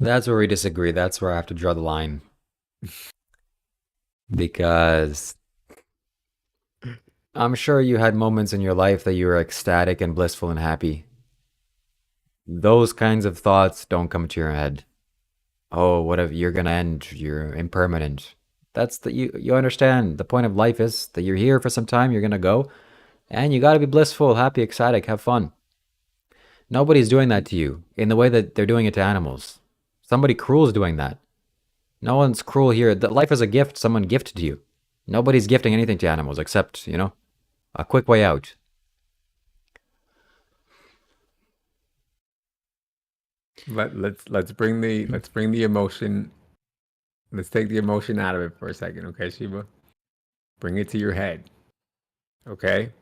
That's where we disagree. That's where I have to draw the line. Because I'm sure you had moments in your life that you were ecstatic and blissful and happy. Those kinds of thoughts don't come to your head. Oh, what if you're gonna end? You're impermanent. That's the you understand the point of life is that you're here for some time, you're gonna go, and you gotta be blissful, happy, ecstatic, have fun. Nobody's doing that to you in the way that they're doing it to animals. Somebody cruel is doing that. No one's cruel here. Life is a gift someone gifted to you. Nobody's gifting anything to animals except, a quick way out. Let's bring the emotion. Let's take the emotion out of it for a second, okay, Shiva? Bring it to your head, okay?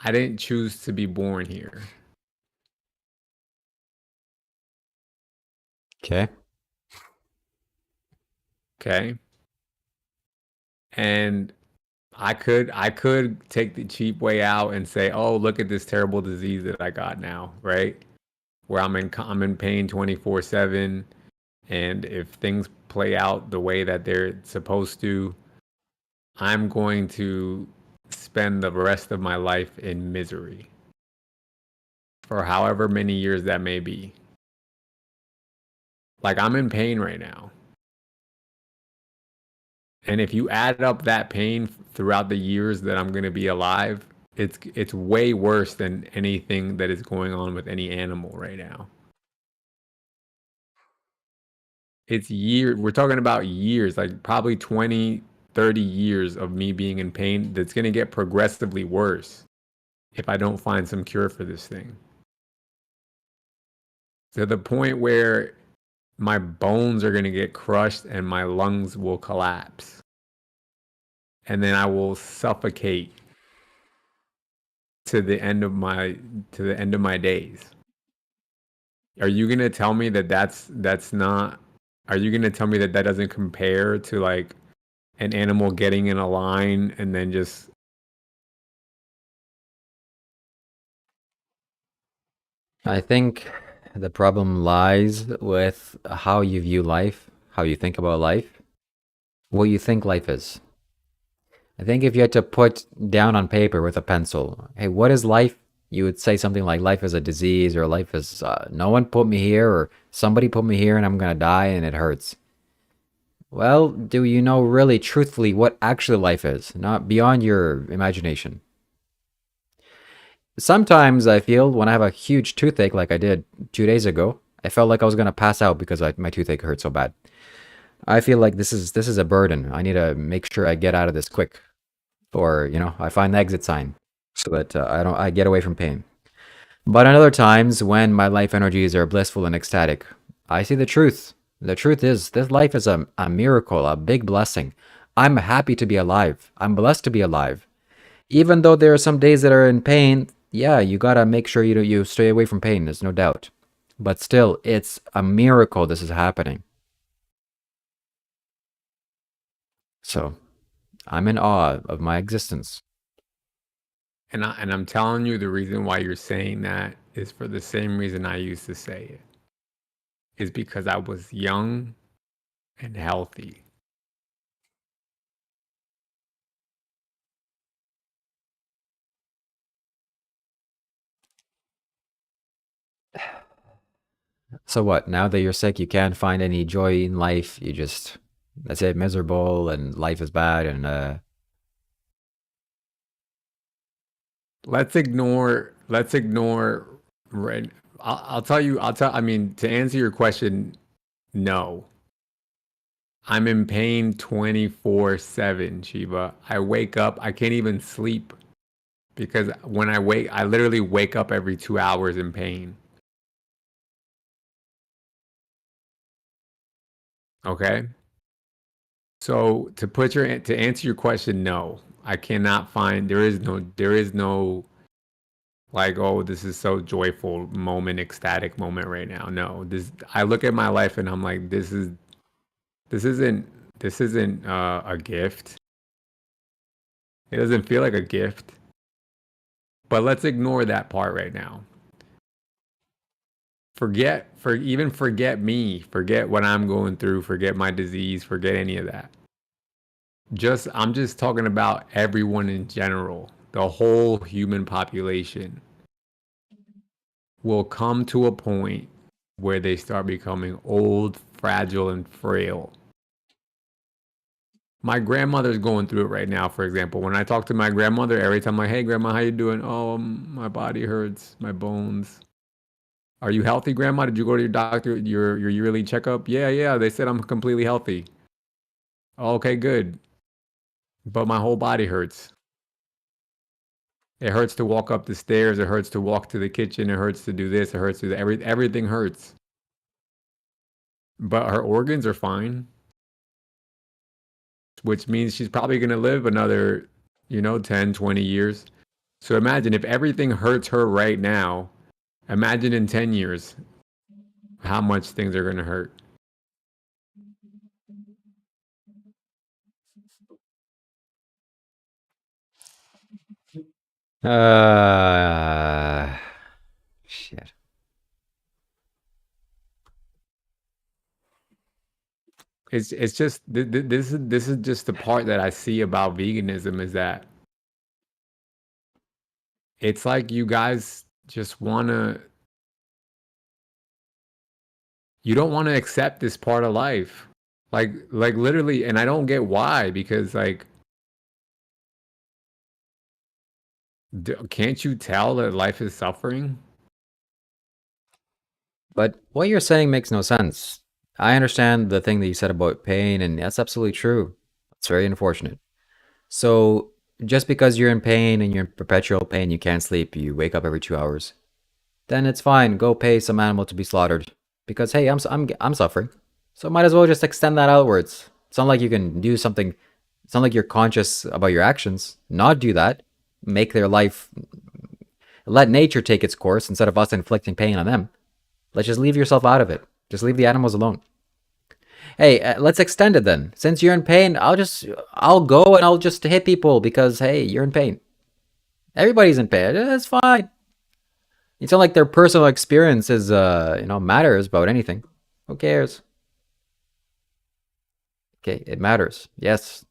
I didn't choose to be born here, Okay. okay? And I could take the cheap way out and say, "Oh, look at this terrible disease that I got now," right? Where I'm in pain 24/7, and if things play out the way that they're supposed to, I'm going to spend the rest of my life in misery for however many years that may be. Like, I'm in pain right now. And if you add up that pain throughout the years that I'm going to be alive, it's way worse than anything that is going on with any animal right now. It's years. We're talking about years, like probably 20, 30 years of me being in pain that's going to get progressively worse if I don't find some cure for this thing. To the point where my bones are going to get crushed and my lungs will collapse. And then I will suffocate to the end of my days. Are you going to tell me that that's not are you going to tell me that that doesn't compare to like an animal getting in a line and then just I think the problem lies with how you view life, how you think about life, what you think life is. I think if you had to put down on paper with a pencil, hey, what is life? You would say something like life is a disease, or life is no one put me here, or somebody put me here and I'm gonna die and it hurts. Well, do you know really truthfully what actually life is, not beyond your imagination? Sometimes I feel when I have a huge toothache, like I did 2 days ago, I felt like I was gonna pass out because my toothache hurt so bad. I feel like this is a burden. I need to make sure I get out of this quick, or I find the exit sign so that I get away from pain. But on other times, when my life energies are blissful and ecstatic, I see the truth. The truth is, this life is a miracle, a big blessing. I'm happy to be alive. I'm blessed to be alive. Even though there are some days that are in pain, yeah, you gotta make sure you stay away from pain. There's no doubt. But still, it's a miracle this is happening. So I'm in awe of my existence. and I'm telling you the reason why you're saying that is for the same reason I used to say it. Is because I was young and healthy. So what? Now that you're sick, you can't find any joy in life. That's it, miserable, and life is bad, and Let's ignore right. I'll tell you. I mean, to answer your question, no. I'm in pain 24/7, Shiva. I wake up. I can't even sleep because when I wake, I literally wake up every 2 hours in pain. Okay. So to answer your question, no, I cannot find. There is no like, oh, this is so joyful moment, ecstatic moment right now. No, this I look at my life and I'm like, this isn't this isn't a gift. It doesn't feel like a gift. But let's ignore that part right now. Forget me, forget what I'm going through, forget my disease, forget any of that. I'm just talking about everyone in general. The whole human population will come to a point where they start becoming old, fragile, and frail. My grandmother's going through it right now, for example. When I talk to my grandmother, every time I'm like, hey, grandma, how you doing? Oh, my body hurts, my bones. Are you healthy, grandma? Did you go to your doctor, your yearly checkup? Yeah, yeah. They said I'm completely healthy. Oh, okay, good. But my whole body hurts. It hurts to walk up the stairs. It hurts to walk to the kitchen. It hurts to do this. It hurts to do that. Everything hurts. But her organs are fine, which means she's probably going to live another, 10, 20 years. So imagine if everything hurts her right now, imagine in 10 years how much things are going to hurt. Shit. It's just this is just the part that I see about veganism, is that it's like you guys just you don't want to accept this part of life. Like literally, and I don't get why, because like, can't you tell that life is suffering? But what you're saying makes no sense. I understand the thing that you said about pain, and that's absolutely true. It's very unfortunate. So, just because you're in pain and you're in perpetual pain, you can't sleep, you wake up every 2 hours, then it's fine. Go pay some animal to be slaughtered. Because hey, I'm suffering, so might as well just extend that outwards. It's not like you can do something. It's not like you're conscious about your actions. Not do that. Make their life. Let nature take its course instead of us inflicting pain on them. Let's just leave yourself out of it. Just leave the animals alone. Hey, let's extend it then. Since you're in pain, I'll go and I'll just hit people because hey, you're in pain. Everybody's in pain. It's fine. It's not like their personal experiences, matters about anything. Who cares? Okay, it matters. Yes,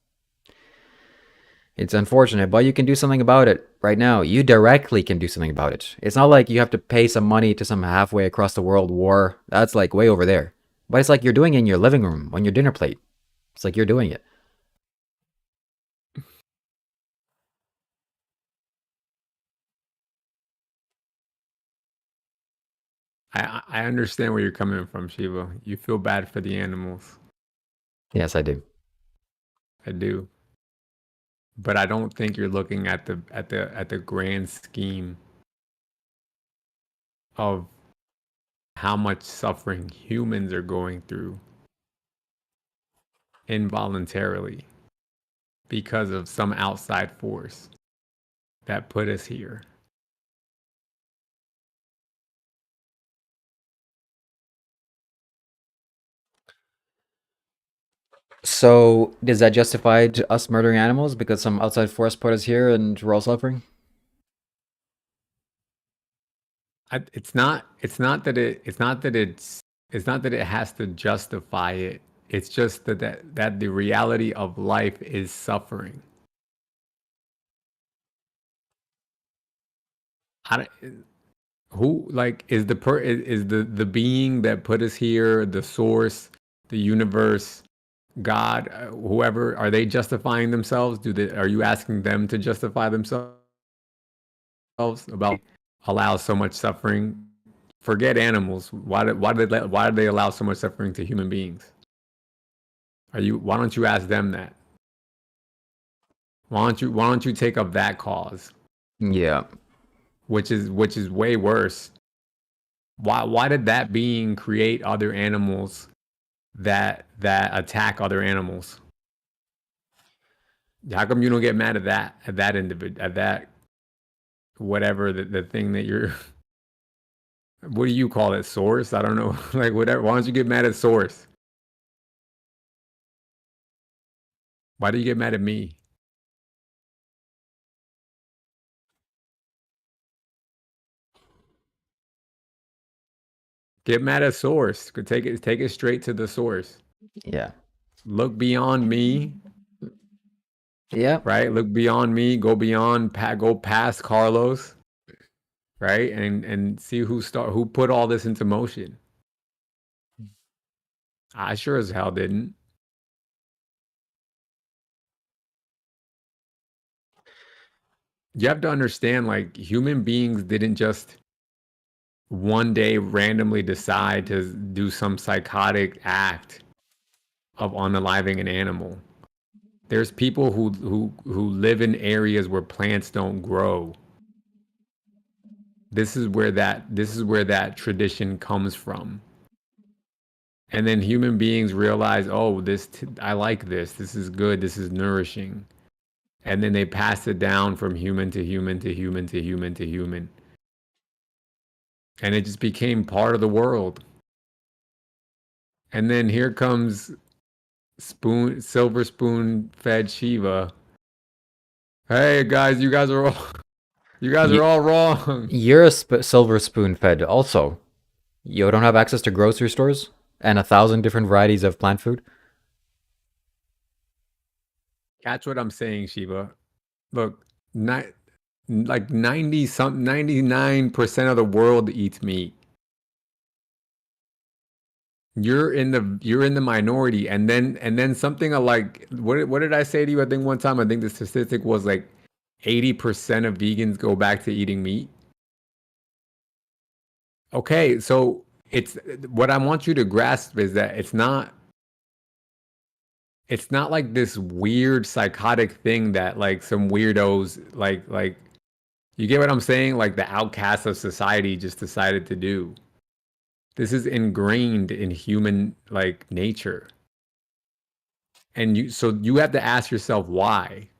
it's unfortunate, but you can do something about it right now. You directly can do something about it. It's not like you have to pay some money to some halfway across the world war. That's like way over there. But it's like you're doing it in your living room on your dinner plate. It's like you're doing it. I understand where you're coming from, Shiva. You feel bad for the animals. Yes, I do. I do. But I don't think you're looking at the grand scheme of how much suffering humans are going through involuntarily because of some outside force that put us here. So, does that justify us murdering animals because some outside force put us here and we're all suffering? It's not that it has to justify it. It's just that the reality of life is suffering. I don't, who like is the being that put us here, the source, the universe, God, whoever, are they justifying themselves? Are you asking them to justify themselves about allow so much suffering? Forget animals. Why did they allow so much suffering to human beings? Why don't you ask them that? Why don't you take up that cause, Yeah. which is way worse? Why did that being create other animals that attack other animals? How come you don't get mad at that individual, at that whatever the thing that you're what do you call it, source? I don't know. Like whatever. Why don't you get mad at source? Why do you get mad at me? Get mad at source. Take it straight to the source. Yeah. Look beyond me, Yeah. right? Look beyond me. Go past Carlos, right? And see who put all this into motion. I sure as hell didn't. You have to understand, like, human beings didn't just one day randomly decide to do some psychotic act of unaliving an animal. There's people who live in areas where plants don't grow. This is where that tradition comes from. And then human beings realize, oh, I like this. This is good. This is nourishing. And then they pass it down from human to human to human to human to human. And it just became part of the world. And then here comes silver spoon fed Shiva. Hey guys, you guys are all wrong. You're a silver spoon fed also. You don't have access to grocery stores and 1,000 different varieties of plant food? Catch what I'm saying, Shiva. Look, like 99% of the world eats meat. You're in the minority, and then something like what did I say to you? I think one time I think the statistic was like 80% of vegans go back to eating meat. Okay, so it's what I want you to grasp is that it's not like this weird psychotic thing that like some weirdos like you get what I'm saying? Like the outcasts of society just decided to do. This is ingrained in human like nature. And you have to ask yourself why.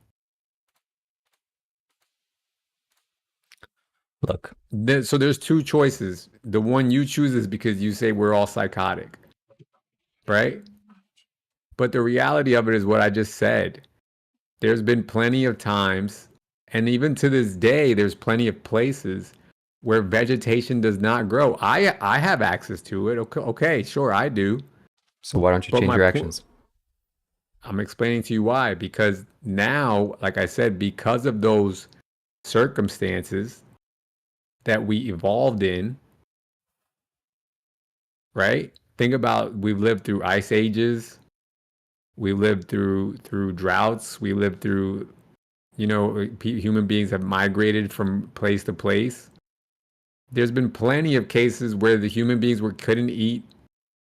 Look. So there's two choices. The one you choose is because you say we're all psychotic. Right? But the reality of it is what I just said. There's been plenty of times, and even to this day, there's plenty of places where vegetation does not grow. I have access to it. Okay, sure, I do. So why don't you change your actions? I'm explaining to you why. Because now, like I said, because of those circumstances that we evolved in, right? Think about we've lived through ice ages. We lived through droughts. We lived through, human beings have migrated from place to place. There's been plenty of cases where the human beings couldn't eat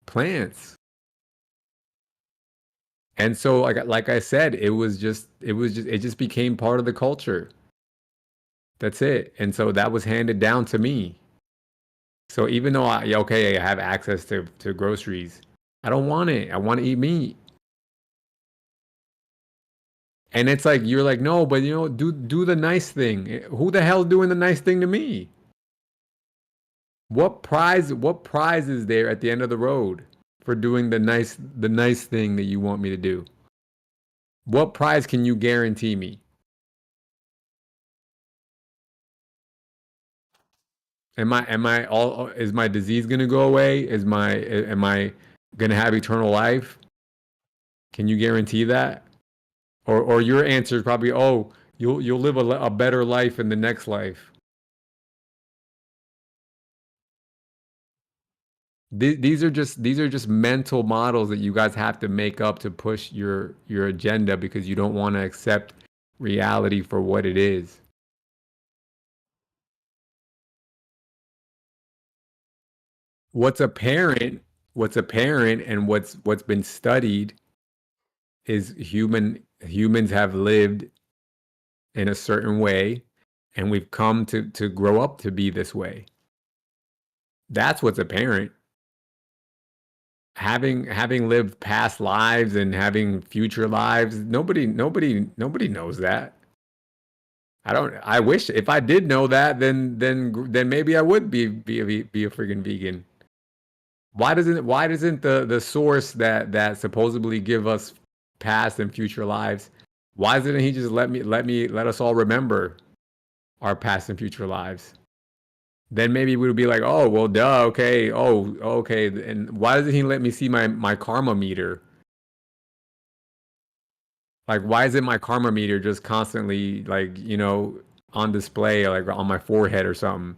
plants. And so like I said, it just became part of the culture. That's it. And so that was handed down to me. So even though I have access to groceries, I don't want it. I want to eat meat. And it's like you're like, no, but do the nice thing. Who the hell doing the nice thing to me? What prize is there at the end of the road for doing the nice thing that you want me to do? What prize can you guarantee me? Is my disease going to go away? Am I going to have eternal life? Can you guarantee that? Or your answer is probably, oh, you'll live a better life in the next life. These are just mental models that you guys have to make up to push your agenda because you don't want to accept reality for what it is. What's apparent and what's been studied is humans have lived in a certain way and we've come to grow up to be this way. That's what's apparent. Having lived past lives and having future lives, nobody knows that. I wish if I did know that, then maybe I would be a freaking vegan. Why doesn't the source that supposedly give us past and future lives, why doesn't he just let us all remember our past and future lives? Then maybe we would be like, oh, well, duh, okay, oh, okay. And why doesn't he let me see my karma meter? Like, why isn't my karma meter just constantly, like, on display, like on my forehead or something?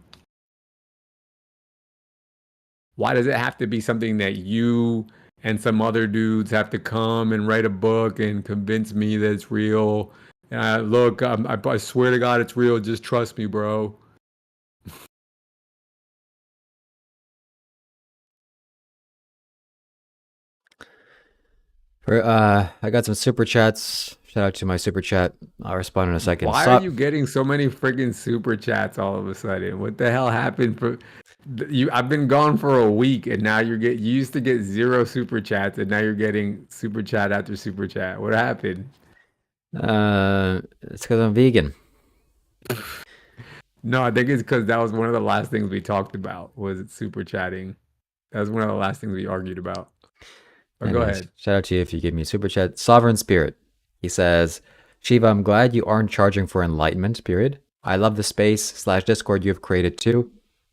Why does it have to be something that you and some other dudes have to come and write a book and convince me that it's real? Look, I swear to God it's real. Just trust me, bro. I got some super chats. Shout out to my super chat. I'll respond in a second. Why are you getting so many friggin' super chats all of a sudden? What the hell happened for you? I've been gone for a week, and now you used to get 0 super chats, and now you're getting super chat after super chat. What happened? It's because I'm vegan. No, I think it's because that was one of the last things we talked about was super chatting. That was one of the last things we argued about. But go Anyways, ahead. shout out to you if you give me a super chat. Sovereign Spirit. He says, Shiva, I'm glad you aren't charging for enlightenment, period. I love the space/Discord you've created too.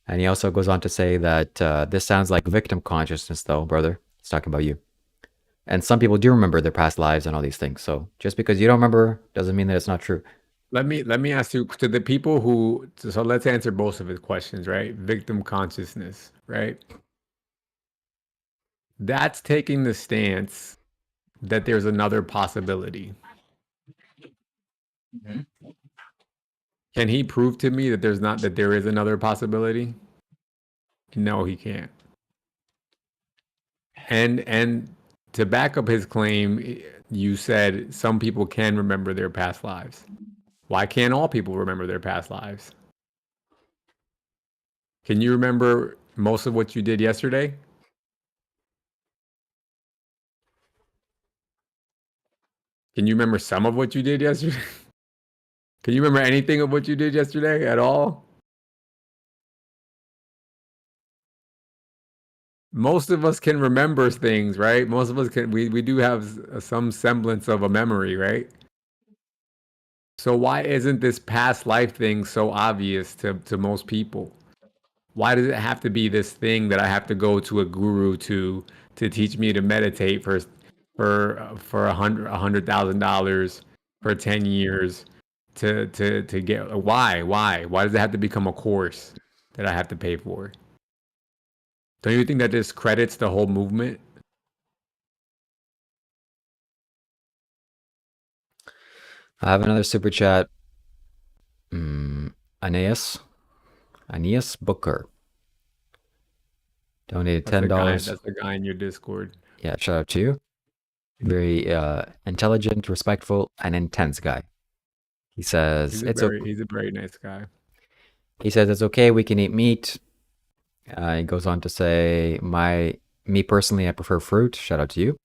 And he also goes on to say that this sounds like victim consciousness, though, brother. He's talking about you. And some people do remember their past lives and all these things. So just because you don't remember doesn't mean that it's not true. Let me ask you to the people who. So let's answer both of his questions, right? Victim consciousness, right? That's taking the stance that there's another possibility. Can he prove to me that there is another possibility? No, he can't. And to back up his claim, you said some people can remember their past lives. Why can't all people remember their past lives? Can you remember most of what you did yesterday? Can you remember some of what you did yesterday? Can you remember anything of what you did yesterday at all? Most of us can remember things, right? Most of us can. We do have some semblance of a memory, right? So why isn't this past life thing so obvious to most people? Why does it have to be this thing that I have to go to a guru to teach me to meditate for $100,000 for 10 years to get why does it have to become a course that I have to pay for? Don't you think that discredits the whole movement? I have another super chat. Aeneas Booker donated $10. That's the guy in your Discord. Yeah, shout out to you. Very intelligent, respectful, and intense guy. He says he's a very nice guy. He says it's okay. We can eat meat. He goes on to say, me personally, I prefer fruit. Shout out to you.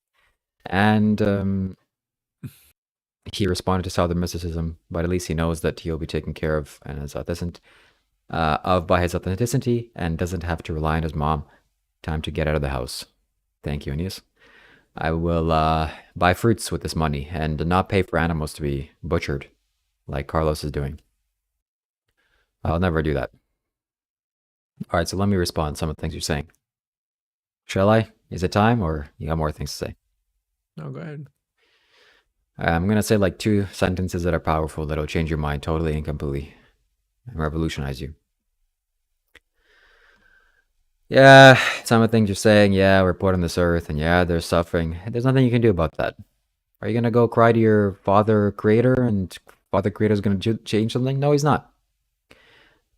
And he responded to Southern Mysticism, but at least he knows that he'll be taken care of and by his authenticity and doesn't have to rely on his mom. Time to get out of the house. Thank you, Aeneas. I will buy fruits with this money and not pay for animals to be butchered like Carlos is doing. I'll never do that. All right, so let me respond to some of the things you're saying. Shall I? Is it time, or you got more things to say? No, go ahead. I'm going to say like 2 sentences that are powerful that'll change your mind totally and completely and revolutionize you. Yeah, some of the things you're saying, yeah, we're put on this earth, and yeah, there's suffering. There's nothing you can do about that. Are you going to go cry to your Father Creator, and Father Creator is going to change something? No, he's not.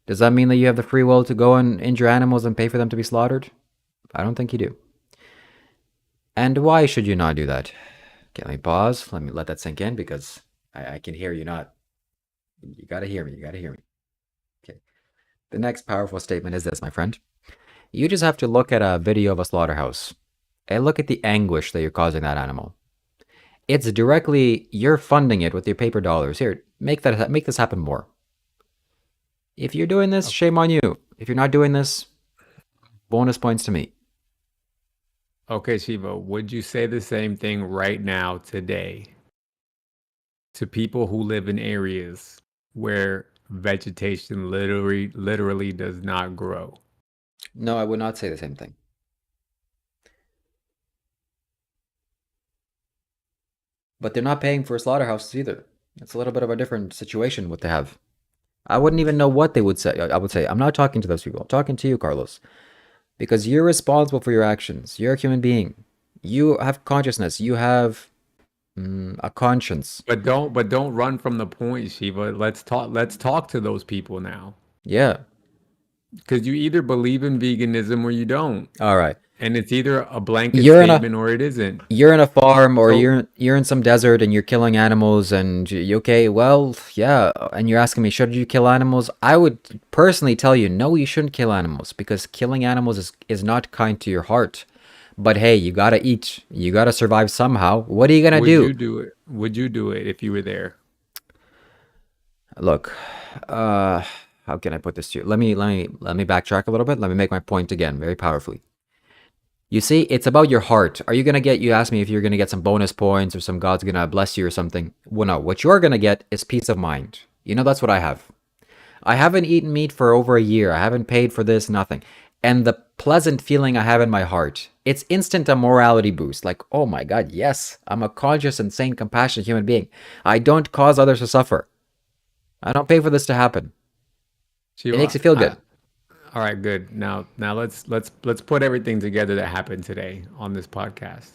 Does that mean that you have the free will to go and injure animals and pay for them to be slaughtered? I don't think you do. And why should you not do that? Okay, let me pause. Let me let that sink in because I can hear you not. You got to hear me. You got to hear me. Okay. The next powerful statement is this, my friend. You just have to look at a video of a slaughterhouse and look at the anguish that you're causing that animal. It's directly, you're funding it with your paper dollars. Here, make this happen more. If you're doing this, shame on you. If you're not doing this, bonus points to me. Okay, Shiva, would you say the same thing right now, today, to people who live in areas where vegetation literally does not grow? No, I would not say the same thing. But they're not paying for slaughterhouses either. It's a little bit of a different situation what they have. I wouldn't even know what they would say. I would say, I'm not talking to those people. I'm talking to you, Carlos. Because you're responsible for your actions. You're a human being. You have consciousness. You have a conscience. But don't run from the point, Shiva. Let's talk to those people now. Yeah. Because you either believe in veganism or you don't. All right. And it's either a blanket You're in a statement or it isn't. you're in a farm, or So you're in some desert and you're killing animals, and you, okay, well, yeah, and you're asking me, should you kill animals? I would personally tell you, no, you shouldn't kill animals, because killing animals is not kind to your heart. But hey, you gotta eat, you gotta survive somehow. What are you gonna would do? you do it? Would you do it if you were there? Look, uh, how can I put this to you? Let me backtrack a little bit. Let me make my point again, very powerfully. You see, it's about your heart. Are you gonna get? You asked me if you're gonna get some bonus points or some God's gonna bless you or something. Well, no. What you're gonna get is peace of mind. You know, that's what I have. I haven't eaten meat for over a year. I haven't paid for this, nothing. And the pleasant feeling I have in my heart, it's instant a morality boost. Like, oh my God, yes, I'm a conscious and sane, compassionate human being. I don't cause others to suffer. I don't pay for this to happen. It makes Shiva, you feel good. all right, good. Now let's put everything together that happened today on this podcast.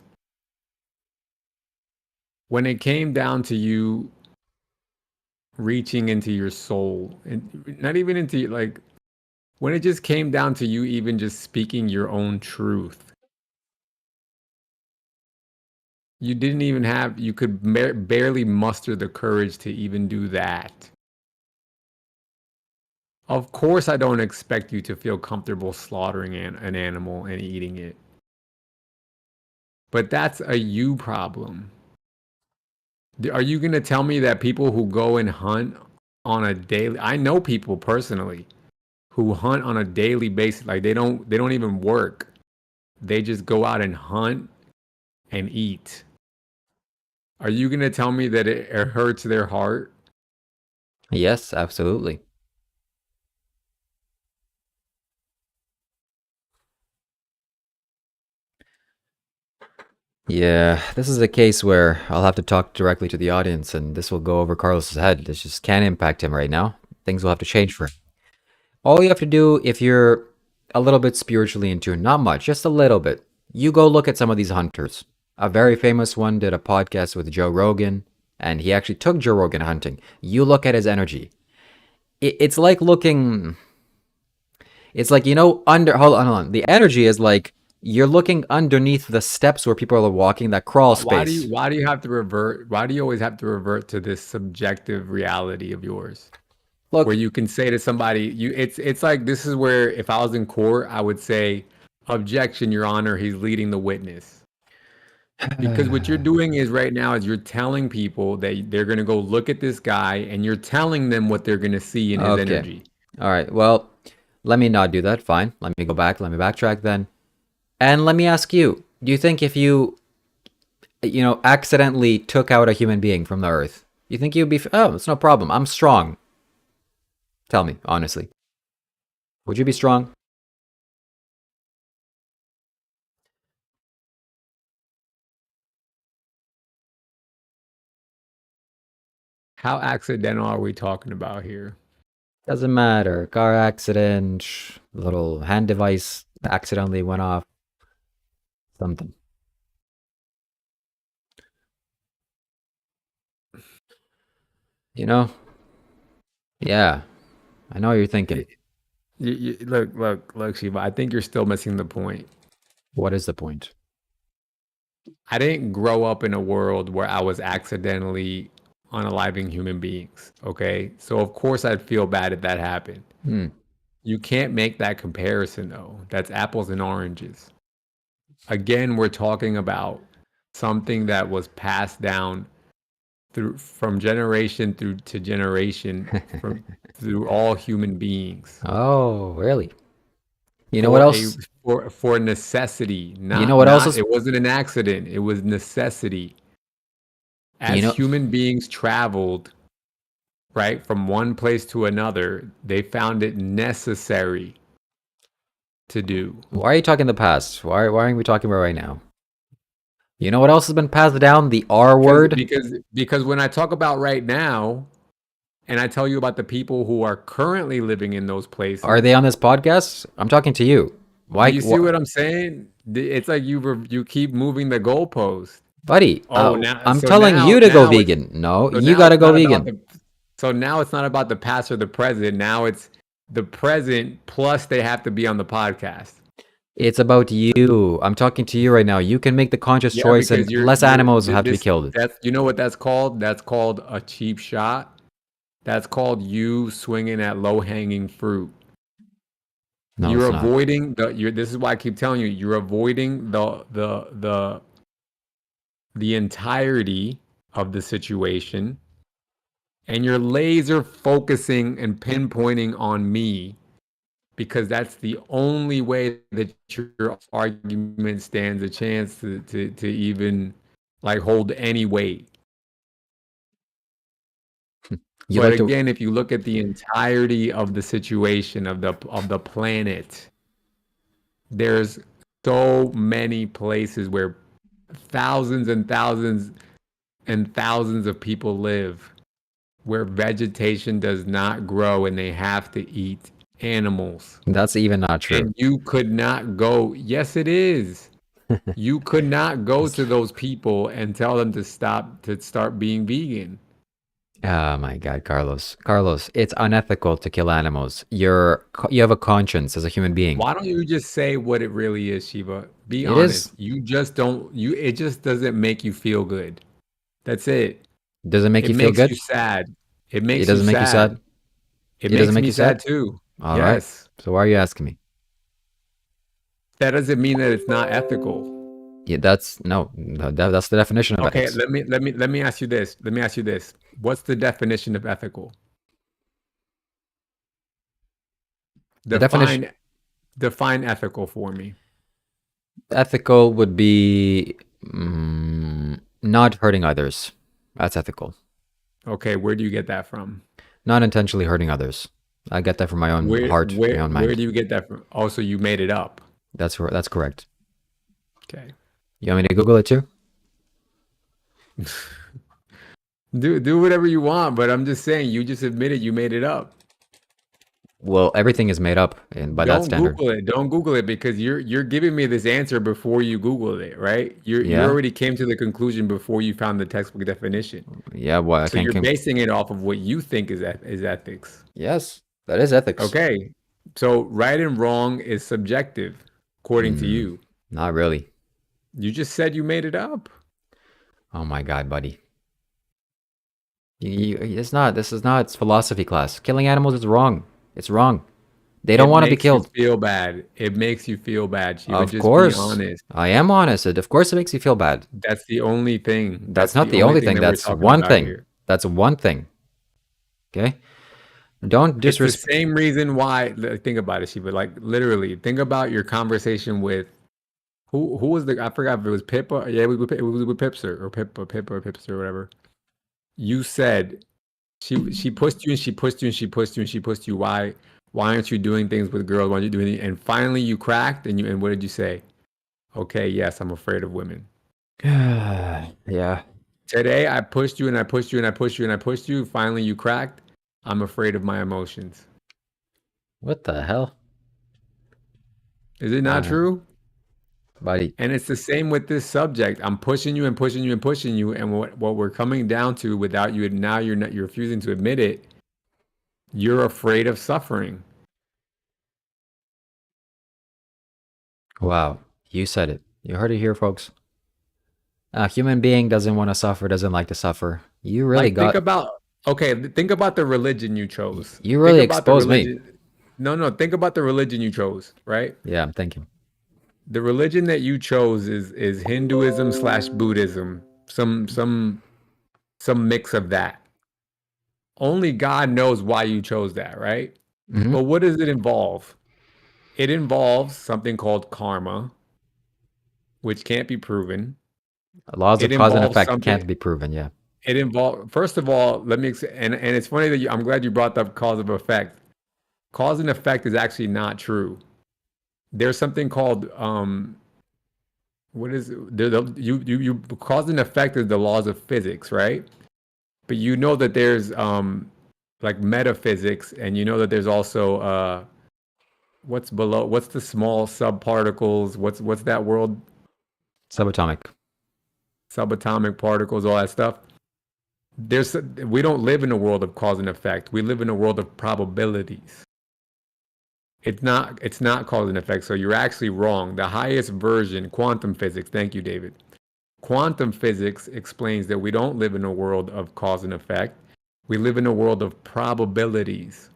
When it came down to you reaching into your soul, and not even into like when it just came down to you even just speaking your own truth, you didn't even have, you could barely muster the courage to even do that. Of course, I don't expect you to feel comfortable slaughtering an animal and eating it. But that's a you problem. Are you going to tell me that people who go and hunt on a daily, I know people personally who hunt on a daily basis, like they don't even work. They just go out and hunt and eat. Are you going to tell me that it hurts their heart? Yes, absolutely. Yeah, this is a case where I'll have to talk directly to the audience, and this will go over Carlos's head. This just can't impact him right now. Things will have to change for him. All you have to do, if you're a little bit spiritually in tune, not much, just a little bit, you go look at some of these hunters. A very famous one did a podcast with Joe Rogan, and he actually took Joe Rogan hunting. You look at his energy. It's like looking. It's like, under. Hold on. The energy is like you're looking underneath the steps where people are walking, that crawl space. Why do you have to revert? Why do you always have to revert to this subjective reality of yours? Where Look, you can say to somebody, it's like this is where if I was in court, I would say, objection, Your Honor, he's leading the witness. Because what you're doing is right now is you're telling people that they're gonna go look at this guy and you're telling them what they're gonna see in his okay. energy. All right. Well, let me not do that. Fine. Let me go back. Let me backtrack then. And let me ask you, do you think if you accidentally took out a human being from the earth, you think you'd be, oh, it's no problem. I'm strong. Tell me, honestly. Would you be strong? How accidental are we talking about here? Doesn't matter. Car accident, little hand device accidentally went off, something. You know? Yeah, I know what you're thinking. Look, Shiva, I think you're still missing the point. What is the point? I didn't grow up in a world where I was accidentally unaliving human beings. Okay. So, of course, I'd feel bad if that happened. Hmm. You can't make that comparison, though. That's apples and oranges. Again, we're talking about something that was passed down from generation through to generation through all human beings Oh, really? You know what for a else? for necessity, You know not what else is, it wasn't an accident, it was necessity. you As know, human beings traveled, right, from one place to another, they found it necessary to do. why are you talking the past? Why aren't we talking about right now? You know what else has been passed down? The R Because word? because because when I talk about right now and I tell you about the people who are currently living in those Are they places, on this podcast? I'm talking to you. do Why, you see what I'm saying? It's like you keep moving the goalpost. buddy, Oh, now I'm telling you to go vegan. No, you now gotta it's go not about vegan. the so now it's not about the past or the present. Now it's the present plus they have to be on the podcast. It's about you. I'm talking to you right now. You can make the conscious Yeah, choice because and less animals have to be this killed. that's you know what that's called? That's called a cheap shot. That's called you swinging at low-hanging fruit. No, You're it's not. avoiding this is why I keep telling you, you're avoiding the entirety of the situation, and you're laser focusing and pinpointing on me because that's the only way that your argument stands a chance to even like hold any weight. You But like to. again, if you look at the entirety of the situation of the planet, there's so many places where thousands and thousands and thousands of people live where vegetation does not grow and they have to eat animals. That's even not true. And you could not go, yes, it is. You could not go to those people and tell them to start being vegan. Oh my God, Carlos. Carlos, it's unethical to kill animals. You have a conscience as a human being. Why don't you just say what it really is, Shiva? Be It is. honest. You just don't, it just doesn't make you feel good. That's it. Does it make It you feel makes you good? sad. It It makes you doesn't make you sad. sad? It It doesn't makes make me you sad sad? too. All right. Yes. So why are you asking me? That doesn't mean that it's not ethical. Yeah, that's the definition of Okay, ethics. let me ask you this. Let me ask you this. What's the definition of ethical? The definition Define ethical for me. ethical would be not hurting others. That's ethical. Okay, where do you get that from? Not intentionally hurting others. I get that from my own heart, my own Where mind. do you get that from? Also, you made it up. That's correct. Okay. You want me to Google it too? Do whatever you want, but I'm just saying you just admitted you made it up. Well, everything is made up and by that Don't standard. Google it. Don't Google it because you're giving me this answer before you Googled it, right? You Yeah? already came to the conclusion before you found the textbook definition. Yeah, well, I So can't you're basing it off of what you think is ethics. Yes, that is ethics. Okay. So right and wrong is subjective, according to Mm, you. not really. You just said you made it up. Oh my God, buddy. It's not. This is not philosophy class. Killing animals is wrong. It's wrong. They don't It want to be makes you killed. feel bad. It makes you feel bad. She would Of just be course. honest. I am honest. Of course it makes you feel bad. That's the only thing. That's That's not the the only only thing thing. that we're That's talking one about thing. here. That's one thing. Okay? Don't It's the disrespect. same reason why. Think about it, Shiva. Like literally, think about your conversation with who was the? I forgot if it was Pip or yeah, it was with Pipster or Pip or Pipster or whatever. You said she pushed you and she pushed you and she pushed you and she pushed you. Why aren't you doing things with girls? Why aren't you doing it? And finally you cracked and what did you say? Okay, yes, I'm afraid of women. Yeah. Today I pushed you and I pushed you and I pushed you and I pushed you. Finally you cracked. I'm afraid of my emotions. What the hell? Is it not Uh, true? buddy. And it's the same with this subject. I'm pushing you and pushing you and pushing you. And what we're coming down to without you, now you're refusing to admit it. You're afraid of suffering. Wow. You said it. You heard it here, folks. A human being doesn't want to suffer, doesn't like to suffer. You really Like got. think about the religion you chose. You Think really about the exposed me. religion. No, think about the religion you chose, right? Yeah, I'm thinking. The religion that you chose is Hinduism slash Buddhism. Some mix of that. Only God knows why you chose that, right? Hmm. But what does it involve? It involves something called karma, which can't be proven. Laws It of cause and involves effect something. can't be proven. Yeah. It involves. First of all, and it's funny that I'm glad you brought up cause of effect. Cause and effect is actually not true. There's something called what is you cause and effect is the laws of physics, right? But you know that there's like metaphysics, and you know that there's also what's below, what's the small subparticles, what's that world, Subatomic. subatomic particles, all that stuff. We don't live in a world of cause and effect. We live in a world of probabilities. It's not cause and effect. So you're actually wrong. The highest version, quantum physics. Thank you, David. Quantum physics explains that we don't live in a world of cause and effect. We live in a world of probabilities.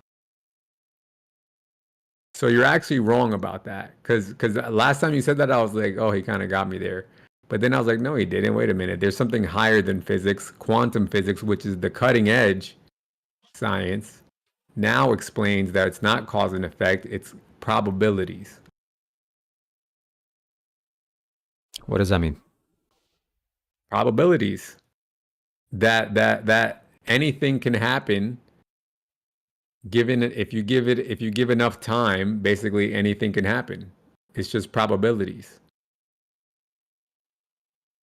So you're actually wrong about that. Because last time you said that, I was like, oh, he kind of got me there. But then I was like, no, he didn't. Wait a minute. There's something higher than physics. Quantum physics, which is the cutting edge science, now explains that it's not cause and effect. It's probabilities. What does that mean? Probabilities. That anything can happen given if you give enough time, basically anything can happen. It's just probabilities.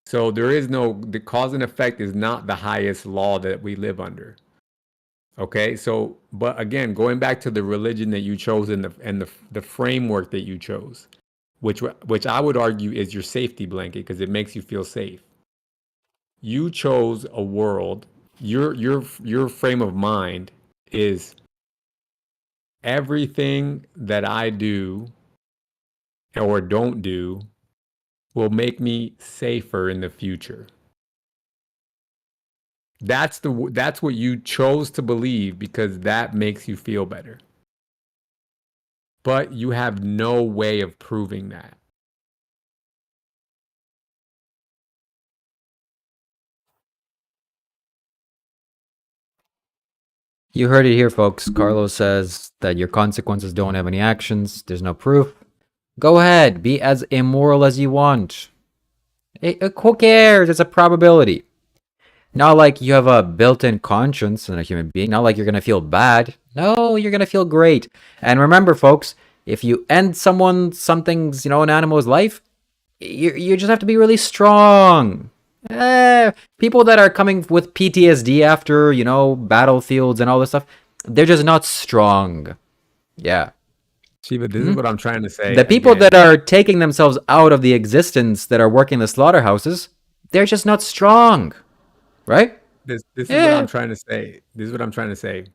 So the cause and effect is not the highest law that we live under. Okay, so but again, going back to the religion that you chose and the framework that you chose, which I would argue is your safety blanket because it makes you feel safe. You chose a world. Your frame of mind is everything that I do or don't do will make me safer in the future. That's what you chose to believe because that makes you feel better. But you have no way of proving that. You heard it here, folks. Carlos says that your consequences don't have any actions. There's no proof. Go ahead, be as immoral as you want. Who cares? It's a probability. Not like you have a built-in conscience in a human being. Not like you're gonna feel bad. No, you're gonna feel great. And remember, folks, if you end something's, an animal's life, you just have to be really strong. People that are coming with PTSD after, battlefields and all this stuff, they're just not strong. Yeah. Shiva, this is what I'm trying to say. The people that are taking themselves out of the existence that are working the slaughterhouses, they're just not strong. Right? This is what I'm trying to say. This is what I'm trying to say.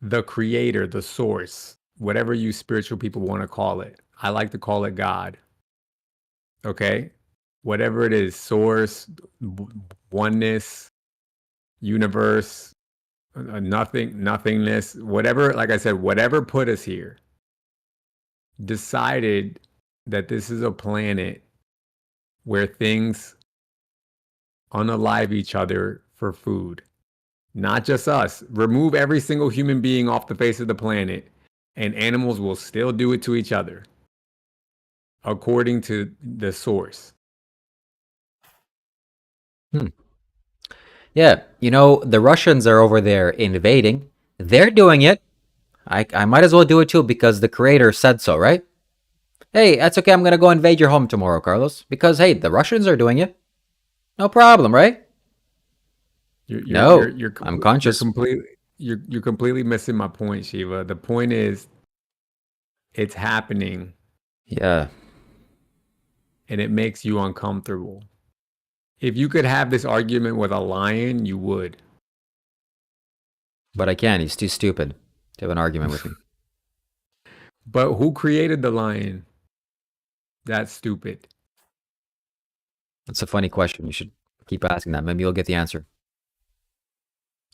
The creator, the source, whatever you spiritual people want to call it. I like to call it God. Okay? Whatever it is, source, oneness, universe, nothingness, whatever, like I said, whatever put us here, decided that this is a planet where things unalive each other for food. Not just us. Remove every single human being off the face of the planet, and animals will still do it to each other, according to the source. Yeah, the Russians are over there invading. They're doing it. I might as well do it too because the creator said so, right? Hey, that's okay. I'm going to go invade your home tomorrow, Carlos. Because, hey, the Russians are doing it. No problem, right? I'm conscious. You're completely missing my point, Shiva. The point is, it's happening. Yeah. And it makes you uncomfortable. If you could have this argument with a lion, you would. But I can't. He's too stupid to have an argument with me. But who created the lion? That's stupid. That's a funny question. You should keep asking that. Maybe you'll get the answer.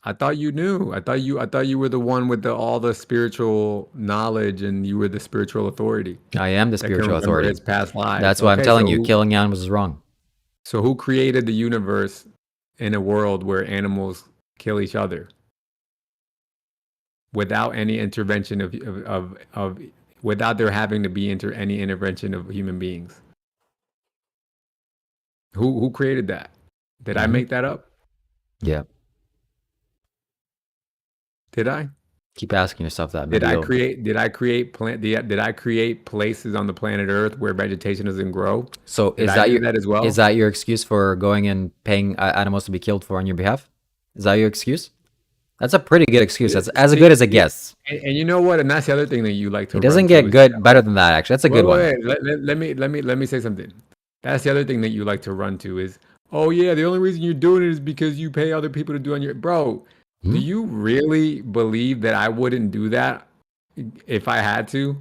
I thought you knew. I thought you were the one with all the spiritual knowledge, and you were the spiritual authority. I am the spiritual authority. His past lives. That's why I'm telling you, killing animals is wrong. So who created the universe in a world where animals kill each other without any intervention of without there having to be any intervention of human beings? Who created that? Did I make that up? Yeah. Did I? Keep asking yourself that. Did I create places on the planet Earth where vegetation doesn't grow? So is that your excuse for going and paying animals to be killed on your behalf? Is that your excuse? That's a pretty good excuse. That's as good as it gets. And you know what? And that's the other thing that you like to. It doesn't get better than that. Actually, that's a good one. Let me say something. That's the other thing that you like to run to is, oh yeah, the only reason you're doing it is because you pay other people to do on your bro. Do you really believe that I wouldn't do that if I had to,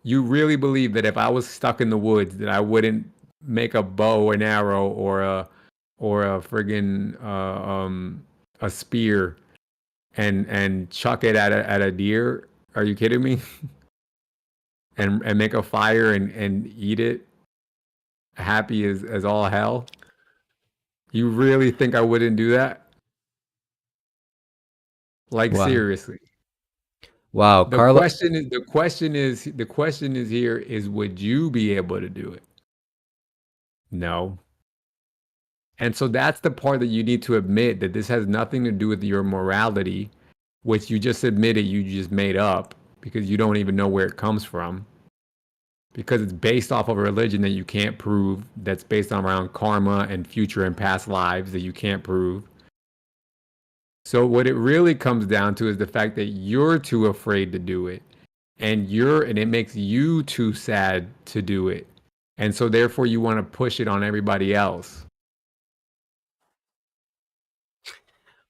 you really believe that if I was stuck in the woods, that I wouldn't make a bow and arrow or a friggin' a spear and chuck it at a deer? Are you kidding me? And make a fire and eat it, happy as all hell? You really think I wouldn't do that? Like Wow. seriously. Wow, The Carlo. question is the question is here is would you be able to do it? No. And so that's the part that you need to admit, that this has nothing to do with your morality, which you just admitted you just made up because you don't even know where it comes from. Because it's based off of a religion that you can't prove, that's based on around karma and future and past lives that you can't prove. So what it really comes down to is the fact that you're too afraid to do it. And it makes you too sad to do it. And so therefore you want to push it on everybody else.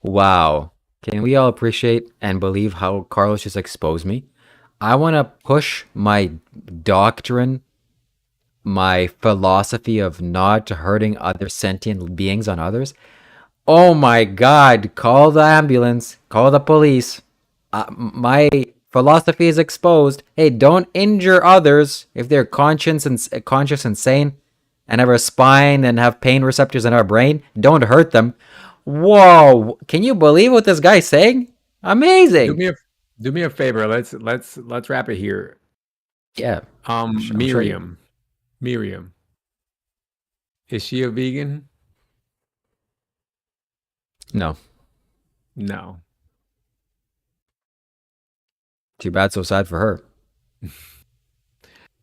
Wow. Can we all appreciate and believe how Carlos just exposed me? I want to push my doctrine, my philosophy of not hurting other sentient beings on others. Oh my God, call the ambulance, call the police. My philosophy is exposed. Hey, don't injure others if they're conscious and sane and have a spine and have pain receptors in our brain. Don't hurt them. Whoa, can you believe what this guy's saying? Do Amazing. me a do me a favor. Let's wrap it here. Yeah, I'm sure you. Miriam. Miriam. Is she a vegan? No, No. too bad, so sad for her.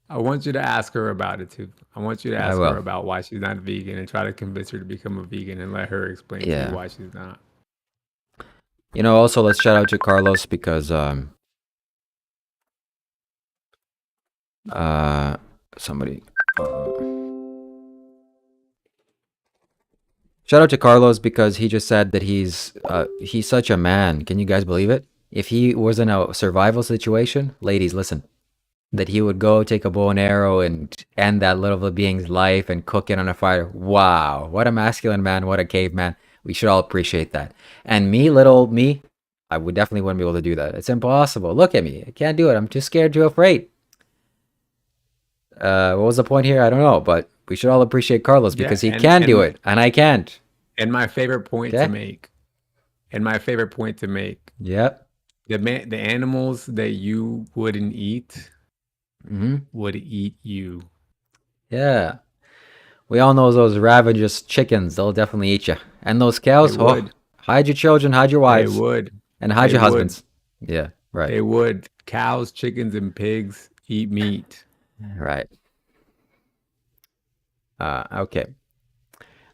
I want you to ask her about it too. I want you to I ask her will. about why she's not vegan and try to convince her to become a vegan and let her explain to you Yeah. why she's not. Also let's shout out to Carlos because uh somebody shout out to Carlos because he just said that he's such a man. Can you guys believe it? If he was in a survival situation, ladies, listen, that he would go take a bow and arrow and end that little being's life and cook it on a fire. Wow, what a masculine man, what a caveman. We should all appreciate that. And me, little me, I would definitely wouldn't be able to do that. It's impossible. Look at me. I can't do it. I'm too scared, too afraid. What was the point here? I don't know, but we should all appreciate Carlos Yeah, because he can do it and I can't. and my favorite point to Okay? make, and my favorite point to make, Yep. the animals that you wouldn't eat Hmm. would eat you. Yeah. We all know those ravenous chickens. They'll definitely eat you. And those They cows, oh, would. hide your children, hide your They wives, would. and hide They your would. husbands. Yeah, right. They would. Cows, chickens, and pigs eat meat. Right. Okay.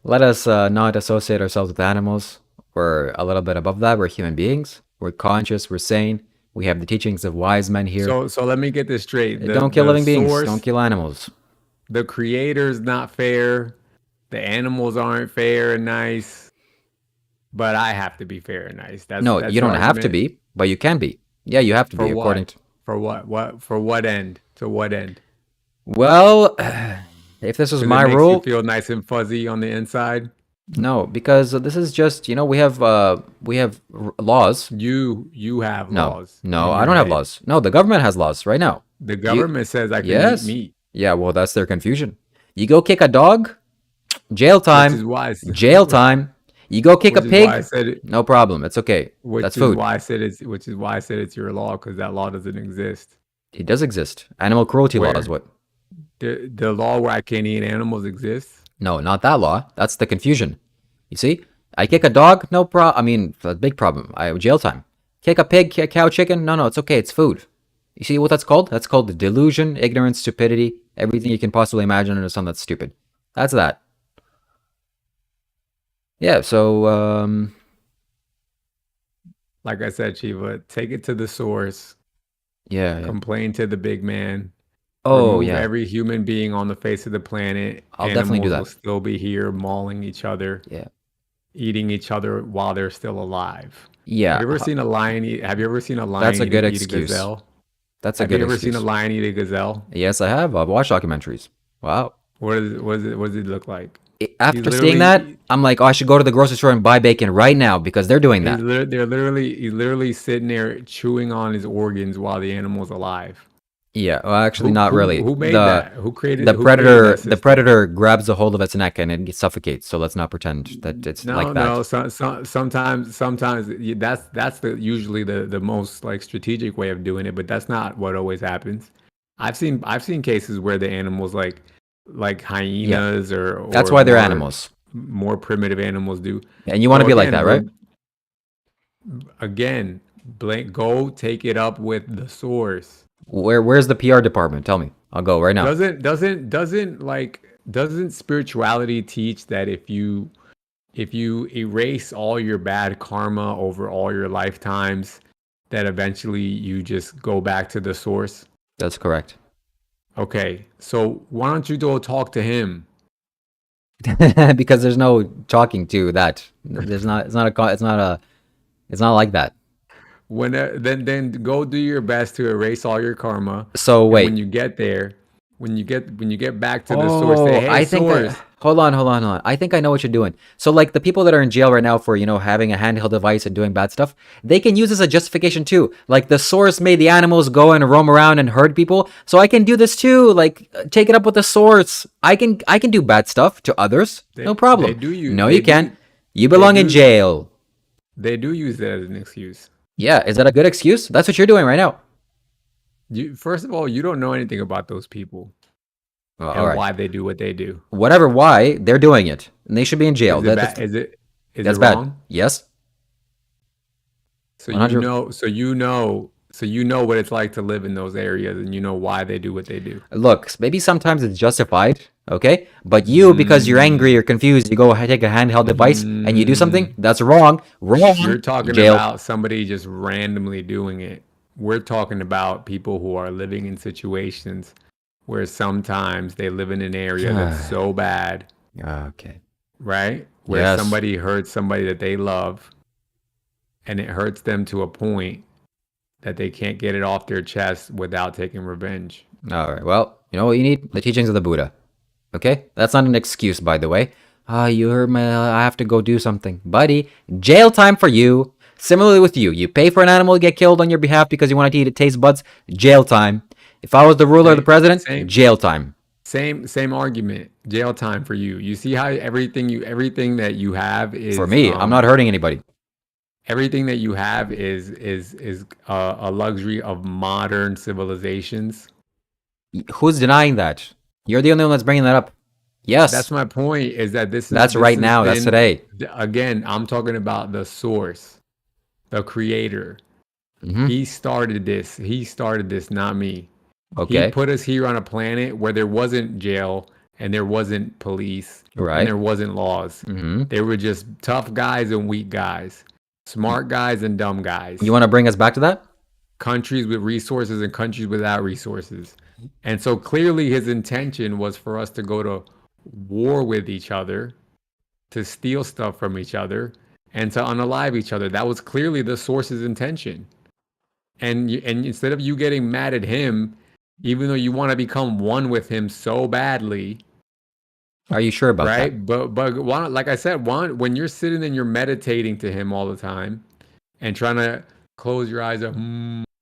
Let us not associate ourselves with animals. We're a little bit above that. We're human beings. We're conscious. We're sane. We have the teachings of wise men here. So let me get this straight. Don't kill The living beings. Don't source, kill animals. the creator's not fair. The animals aren't fair and nice, but I have to be fair and nice. No, That's you your don't have to argument. be, but you can be. Yeah, you have to For be, what? according to. For what? For what end? To what end? Well, if this was Because it my makes you rule, feel nice and fuzzy on the inside. no, because this is just, we have laws. You have No, laws no, in I your don't have head. laws. No, the government has laws right now. The You, government says I can eat yes, meat, yeah, well, that's their confusion. You go kick a dog, jail which is time, why jail time. You go kick a which is why I pig, said it. no problem. It's okay. That's Which is food. why I said it's your law, because that law doesn't exist. It does exist. Animal cruelty law is Where what? the law where I can't eat animals exists. No, not that law. That's the confusion. You see, I kick a dog, no problem. I mean, a big problem. I jail time. Kick a pig, kick a cow, chicken. No, no, it's okay. It's food. You see what that's called? That's called the delusion, ignorance, stupidity, everything you can possibly imagine under something that's stupid. That's that. Yeah. So, Like I said, Shiva, take it to the source. yeah, yeah. Complain to the big man. Oh, Remove yeah. every human being on the face of the planet. I'll definitely do Animals will that. still be here, mauling each other, Yeah. eating each other while they're still alive. Yeah. Have you ever seen a lion eat? Have you ever seen a That's lion a good eat a excuse. gazelle? That's a Have good you ever seen a excuse. lion eat a gazelle? Yes, I have. I've watched documentaries. Wow. What does it look like? He's After seeing that, literally I'm like, oh, I should go to the grocery store and buy bacon right now because they're doing that. he's literally sitting there chewing on his organs while the animal's alive. Yeah, well, actually, not really. Who made that? Who created that The system? predator grabs a hold of its neck and it suffocates. So let's not pretend that it's like that. No. Sometimes that's the usually the most like strategic way of doing it, but that's not what always happens. I've seen cases where the animals like Yeah, hyenas that's or why they're animals, more primitive animals do. and you want to So be like that, right? again, blank go take it up with the source. Where's the PR department? Tell me. I'll go right now. Doesn't spirituality teach that if you erase all your bad karma over all your lifetimes, that eventually you just go back to the source? That's correct. Okay, so why don't you go talk to him? Because there's no talking to that. There's not. It's not a. It's not a. It's not like that. When then go do your best to erase all your karma, So and when wait. you get there, when you get back to the source, say, Oh, "Hey, I think source." hold on. I think I know what you're doing. So like the people that are in jail right now for, having a handheld device and doing bad stuff, they can use this as a justification too. Like the source made the animals go and roam around and hurt people, so I can do this too. Like take it up with the source. I can do bad stuff to others. No They problem. do you No, they you can't. do You they belong in do jail. they do use that as an excuse. Yeah, is that a good excuse? That's what you're doing right now. You first of all, you don't know anything about those people Well, all and right. why they do what they do. Whatever, why they're doing it, and they should be in jail. Is it That's bad? Is it that's bad. wrong? Yes, So 100. you know what it's like to live in those areas, and you know why they do what they do. Look, maybe sometimes it's justified, okay? But you, because you're angry Mm, or confused, you go take a handheld device and you do something mm. that's wrong. Wrong. You're talking Jail. about somebody just randomly doing it. We're talking about people who are living in situations where sometimes they live in an area that's so bad, Okay. right? Where Yes. somebody hurts somebody that they love, and it hurts them to a point that they can't get it off their chest without taking revenge. All right. Well, you know what you need? The teachings of the Buddha. Okay? That's not an excuse, by the way. Ah, you heard me. I have to go do something. Buddy, jail time for you. Similarly with you. You pay for an animal to get killed on your behalf because you want to eat its taste buds. Jail time. If I was the ruler or the Same, president, same, jail time. same argument. Jail time for you. You see how everything that you have For is me, I'm not hurting anybody. everything that you have is a luxury of modern civilizations. Who's denying that? You're the only one that's bringing that up. That's Yes, my point. Is that that's this right has now. That's been today. again? I'm talking about the source, the creator. Hmm. He started this. He started this, not me. He Okay. put us here on a planet where there wasn't jail and there wasn't police and Right. there wasn't laws. Hmm. There were just tough guys and weak guys, smart guys and dumb You guys, want to bring us back to that? countries with resources and countries without resources. And so clearly his intention was for us to go to war with each other, to steal stuff from each other, and to unalive each other. That was clearly the source's intention. And instead of you getting mad at him, even though you want to become one with him so badly, Are you sure about that? right? Like I said, when you're sitting and you're meditating to him all the time and trying to close your eyes, I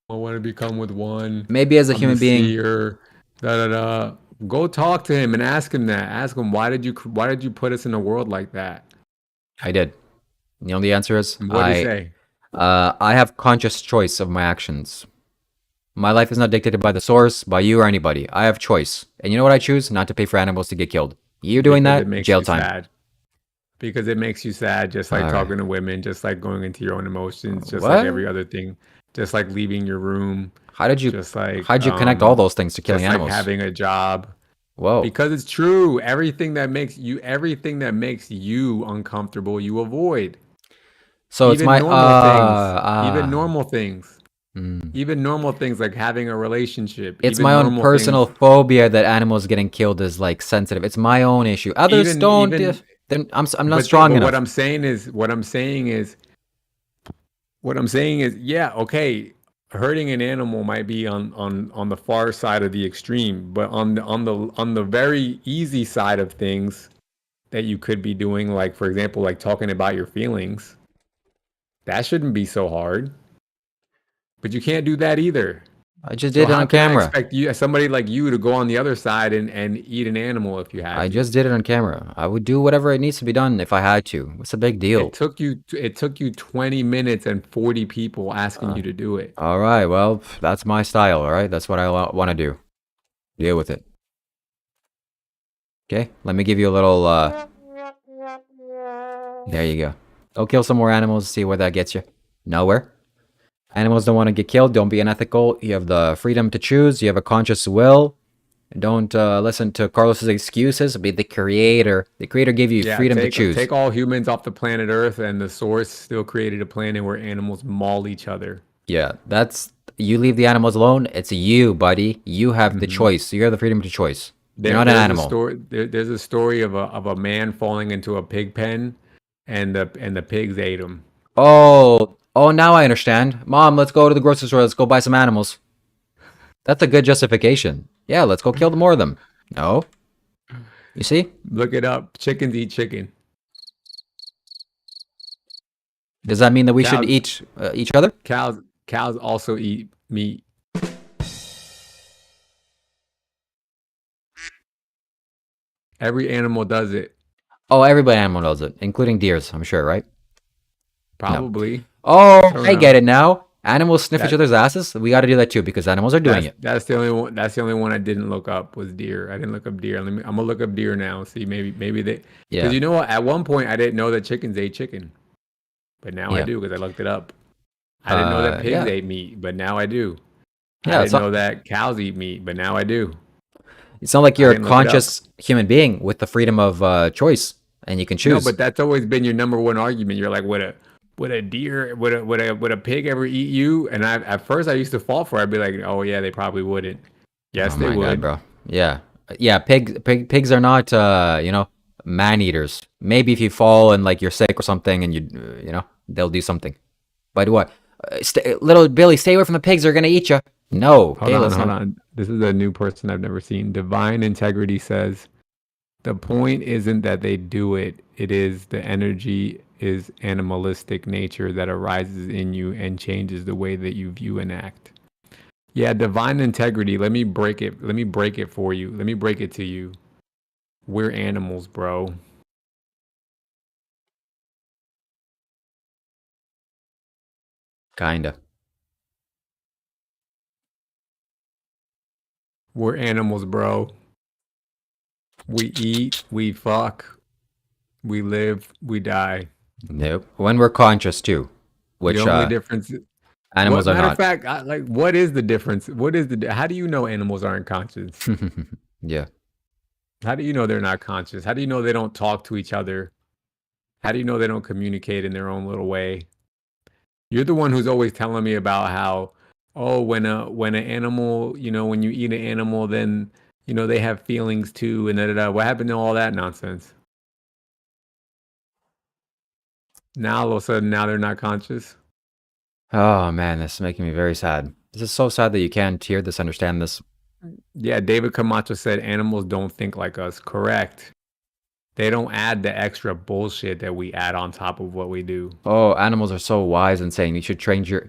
want to become with one. Maybe as a I'm the human being, seer. Da da da. Go talk to him and ask him that. Ask him why did you put us in a world like that? I did. You know the answer is And what did he say? I have conscious choice of my actions. My life is not dictated by the source, by you or anybody. I have choice. And you know what I choose? Not to pay for animals to get killed. You're doing Because it that? makes Jail you time. sad. Because it makes you sad, just like All right. talking to women, just like going into your own emotions, just like What? every other thing, just like leaving your room, How did you just like how'd you connect all those things to killing just like animals? having a job. Whoa. Because it's true. Everything that makes you uncomfortable, you avoid. So it's Even my normal things. mm. Even normal things like having a relationship, It's my even own normal personal things, phobia that animals getting killed is like sensitive. It's my own issue. Others even don't. even Then I'm not strong but what enough. I'm saying is yeah, okay, hurting an animal might be on the far side of the extreme, but on the very easy side of things that you could be doing, like for example, like talking about your feelings, that shouldn't be so hard. But you can't do that either. I just So did it how on can I camera. expect you, somebody like you, to go on the other side and eat an animal if you had I to? just did it on camera. I would do whatever it needs to be done if I had to. What's the big deal? It took you 20 minutes and 40 people asking Uh, you to do it. all right, well, that's my style, all right? That's what I want to do. Deal with it. Okay, let me give you a little, there you go. Go kill some more animals, see where that gets you. Nowhere. Animals don't want to get killed, don't be unethical. You have the freedom to choose, you have a conscious will. Don't listen to Carlos's excuses. Be the creator. The creator gave you Yeah, freedom to choose. take all humans off the planet Earth, and the source still created a planet where animals maul each other. Yeah, that's you leave the animals alone. It's you, buddy. You have the Hmm. choice. You have the freedom to choice. You're not an There's a animal. story. There's a story of a man falling into a pig pen, and the pigs ate him. Oh, now I understand. Mom, let's go to the grocery store. Let's go buy some animals. That's a good justification. Yeah, let's go kill more of them. No, you see? Look it up. Chickens eat chicken. Does that mean that we should Cows eat each other? cows also eat meat. Every animal does it. Oh, everybody animal does it, including deers. I'm sure, right? No. Probably. Oh, I don't I know. get it now. Animals sniff each That other's asses. We got to do that too because animals are doing it. that's the only one. That's the only one I didn't look up was deer. I didn't look up deer. I'm gonna look up deer now. See, maybe they, because Yeah, you know what? At one point I didn't know that chickens ate chicken, but now I yeah, do because I looked it up. I didn't know that pigs yeah, ate meat, but now I do. I yeah. didn't know that cows eat meat, but now I do. It's not like I you're a didn't look it up. conscious human being with the freedom of choice and you can No, choose. but that's always been your number one argument. You're like, would a deer, would a pig ever eat you? And at first I used to fall for it. I'd be like, oh yeah, they probably wouldn't. Yes, Oh they my god, would. bro. Yeah, yeah. Pigs are not, man eaters. Maybe if you fall and like you're sick or something, and they'll do something. But what? Little Billy, stay away from the pigs. They're gonna eat you. No. Okay, let's Hold not. on. This is a new person I've never seen. Divine Integrity says the point isn't that they do it. It is the energy is animalistic nature that arises in you and changes the way that you view and act. Yeah, divine integrity. Let me break it. Let me break it for you. Let me break it to you. We're animals, bro. Kinda. We're animals, bro. We eat, we fuck, we live, we die. Nope. When we're conscious too, The which only difference, what animals are matter of not. fact, like, what is the difference? What is how do you know animals aren't conscious? Yeah. How do you know they're not conscious? How do you know they don't talk to each other? How do you know they don't communicate in their own little way? You're the one who's always telling me about how, oh, when an animal, when you eat an animal, then they have feelings too, and da da da. What happened to all that nonsense? Now all of a sudden, now they're not conscious. Oh man, this is making me very sad. This is so sad that you can't hear this, understand this. Yeah, David Camacho said animals don't think like us. Correct. They don't add the extra bullshit that we add on top of what we do. Oh, animals are so wise and saying you should change your.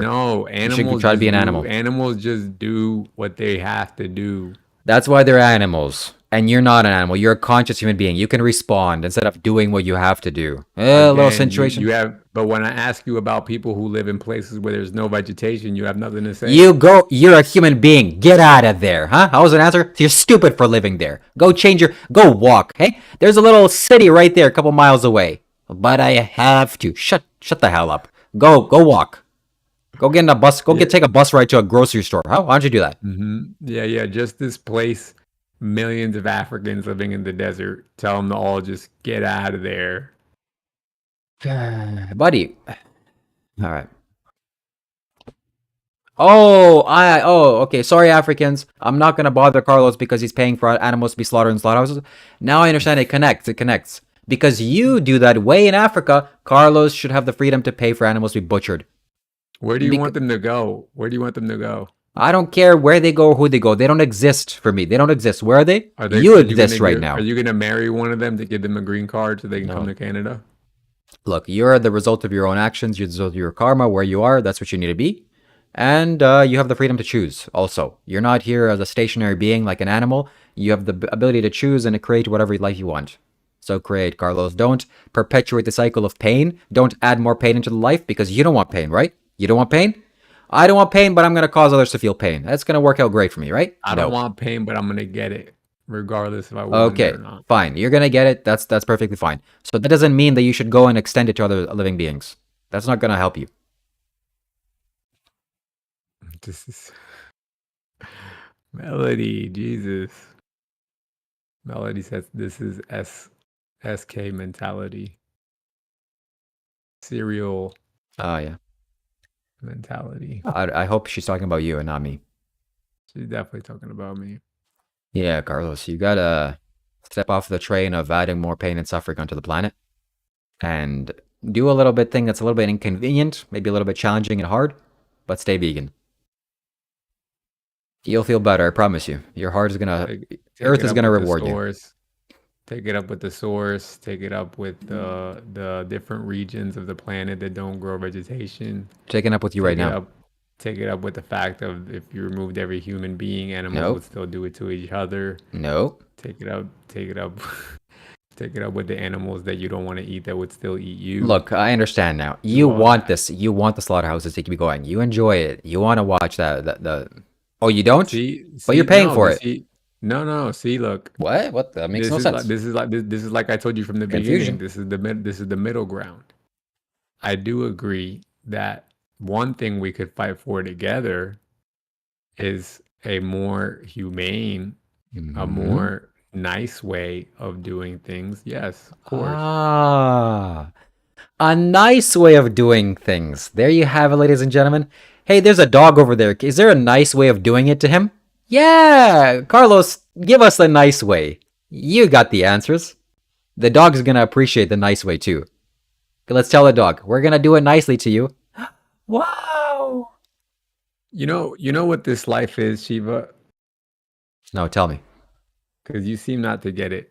No, You should try to be an animal. animals just do what they have to do. That's why they're animals. And you're not an animal. You're a conscious human being. You can respond instead of doing what you have to do. A little Again, you situation. have, but when I ask you about people who live in places where there's no vegetation, you have nothing to say. You're a human being. Get out of there, huh? How was an answer? You're stupid for living there. Go walk, hey? There's a little city right there a couple miles away. But I have to. Shut the hell up. Go walk. Go get in a bus. Yeah. Take a bus ride to a grocery store. How? Why don't you do that? Yeah. Just this place, millions of Africans living in the desert. Tell them to all just get out of there. Buddy. All right. Oh, okay. Sorry, Africans. I'm not gonna bother Carlos because he's paying for animals to be slaughtered in slaughterhouses. Now I understand it connects. It connects. Because you do that way in Africa, Carlos should have the freedom to pay for animals to be butchered. Where do you want Bec- them to go? Where do you want them to go? I don't care where they go or who they go. They don't exist for me. They don't exist. Where are they? Are they? You Are you gonna exist right give? Are now. you gonna marry one of them to give them a green card so they can come No. to Canada? Look, you're the result of your own actions. You're the result of your karma. Where you are, that's what you need to be. And you have the freedom to choose also. You're not here as a stationary being like an animal. You have the ability to choose and to create whatever life you want. So create, Carlos. Don't perpetuate the cycle of pain. Don't add more pain into the life because you don't want pain, right? You don't want pain? I don't want pain, but I'm going to cause others to feel pain. That's going to work out great for me, right? I don't No. want pain, but I'm gonna get it, regardless if I want it or Okay, not. fine. You're going to get it. That's perfectly fine. So that doesn't mean that you should go and extend it to other living beings. That's not going to help you. This is Melody. Jesus. Melody says this is SK mentality, serial Oh, yeah. mentality. I hope she's talking about you and not me. She's definitely talking about me. Yeah, Carlos, you gotta step off the train of adding more pain and suffering onto the planet and do a little bit thing that's a little bit inconvenient, maybe a little bit challenging and hard, but stay vegan. You'll feel better, I promise you. Your heart is gonna, Take Earth it is up gonna with the reward you. source. Take it up with the source. Take it up with the different regions of the planet that don't grow vegetation. Taking up with you right Take it now. up. Take it up with the fact of if you removed every human being, animals would Nope. still do it to each other. Nope. Take it up. Take it up. Take it up with the animals that you don't want to eat that would still eat you. Look, I understand now. You Do all want that. this. You want the slaughterhouses to keep going. You enjoy it. You want to watch that. Oh, you don't? But you're paying for it. No. See, look. What? That makes no sense. This is like I told you from the beginning. Confusion. This is the middle ground. I do agree that one thing we could fight for together is a more humane, a Mhm. more nice way of doing things. Yes, of course. Ah, a nice way of doing things. There you have it, ladies and gentlemen. Hey, there's a dog over there. Is there a nice way of doing it to him? Yeah, Carlos, give us the nice way. You got the answers. The dog's gonna appreciate the nice way too. Okay, let's tell the dog, we're gonna do it nicely to you. Wow. You know what this life is, Shiva? No, tell me. Because you seem not to get it.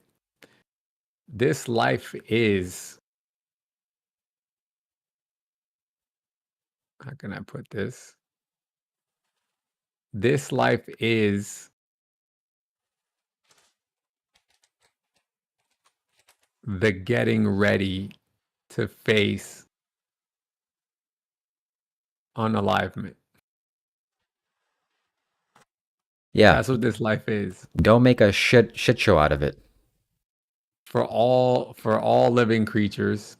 This life is, how can I put this? This life is the getting ready to face unalivement. Yeah, That's what this life is. don't make a shit show out of it. For all living creatures,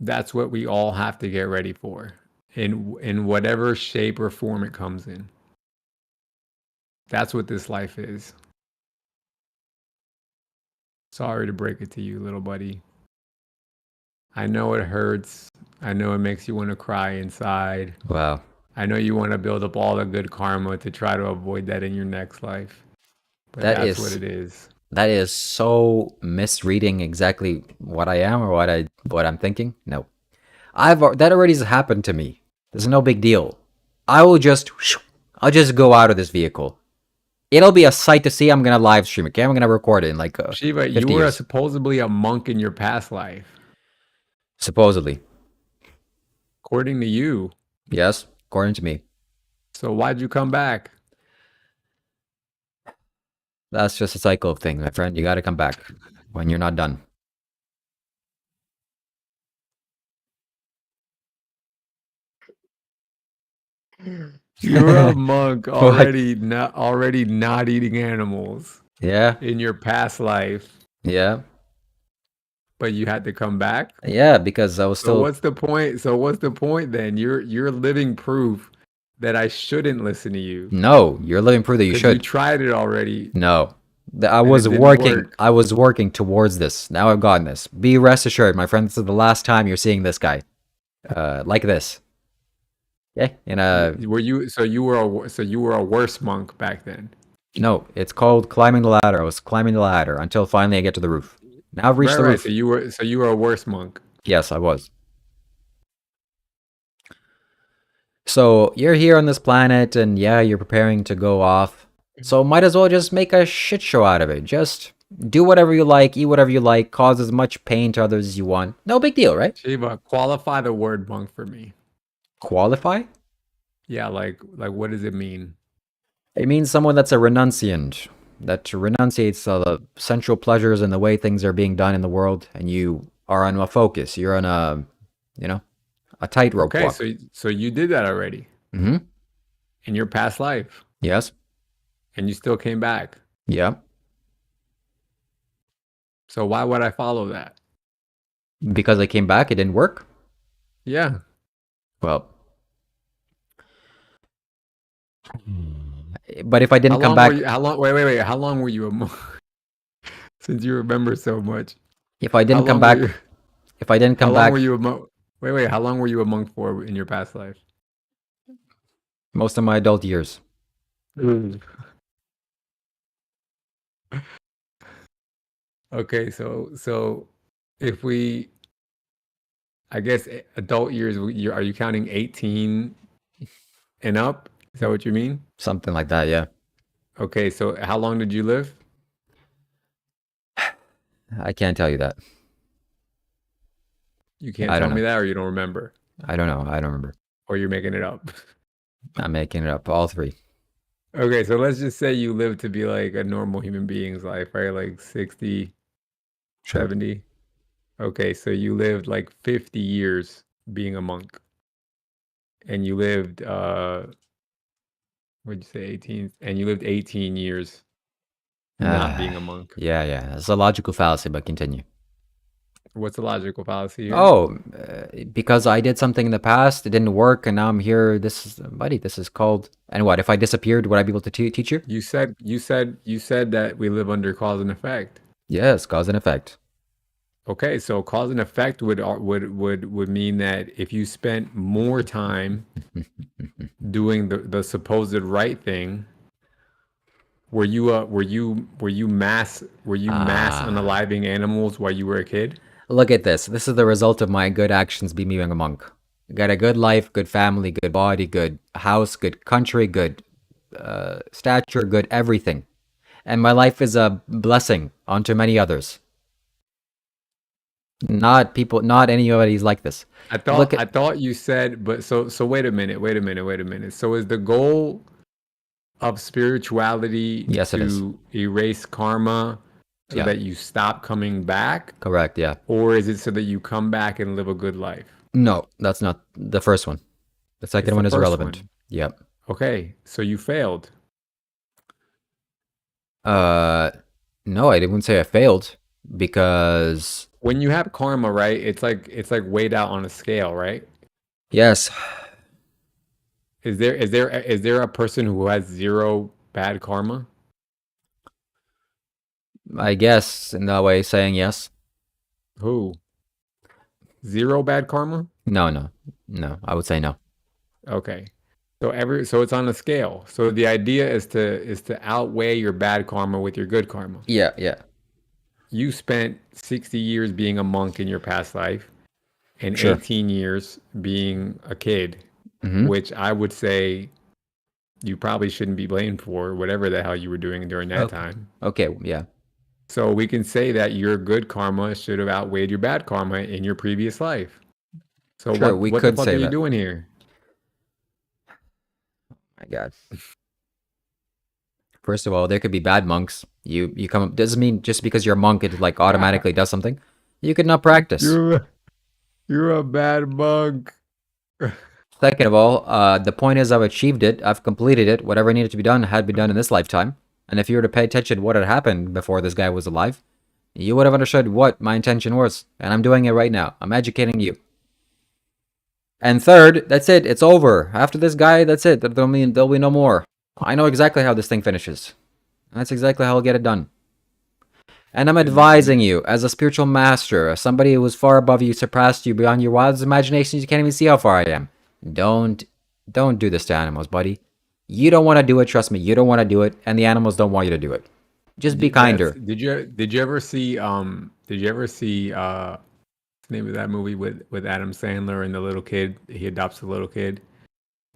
that's what we all have to get ready for. In whatever shape or form it comes in. That's what this life is. Sorry to break it to you, little buddy. I know it hurts. I know it makes you want to cry inside. Wow. I know you want to build up all the good karma to try to avoid that in your next life. But That that's what is it is. that is so misreading exactly what I am or what I'm thinking. No. That already has happened to me. There's no big deal. I'll just go out of this vehicle. It'll be a sight to see. I'm gonna live stream it. Okay, I'm gonna record it in like Shiva, 50 you were years. supposedly a monk in your past life. Supposedly, According to you. yes, according to me. So why'd you come back? That's just a cycle of things, my friend. You gotta come back when you're not done. You're a monk What? already not eating animals Yeah, in your past life, yeah, but you had to come back. yeah. Because I was So still what's the point? So what's the point then? You're living proof that I shouldn't listen to you no. You're living proof that you because you should. tried it already No, I and it was didn't working. work. I was working towards this. Now I've gotten this. Be rest assured, my friend. This is the last time you're seeing this guy, like this. Okay, in a Were you so you were a worse monk back then? no. It's called climbing the ladder. I was climbing the ladder until finally I get to the roof. Now I've reached the Right. roof. So you were a worse monk. Yes, I was. So you're here on this planet, and yeah, you're preparing to go off. So might as well just make a shit show out of it. Just do whatever you like, eat whatever you like, cause as much pain to others as you want. No big deal, right? Shiva, qualify the word monk for me. Qualify? Yeah, like what does it mean? It means someone that's a renunciant, that renunciates the sensual pleasures and the way things are being done in the world, and you are on a focus. You're on a, you know, a tightrope Okay, walk. so you did that already Mm-hmm. in your past life, Yes. and you still came back. Yeah. So why would I follow that? Because I came back, it didn't work. Yeah. Well, but if I How didn't come long were back, you? How long? Wait. How long were you a monk? Since you remember so much, if I how didn't come long were back, you? if I didn't How come long were back, you a monk? Wait. How long were you a monk for in your past life? most of my adult years. Mm. Okay, so if we, I guess adult years, are you counting 18 and up? Is that what you mean? Something like that, yeah. Okay, so how long did you live? I can't tell you that. You can't I don't tell know. me that, or you don't remember, I don't know. I don't remember. or you're making it up. I'm making it up. All three. Okay, so let's just say you live to be like a normal human being's life, right? Like 60, Sure. 70. Okay, so you lived like 50 years being a monk, and you lived what'd you say, 18? And you lived 18 years not being a monk. Yeah. It's a logical fallacy, but continue. What's the logical fallacy here? Oh, because I did something in the past, it didn't work, and now I'm here. This is, buddy, this is called. And what? If I disappeared, would I be able to teach you? You said that we live under cause and effect. Yes, cause and effect. Okay, so cause and effect would mean that if you spent more time doing the supposed right thing, were you mass Ah, unaliving animals while you were a kid? look at this. This is the result of my good actions being a monk. Got a good life, good family, good body, good house, good country, good stature, good everything. And my life is a blessing onto many others. Not people, not anybody's like this. I thought Look I at, thought you said, but so wait a minute, wait a minute, wait a minute. So is the goal of spirituality yes, it is. to erase karma so Yeah, that you stop coming back, correct. Yeah. or is it so that you come back and live a good life? No, that's not the first one. The second It's the one is first irrelevant. one. Yep. Okay, so you failed. Uh, no, I didn't say I failed because When you have karma, right? It's like weighed out on a scale, right? yes, Is there a person who has zero bad karma? I guess in that way saying yes. Who? Zero bad karma? No. I would say no. Okay. So it's on a scale. So the idea is to outweigh your bad karma with your good karma. Yeah. You spent 60 years being a monk in your past life and Sure. 18 years being a kid, Mm-hmm. which I would say you probably shouldn't be blamed for whatever the hell you were doing during that Okay. time. Okay. Yeah. So we can say that your good karma should have outweighed your bad karma in your previous life. So Sure. what We what the could fuck are say you that. doing here? My God. First of all, there could be bad monks. You come up doesn't mean just because you're a monk it like automatically does something. You could not practice. You're you're a bad monk. Second of all, the point is I've achieved it. I've completed it. Whatever needed to be done had been done in this lifetime. And if you were to pay attention to what had happened before this guy was alive, you would have understood what my intention was. And I'm doing it right now. I'm educating you. And third, that's it. It's over. After this guy, that's it. There'll be no more. I know exactly how this thing finishes. That's exactly how I'll get it done. And I'm And advising you, as a spiritual master, as somebody who was far above you, surpassed you beyond your wildest imaginations, you can't even see how far I am. Don't don't do this to animals, buddy. You don't want to do it, trust me, you don't want to do it, and the animals don't want you to do it. Just be that's kinder. did you ever see what's the name of that movie with Adam Sandler and the little kid? He adopts a little kid.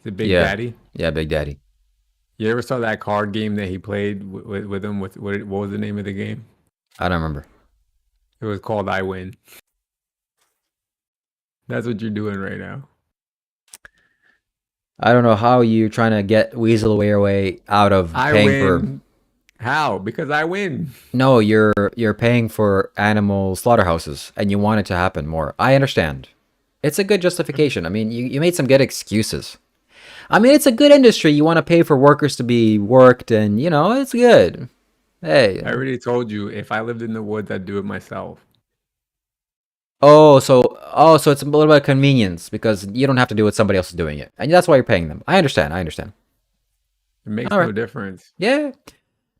The Big Yeah. Daddy. Yeah, Big Daddy. You ever saw that card game that he played with him? What was the name of the game? I don't remember. It was called I Win. That's what you're doing right now. I don't know how you're trying to get weasel your way out of I paying for. win. How? Because I win. No, you're paying for animal slaughterhouses, and you want it to happen more. I understand. It's a good justification. I mean, you made some good excuses. I mean, it's a good industry. You want to pay for workers to be worked, and it's good. Hey. I already told you if I lived in the woods, I'd do it myself. Oh, so it's a little bit of convenience because you don't have to do it. Somebody else is doing it, and that's why you're paying them. I understand. I understand. It makes All right. no difference. Yeah.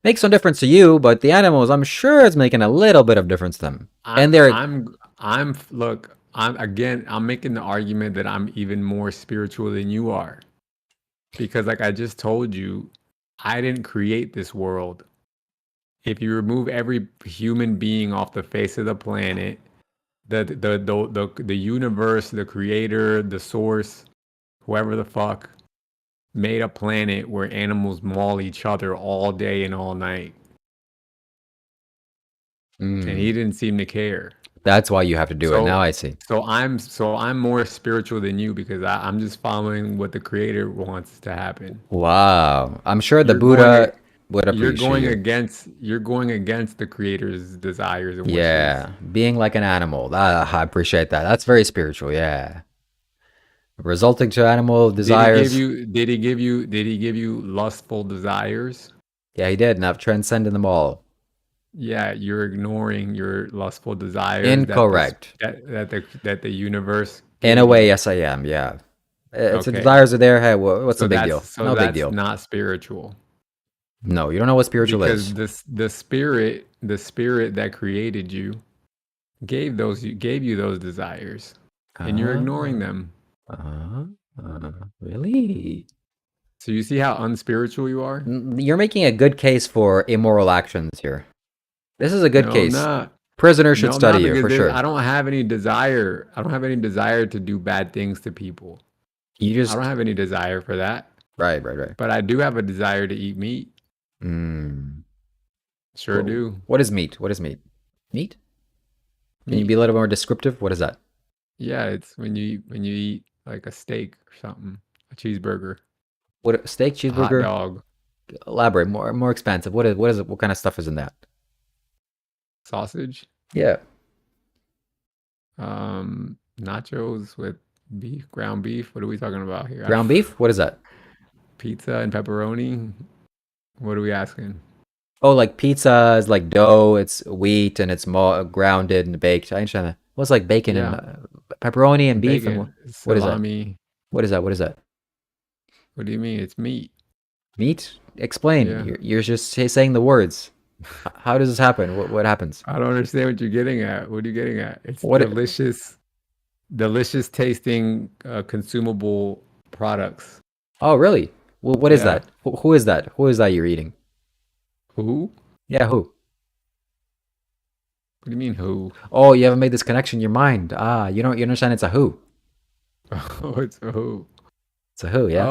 Makes no difference to you, but the animals, I'm sure it's making a little bit of difference to them. And they're Look, I'm making the argument that I'm even more spiritual than you are. Because like I just told you, I didn't create this world. If you remove every human being off the face of the planet, the universe, the creator, the source, whoever the fuck made a planet where animals maul each other all day and all night. And he didn't seem to care. That's why you have to do it. Now I see. So I'm more spiritual than you because I'm just following what the creator wants to happen. Wow. I'm sure the You're Buddha would You're appreciate going you. against the creator's desires and wishes. Yeah. Being like an animal. I appreciate that. That's very spiritual. Yeah. Resulting to animal desires. Did he give you lustful desires? Yeah, he did. And I've transcended them all. Yeah, you're ignoring your lustful desires. Incorrect. That the universe. In a way, yes, I am. Yeah. It's the Okay. desires are there. Hey, what's the big deal? So No big that's deal. not spiritual. No, you don't know what spiritual is. Because the spirit that created you gave you those desires, and you're ignoring them. Really? So you see how unspiritual you are? You're making a good case for immoral actions here. This is a good No, case. I'm not. Prisoners should No, I'm study not, you for because sure. I don't have any desire. I don't have any desire to do bad things to people. You I just don't have any desire for that. right. But I do have a desire to eat meat. Sure Well, do. what is meat? What is meat? Meat? Can you Meat. be a little more descriptive? What is that? Yeah, it's when you eat like a steak or something, a cheeseburger, What steak, a hot cheeseburger? dog, Elaborate, more expansive. What is it? What kind of stuff is in that? sausage, Yeah. nachos with beef, ground beef. What are we talking about here? Ground beef? What is that? Pizza and pepperoni. What are we asking? Oh, like pizza is like dough. It's wheat and it's grounded and baked. I understand that. What's like bacon Yeah. and pepperoni and beef and Bacon, what is that? salami. What is that? What is that? What do you mean? It's meat. Meat? Explain. Yeah. You're just saying the words. How does this happen? What happens? I don't understand what you're getting at. What are you getting at? It's What- delicious tasting consumable products. Oh, really? Well, what is Yeah. that? Who is that? Who is that you're eating? Who? Yeah, who? What do you mean who? Oh, you haven't made this connection in your mind. You understand it's a who. Oh, it's a who. It's a who, yeah.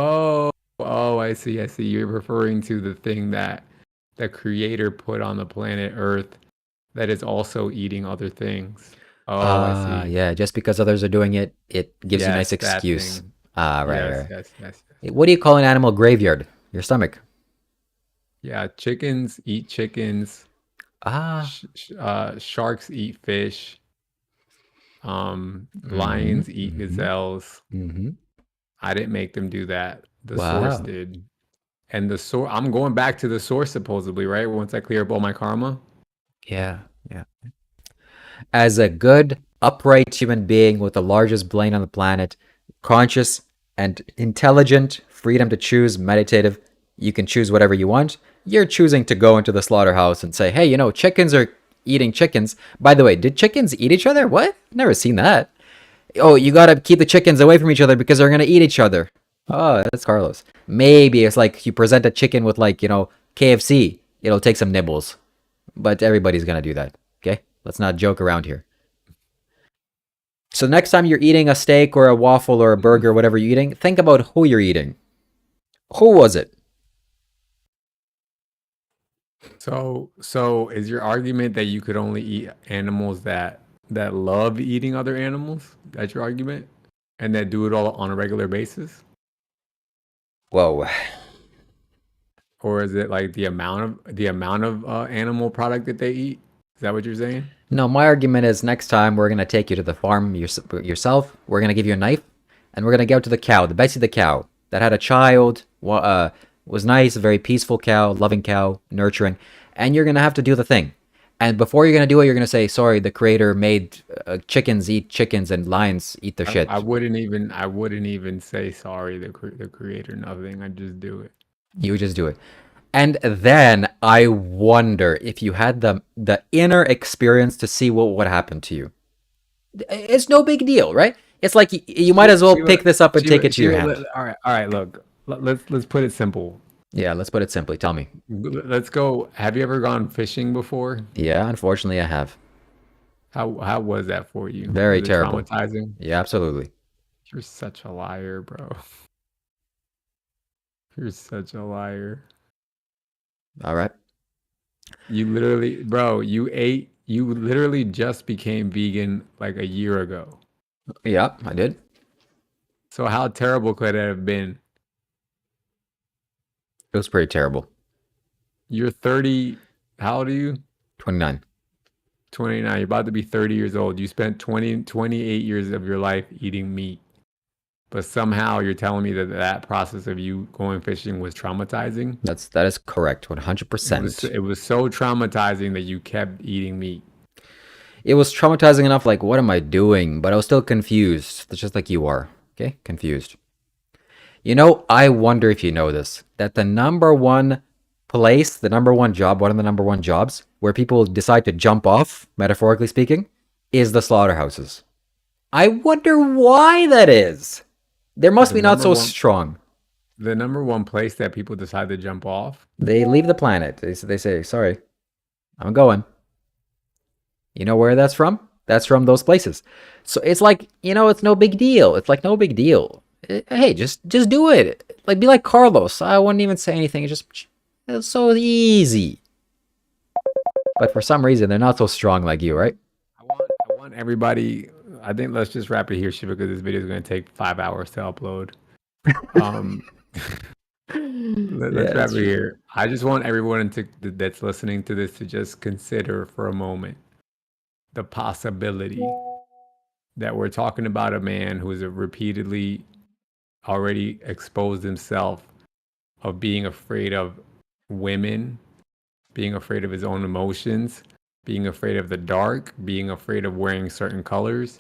Oh, I see. You're referring to the thing that the creator put on the planet Earth that is also eating other things. Oh, I see. Yeah, just because others are doing it, it gives you a nice Yes, that excuse. thing. Right. Yes. What do you call an animal graveyard? Your stomach. Yeah, chickens eat chickens. Ah, Sharks eat fish. Lions eat gazelles. I didn't make them do that. The source Wow. did. And the source, I'm going back to the source supposedly, right? Once I clear up all my karma. Yeah. As a good, upright human being with the largest brain on the planet, conscious and intelligent, freedom to choose, meditative, you can choose whatever you want. You're choosing to go into the slaughterhouse and say, hey, chickens are eating chickens. By the way, did chickens eat each other? What? Never seen that. Oh, you gotta keep the chickens away from each other because they're gonna eat each other. Oh, that's Carlos. Maybe it's like you present a chicken with KFC. It'll take some nibbles. But everybody's gonna do that. Okay? Let's not joke around here. So next time you're eating a steak or a waffle or a burger, whatever you're eating, think about who you're eating. Who was it? So is your argument that you could only eat animals that love eating other animals? That's your argument, and that do it all on a regular basis, Whoa. or is it like the amount of animal product that they eat? Is that what you're saying? No, my argument is next time we're gonna take you to the farm yourself. We're gonna give you a knife, and we're gonna go to the cow, the Betsy the cow that had a child. Was nice, a very peaceful cow, loving cow, nurturing, and you're gonna have to do the thing. And before you're gonna do it, you're gonna say, "Sorry, the creator made chickens eat chickens and lions eat their I shit." wouldn't even say sorry. The creator, nothing. I just do it. You just do it. And then I wonder if you had the inner experience to see what would happen to you. It's no big deal, right? It's like you might as well pick this up and take it to your hand. All right. Look, let's put it simple. Yeah, let's put it simply. Tell me. Let's go. Have you ever gone fishing before? Yeah, unfortunately, I have. How was that for you? Very Was it terrible. traumatizing? Yeah, absolutely. You're such a liar, bro. You're such a liar. All right. You literally, bro, you literally just became vegan like a year ago. Yeah, I did. So how terrible could it have been? It was pretty terrible. You're 30. How old are you? 29. 29. You're about to be 30 years old. You spent 28 years of your life eating meat. But somehow you're telling me that process of you going fishing was traumatizing? That is correct. It 100%. was so traumatizing that you kept eating meat. It was traumatizing enough, like, what am I doing? But I was still confused, just like you are. Okay? Confused. You know, I wonder if you know this, that the number one place, the number one job, one of the number one jobs where people decide to jump off, metaphorically speaking, is the slaughterhouses. I wonder why that is. There must The be not number so one strong. the number one place that people decide to jump off. They leave the planet. They say, sorry, I'm going. You know where that's from? That's from those places. So it's like, it's no big deal. It's like no big deal. Hey, just do it. Like, be like Carlos. I wouldn't even say anything. It's so easy. But for some reason, they're not so strong like you, right? I want everybody. I think let's just wrap it here, Shiva, because this video is going to take 5 hours to upload. Um, Yeah, let's wrap that's it true. here. I just want everyone that's listening to this to just consider for a moment the possibility that we're talking about a man who has repeatedly already exposed himself of being afraid of women, being afraid of his own emotions, being afraid of the dark, being afraid of wearing certain colors,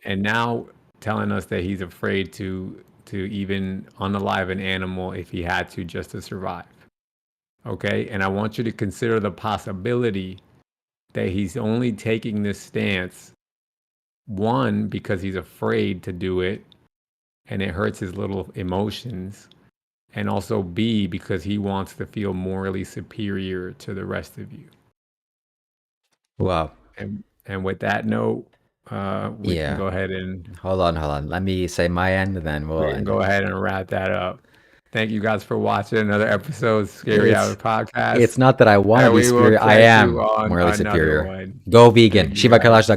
and now telling us that he's afraid to even unalive an animal if he had to just to survive. Okay? And I want you to consider the possibility that he's only taking this stance, one, because he's afraid to do it and it hurts his little emotions, and also B, because he wants to feel morally superior to the rest of you. Wow. And with that note, we can Yeah. go ahead and Hold on. Let me say my end, and then we'll end go it. ahead and wrap that up. Thank you guys for watching another episode of Scary Hour It's Podcast. it's not that I want to And be we will superior. I catch you am on morally another superior. one. Go vegan. Thank you Shiva guys. Kailash.